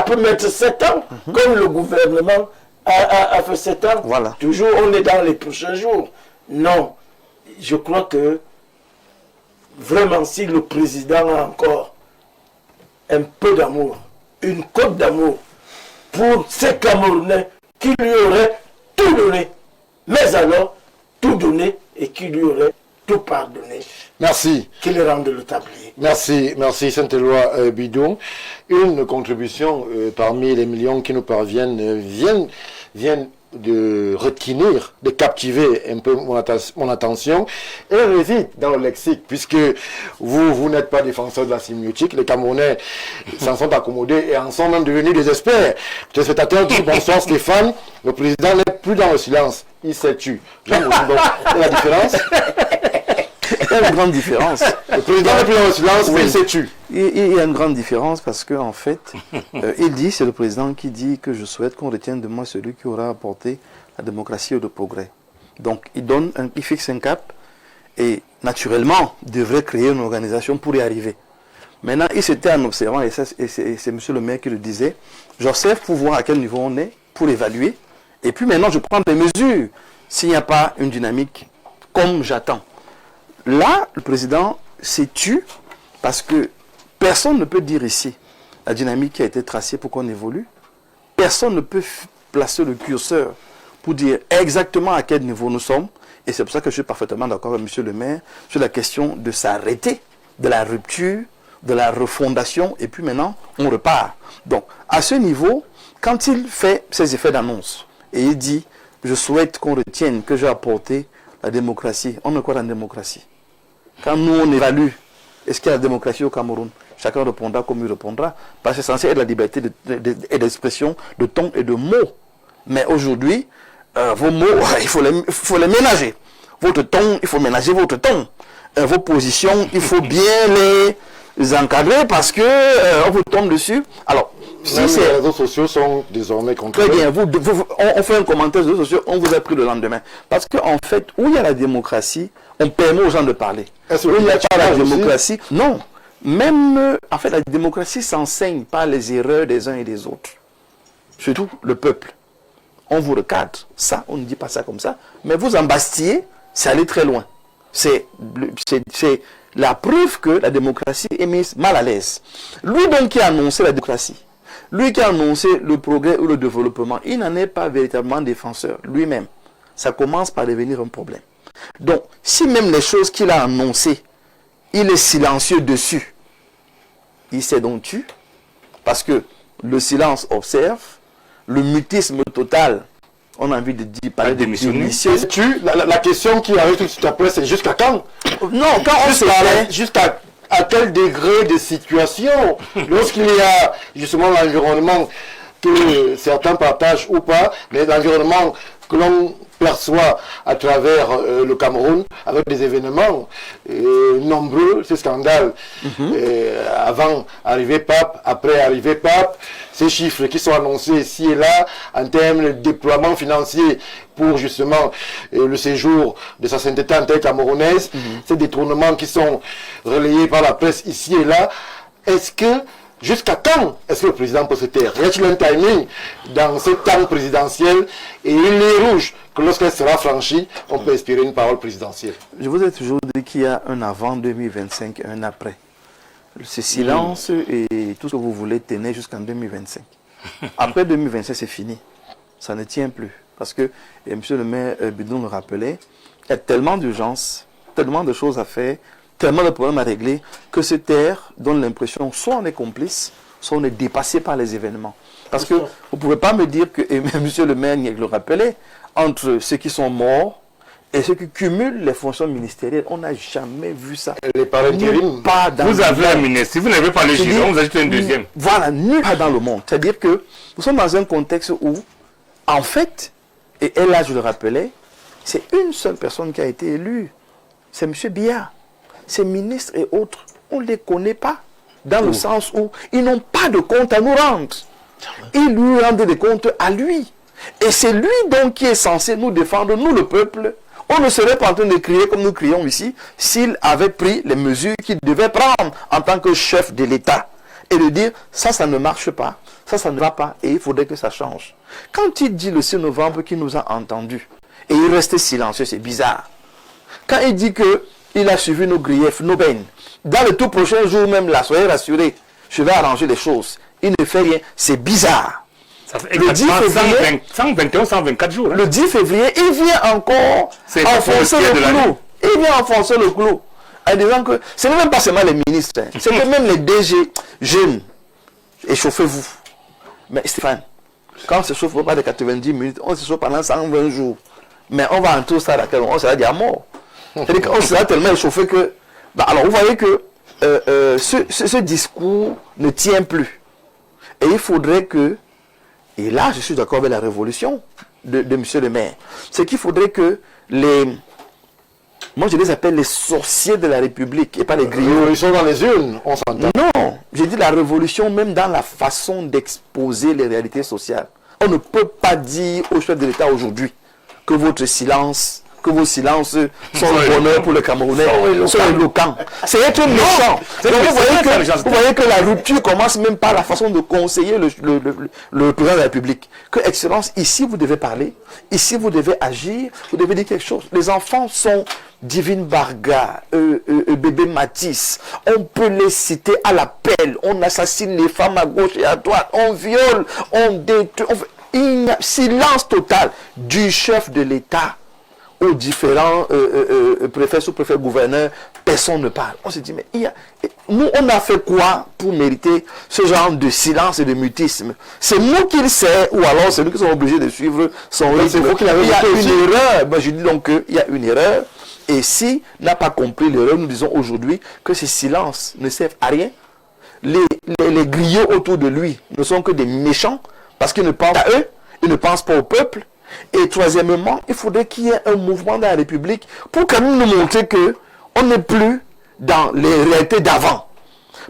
peut mettre 7 ans, comme le gouvernement a fait 7 ans. Voilà. Toujours, on est dans les prochains jours. Non, je crois que vraiment, si le président a encore un peu d'amour, une cote d'amour pour ces Camerounais qui lui auraient tout donné, mais alors tout donné et qui lui auraient tout pardonné. Merci. Qu'il rende le tablier. Merci, merci Saint-Éloi Bidon. Une contribution parmi les millions qui nous parviennent viennent de retenir, de captiver un peu mon attention. Elle réside dans le lexique, puisque vous n'êtes pas défenseur de la sémiotique. Les Camerounais s'en sont accommodés et en sont même devenus des experts. Le spectateur dit bonsoir Stéphane, le président n'est plus dans le silence, il s'est tué. J'aime aussi donc la différence. Il y a une grande différence. Le président n'est plus dans le silence, mais il s'est tué. Il y a une grande différence parce que en fait, il dit, c'est le président qui dit que je souhaite qu'on retienne de moi celui qui aura apporté la démocratie et le progrès. Donc il fixe un cap et naturellement, il devrait créer une organisation pour y arriver. Maintenant, il s'était en observant, et c'est M. le maire qui le disait, j'observe pour voir à quel niveau on est, pour évaluer, et puis maintenant je prends des mesures s'il n'y a pas une dynamique comme j'attends. Là, le président s'est tué parce que personne ne peut dire ici la dynamique qui a été tracée pour qu'on évolue. Personne ne peut placer le curseur pour dire exactement à quel niveau nous sommes. Et c'est pour ça que je suis parfaitement d'accord avec M. le maire sur la question de s'arrêter, de la rupture, de la refondation, et puis maintenant, on repart. Donc, à ce niveau, quand il fait ses effets d'annonce, et il dit, je souhaite qu'on retienne que j'ai apporté la démocratie, on met quoi dans la démocratie? Quand nous, on évalue, est-ce qu'il y a la démocratie au Cameroun? Chacun répondra comme il répondra, parce que c'est censé être la liberté d'expression, de ton et de mots. Mais aujourd'hui, vos mots, il faut les ménager. Votre ton, il faut ménager votre ton. Vos positions, il faut bien les encadrer parce que on vous tombe dessus. Alors, si les réseaux sociaux sont désormais contrôlés. Très bien, on fait un commentaire sur les réseaux sociaux, on vous a pris le lendemain. Parce qu'en fait, où il y a la démocratie, on permet aux gens de parler. Où il n'y a pas la démocratie, non. Même, en fait, la démocratie s'enseigne par les erreurs des uns et des autres. Surtout le peuple. On vous recadre. Ça, on ne dit pas ça comme ça. Mais vous embastiller, c'est aller très loin. C'est la preuve que la démocratie est mise mal à l'aise. Lui donc qui a annoncé la démocratie, lui qui a annoncé le progrès ou le développement, il n'en est pas véritablement défenseur lui-même. Ça commence par devenir un problème. Donc, si même les choses qu'il a annoncées, il est silencieux dessus, il s'est donc tué, parce que le silence observe, le mutisme total on a envie de dire, parler de démissionner. démission. La question qui arrive tout après, c'est jusqu'à quand? Non, quand on se parlait, Jusqu'à quel degré de situation, lorsqu'il y a justement l'environnement que certains partagent ou pas, mais l'environnement que l'on perçoit à travers le Cameroun, avec des événements nombreux, ces scandales, avant arrivé Pape, après arrivé Pape, ces chiffres qui sont annoncés ici et là en termes de déploiement financier pour justement le séjour de sa sainteté en terre camerounaise, ces détournements qui sont relayés par la presse ici et là, est-ce que jusqu'à quand est-ce que le président peut se taire? Y a-t-il un timing dans ce temps présidentiel et une ligne rouge que lorsqu'elle sera franchie, on peut espérer une parole présidentielle? je vous ai toujours dit qu'il y a un avant 2025 et un après. Ce silence et tout ce que vous voulez tenir jusqu'en 2025. Après 2025, c'est fini. Ça ne tient plus. Parce que, et M. le maire Bidon le rappelait, il y a tellement d'urgences, tellement de choses à faire, tellement de problèmes à régler, que cette terre donne l'impression soit on est complice, soit on est dépassé par les événements. Parce que vous ne pouvez pas me dire que, et M. le maire le rappelait, entre ceux qui sont morts et ceux qui cumulent les fonctions ministérielles, on n'a jamais vu ça. Les par intérim. Pas dans Vous le avez monde. un ministre, si vous n'avez pas le Je dis, giron, vous ajoutez un deuxième. Voilà, nulle part dans le monde. C'est-à-dire que nous sommes dans un contexte où, en fait, et là je le rappelais, c'est une seule personne qui a été élue. C'est M. Biya. Ces ministres et autres, on ne les connaît pas. Dans le sens où ils n'ont pas de compte à nous rendre. Ils lui rendent des comptes à lui. Et c'est lui donc qui est censé nous défendre, nous le peuple. On ne serait pas en train de crier comme nous crions ici s'il avait pris les mesures qu'il devait prendre en tant que chef de l'État. Et de dire, ça ne marche pas, ça ne va pas, et il faudrait que ça change. Quand il dit le 6 novembre qu'il nous a entendus, et il restait silencieux, c'est bizarre. Quand il dit qu'il a suivi nos griefs, nos peines, dans le tout prochain jour même, là, soyez rassurés, je vais arranger les choses. Il ne fait rien, c'est bizarre. Ça fait Le 10 exactement février, 121, 124 jours. Hein. le 10 février, il vient encore C'est enfoncer le le de l'année. clou. Il vient enfoncer le clou. En disant que ce n'est même pas seulement les ministres, hein. C'est que même les DG jeunes, échauffez-vous. Mais Stéphane, quand on se chauffe pas de 90 minutes, on se chauffe pendant 120 jours. Mais on va entrer au stade à laquelle on sera déjà mort. C'est-à-dire qu'on sera tellement échauffé que... Bah, alors vous voyez que ce discours ne tient plus. Et il faudrait que... Et là, je suis d'accord avec la révolution de M. le maire. C'est qu'il faudrait que les... Moi, je les appelle les sorciers de la République et pas les griots. Ils sont dans les urnes, on s'entend. Non, j'ai dit la révolution même dans la façon d'exposer les réalités sociales. On ne peut pas dire au chef de l'État aujourd'hui que votre silence, que vos silences sont le bonheur pour le Camerounais, sont éloquents. C'est être méchant. Donc, vous voyez que la rupture commence même par la façon de conseiller le président de la République. Que, Excellence, ici vous devez parler, ici vous devez agir, vous devez dire quelque chose. Les enfants sont Divine Barga, bébé Matisse, on peut les citer à l'appel, on assassine les femmes à gauche et à droite, on viole, on détruit, il y a silence total du chef de l'État aux différents préfets, sous-préfets, gouverneurs, personne ne parle. On se dit, mais nous, on a fait quoi pour mériter ce genre de silence et de mutisme? C'est nous qui le sait, ou alors c'est nous qui sommes obligés de suivre son rythme. C'est vous qui l'avez Il y a aussi. une erreur. Ben, je dis donc qu'il y a une erreur. Et si n'a pas compris l'erreur, nous disons aujourd'hui que ces silences ne servent à rien. Les griots autour de lui ne sont que des méchants parce qu'ils ne pensent à eux, ils ne pensent pas au peuple. Et troisièmement, il faudrait qu'il y ait un mouvement dans la République pour quand même nous montrer que on n'est plus dans les réalités d'avant.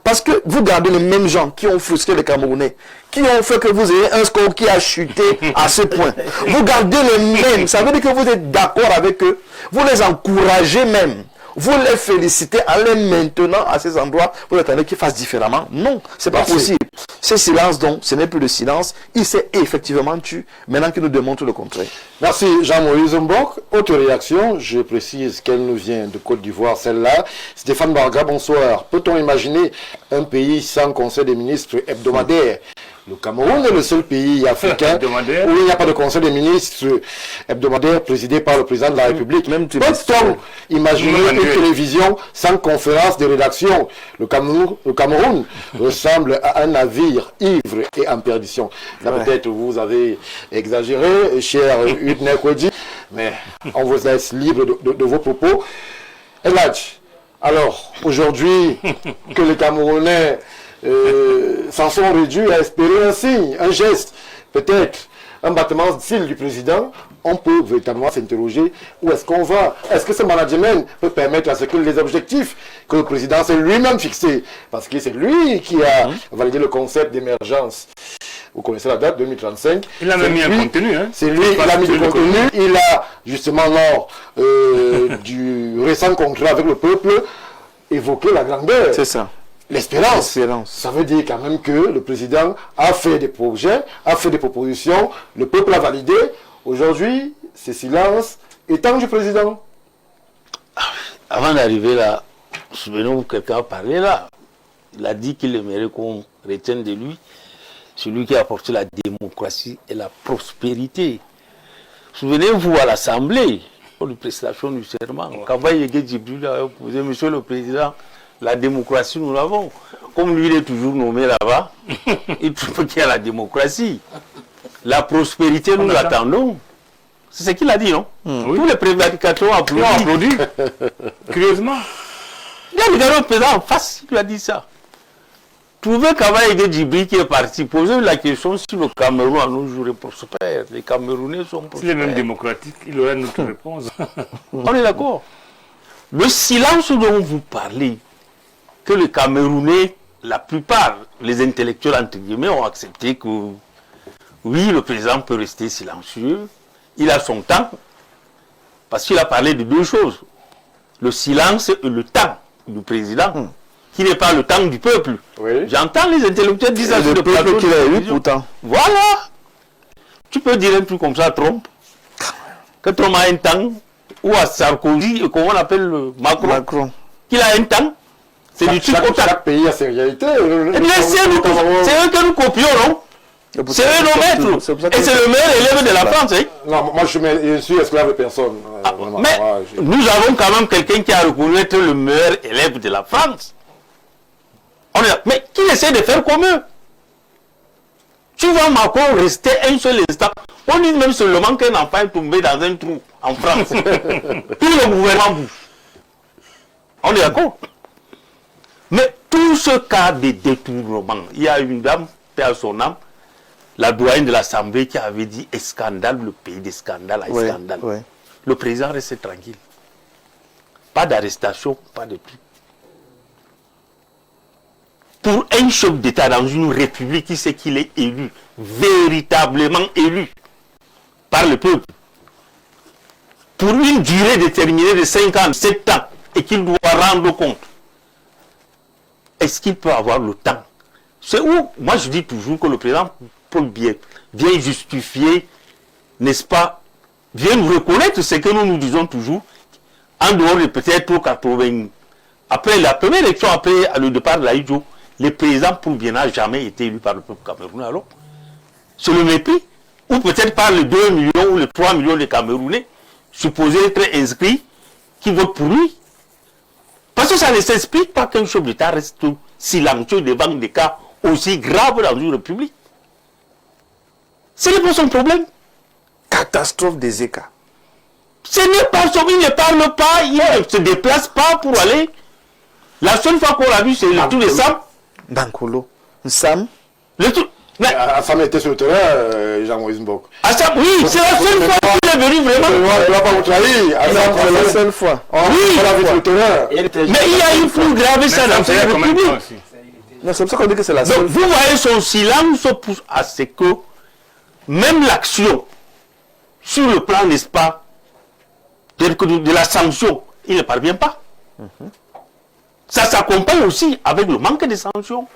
Parce que vous gardez les mêmes gens qui ont frustré les Camerounais, qui ont fait que vous ayez un score qui a chuté à ce point. Vous gardez les mêmes, ça veut dire que vous êtes d'accord avec eux, vous les encouragez même, vous les félicitez en les maintenant à ces endroits, vous attendez qu'ils fassent différemment. Non, c'est pas possible. Ce silence donc, ce n'est plus de silence, il s'est effectivement tué, maintenant qu'il nous démontre le contraire. Merci Jean-Maurice Mbok. Autre réaction, je précise qu'elle nous vient de Côte d'Ivoire, celle-là. Stéphane Barga, bonsoir. Peut-on imaginer un pays sans conseil des ministres hebdomadaire Le Cameroun est le seul pays africain où il n'y a pas de conseil des ministres hebdomadaire présidé par le président de la République. Peut-on imaginer une télévision sans conférence de rédaction? Le Cameroun ressemble à un navire ivre et en perdition. Là, peut-être vous avez exagéré, cher Udne Kwedi, mais on vous laisse libre de vos propos. Eladj, alors, aujourd'hui, que les Camerounais s'en sont réduits à espérer un signe, un geste, peut-être un battement de cils du président, on peut véritablement s'interroger où est-ce qu'on va. Est-ce que ce management peut permettre à ce que les objectifs que le président s'est lui-même fixés, parce que c'est lui qui a validé le concept d'émergence. Vous connaissez la date, 2035. Il a même mis un contenu. Hein. C'est lui, il a mis du contenu. Il a, justement, lors du récent contrat avec le peuple, évoqué la grandeur. C'est ça. L'espérance. Ça veut dire quand même que le président a fait des projets, a fait des propositions, le peuple a validé. Aujourd'hui, c'est silence étant du président. Avant d'arriver là, souvenez-vous, quelqu'un a parlé là. Il a dit qu'il aimerait qu'on retienne de lui celui qui a apporté la démocratie et la prospérité. Souvenez-vous à l'Assemblée, pour la prestation du serment, Kabaye Djibril a posé, Monsieur le Président, la démocratie, nous l'avons. Comme lui, il est toujours nommé là-bas, il trouve qu'il y a la démocratie. La prospérité, nous l'attendons. C'est ce qu'il a dit, non? Oui. Tous les prévarications ont applaudi. Curieusement. Il y a le gars président en face, il lui a dit ça. Trouvez Kabaye Djibril qui est parti, posez la question si le Cameroun à nos jours est prospère. Les Camerounais sont prospères. S'il est même démocratique, il aurait notre réponse. On est d'accord. Le silence dont vous parlez, que les Camerounais, la plupart, les intellectuels entre guillemets, ont accepté que oui, le président peut rester silencieux, il a son temps, parce qu'il a parlé de deux choses. Le silence et le temps du président, qui n'est pas le temps du peuple. Oui. J'entends les intellectuels dire ça sur le peuple qu'il a eu pourtant. Voilà. Tu peux dire un truc comme ça à Trump, que Trump a un temps, ou à Sarkozy, comment on appelle Macron. Qu'il a un temps. C'est du truc chaque pays a ses réalités. C'est eux que nous copions, non? C'est eux nos maîtres. Et c'est le meilleur élève de la France. Hein? Non, moi je suis esclave de personne. Mais nous avons quand même quelqu'un qui a reconnu être le meilleur élève de la France. Mais qui essaie de faire comme eux? Tu vois Macron rester un seul instant. On dit même seulement qu'un enfant est tombé dans un trou en France. Tout le gouvernement bouge. On est d'accord? Mais tout ce cas de détournement, il y a une dame, paix à son âme, la doyenne de l'Assemblée qui avait dit scandale, le pays des scandales à scandale. Ouais. Le président restait tranquille. Pas d'arrestation, pas de tout. Pour un chef d'État dans une république qui sait qu'il est élu, véritablement élu par le peuple, pour une durée déterminée de 5 ans, 7 ans, et qu'il doit rendre compte, est-ce qu'il peut avoir le temps? C'est où, moi je dis toujours que le président peut bien justifier, n'est-ce pas, bien nous reconnaître ce que nous disons toujours, en dehors de peut-être 80. Après la première élection, après le départ de l'Aïdjo, le président Poulbier n'a jamais été élu par le peuple camerounais. Alors, c'est le mépris, ou peut-être par les 2 millions ou les 3 millions de Camerounais, supposés être inscrits, qui votent pour lui. Parce que ça ne s'explique pas qu'un chef d'État reste silencieux devant des cas aussi graves dans une république. Ce n'est pas son problème. Catastrophe des écarts. Ce n'est pas son, il ne parle pas, il ne se déplace pas pour aller. La seule fois qu'on l'a vu, c'est le tour de Sam. Bankolo. Sam. Le tour. Sam était sur le terrain, Jean-Moïse Mbok. Sam, oui, c'est la seule fois qu'il est venu vraiment. Je ne vais pas vous trahir. C'est la seule fois. Oui, on l'a vu sur le terrain. Mais il y a eu plus grave ça dans cette république. Non, c'est pour ça qu'on dit que c'est la seule. Donc, vous voyez, son silence pousse à ce que même l'action, sur le plan, n'est-ce pas, de la sanction, il ne parvient pas. Ça s'accompagne aussi avec le manque de sanctions.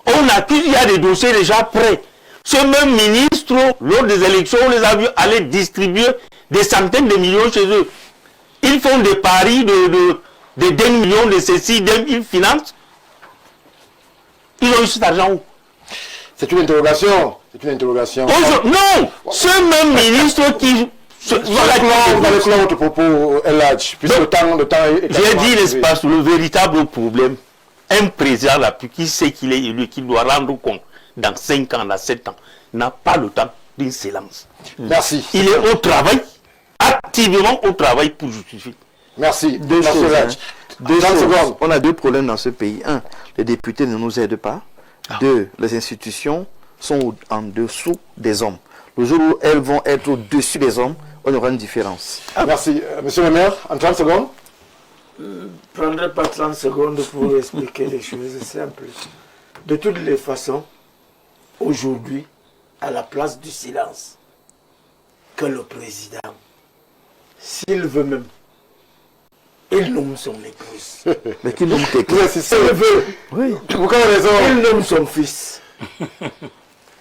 On accuse, il y a des dossiers déjà prêts. Ce même ministre, lors des élections, on les a vus aller distribuer des centaines de millions chez eux. Ils font des paris de 2 millions de ceci, ils financent. Ils ont eu cet argent où? C'est une interrogation. C'est une interrogation. Non, ce même ministre qui... Vous allez clore votre propos, Eladj, puisque le temps est... J'ai dit, n'est-ce pas, le véritable problème, un président là, qui sait qu'il est élu, qui doit rendre compte dans 5 ans, dans 7 ans, n'a pas le temps d'une silence. Merci. Il est au travail, activement au travail pour justifier. Merci. Deux choses. Eladj. 30 secondes. secondes. On a deux problèmes dans ce pays. Un, les députés ne nous aident pas. Deux, les institutions sont en dessous des hommes. Le jour où elles vont être au-dessus des hommes, on aura une différence. Merci. Monsieur le maire, en 30 secondes. Je ne prendrai pas 30 secondes pour expliquer les choses simples. De toutes les façons, aujourd'hui, à la place du silence, que le président, s'il veut même, il nomme son épouse. Mais qui nomme quelqu'un? S'il veut, Oui. Pourquoi raison? il nomme son fils.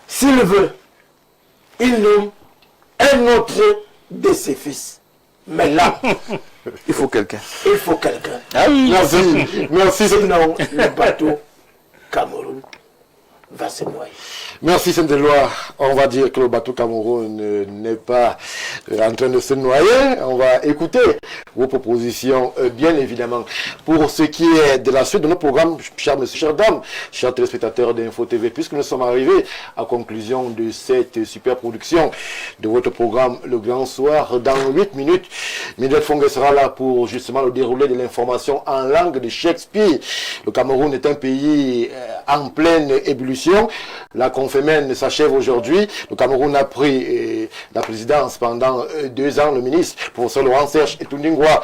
S'il veut, il nomme un autre de ses fils. Mais là, Il faut quelqu'un. il faut quelqu'un. Merci. Merci. Sinon, le bateau Cameroun va se noyer. Merci Saint-Éloi. On va dire que le bateau Cameroun n'est pas en train de se noyer. On va écouter vos propositions, bien évidemment. Pour ce qui est de la suite de nos programmes, chers messieurs, chères dames, chers téléspectateurs d'Info TV, puisque nous sommes arrivés à conclusion de cette super production de votre programme Le Grand Soir, dans 8 minutes, Mildred Fongue sera là pour justement le déroulé de l'information en langue de Shakespeare. Le Cameroun est un pays en pleine ébullition. La Confémène s'achève aujourd'hui. Le Cameroun a pris la présidence pendant 2 ans. Le ministre, professeur Laurent Serge Etundingwa,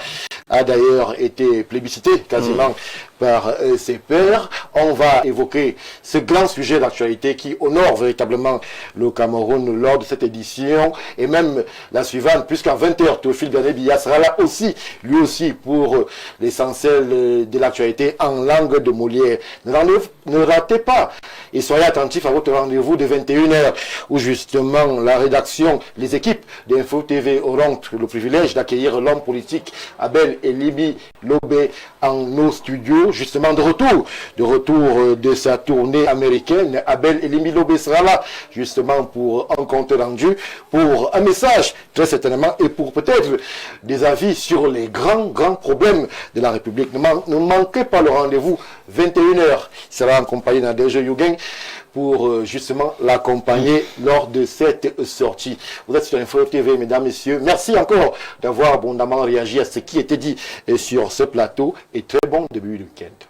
a d'ailleurs été plébiscité quasiment par ses pairs. On va évoquer ce grand sujet d'actualité qui honore véritablement le Cameroun lors de cette édition et même la suivante, puisqu'à 20h, Théophile Ganebia sera là aussi, lui aussi, pour l'essentiel de l'actualité en langue de Molière. Ne ratez pas et soyez attentifs à votre rendez-vous de 21h où justement la rédaction, les équipes d'Info TV auront le privilège d'accueillir l'homme politique Abel Elimi Lobé en nos studios, justement de retour de sa tournée américaine. Abel Elimi Lobé sera là justement pour un compte rendu, pour un message très certainement et pour peut-être des avis sur les grands problèmes de la République. Ne manquez pas le rendez-vous 21h. Il sera en compagnie d'Adège Yougeng pour justement l'accompagner lors de cette sortie. Vous êtes sur Info TV, mesdames, messieurs. Merci encore d'avoir abondamment réagi à ce qui était dit sur ce plateau et très bon début de week-end.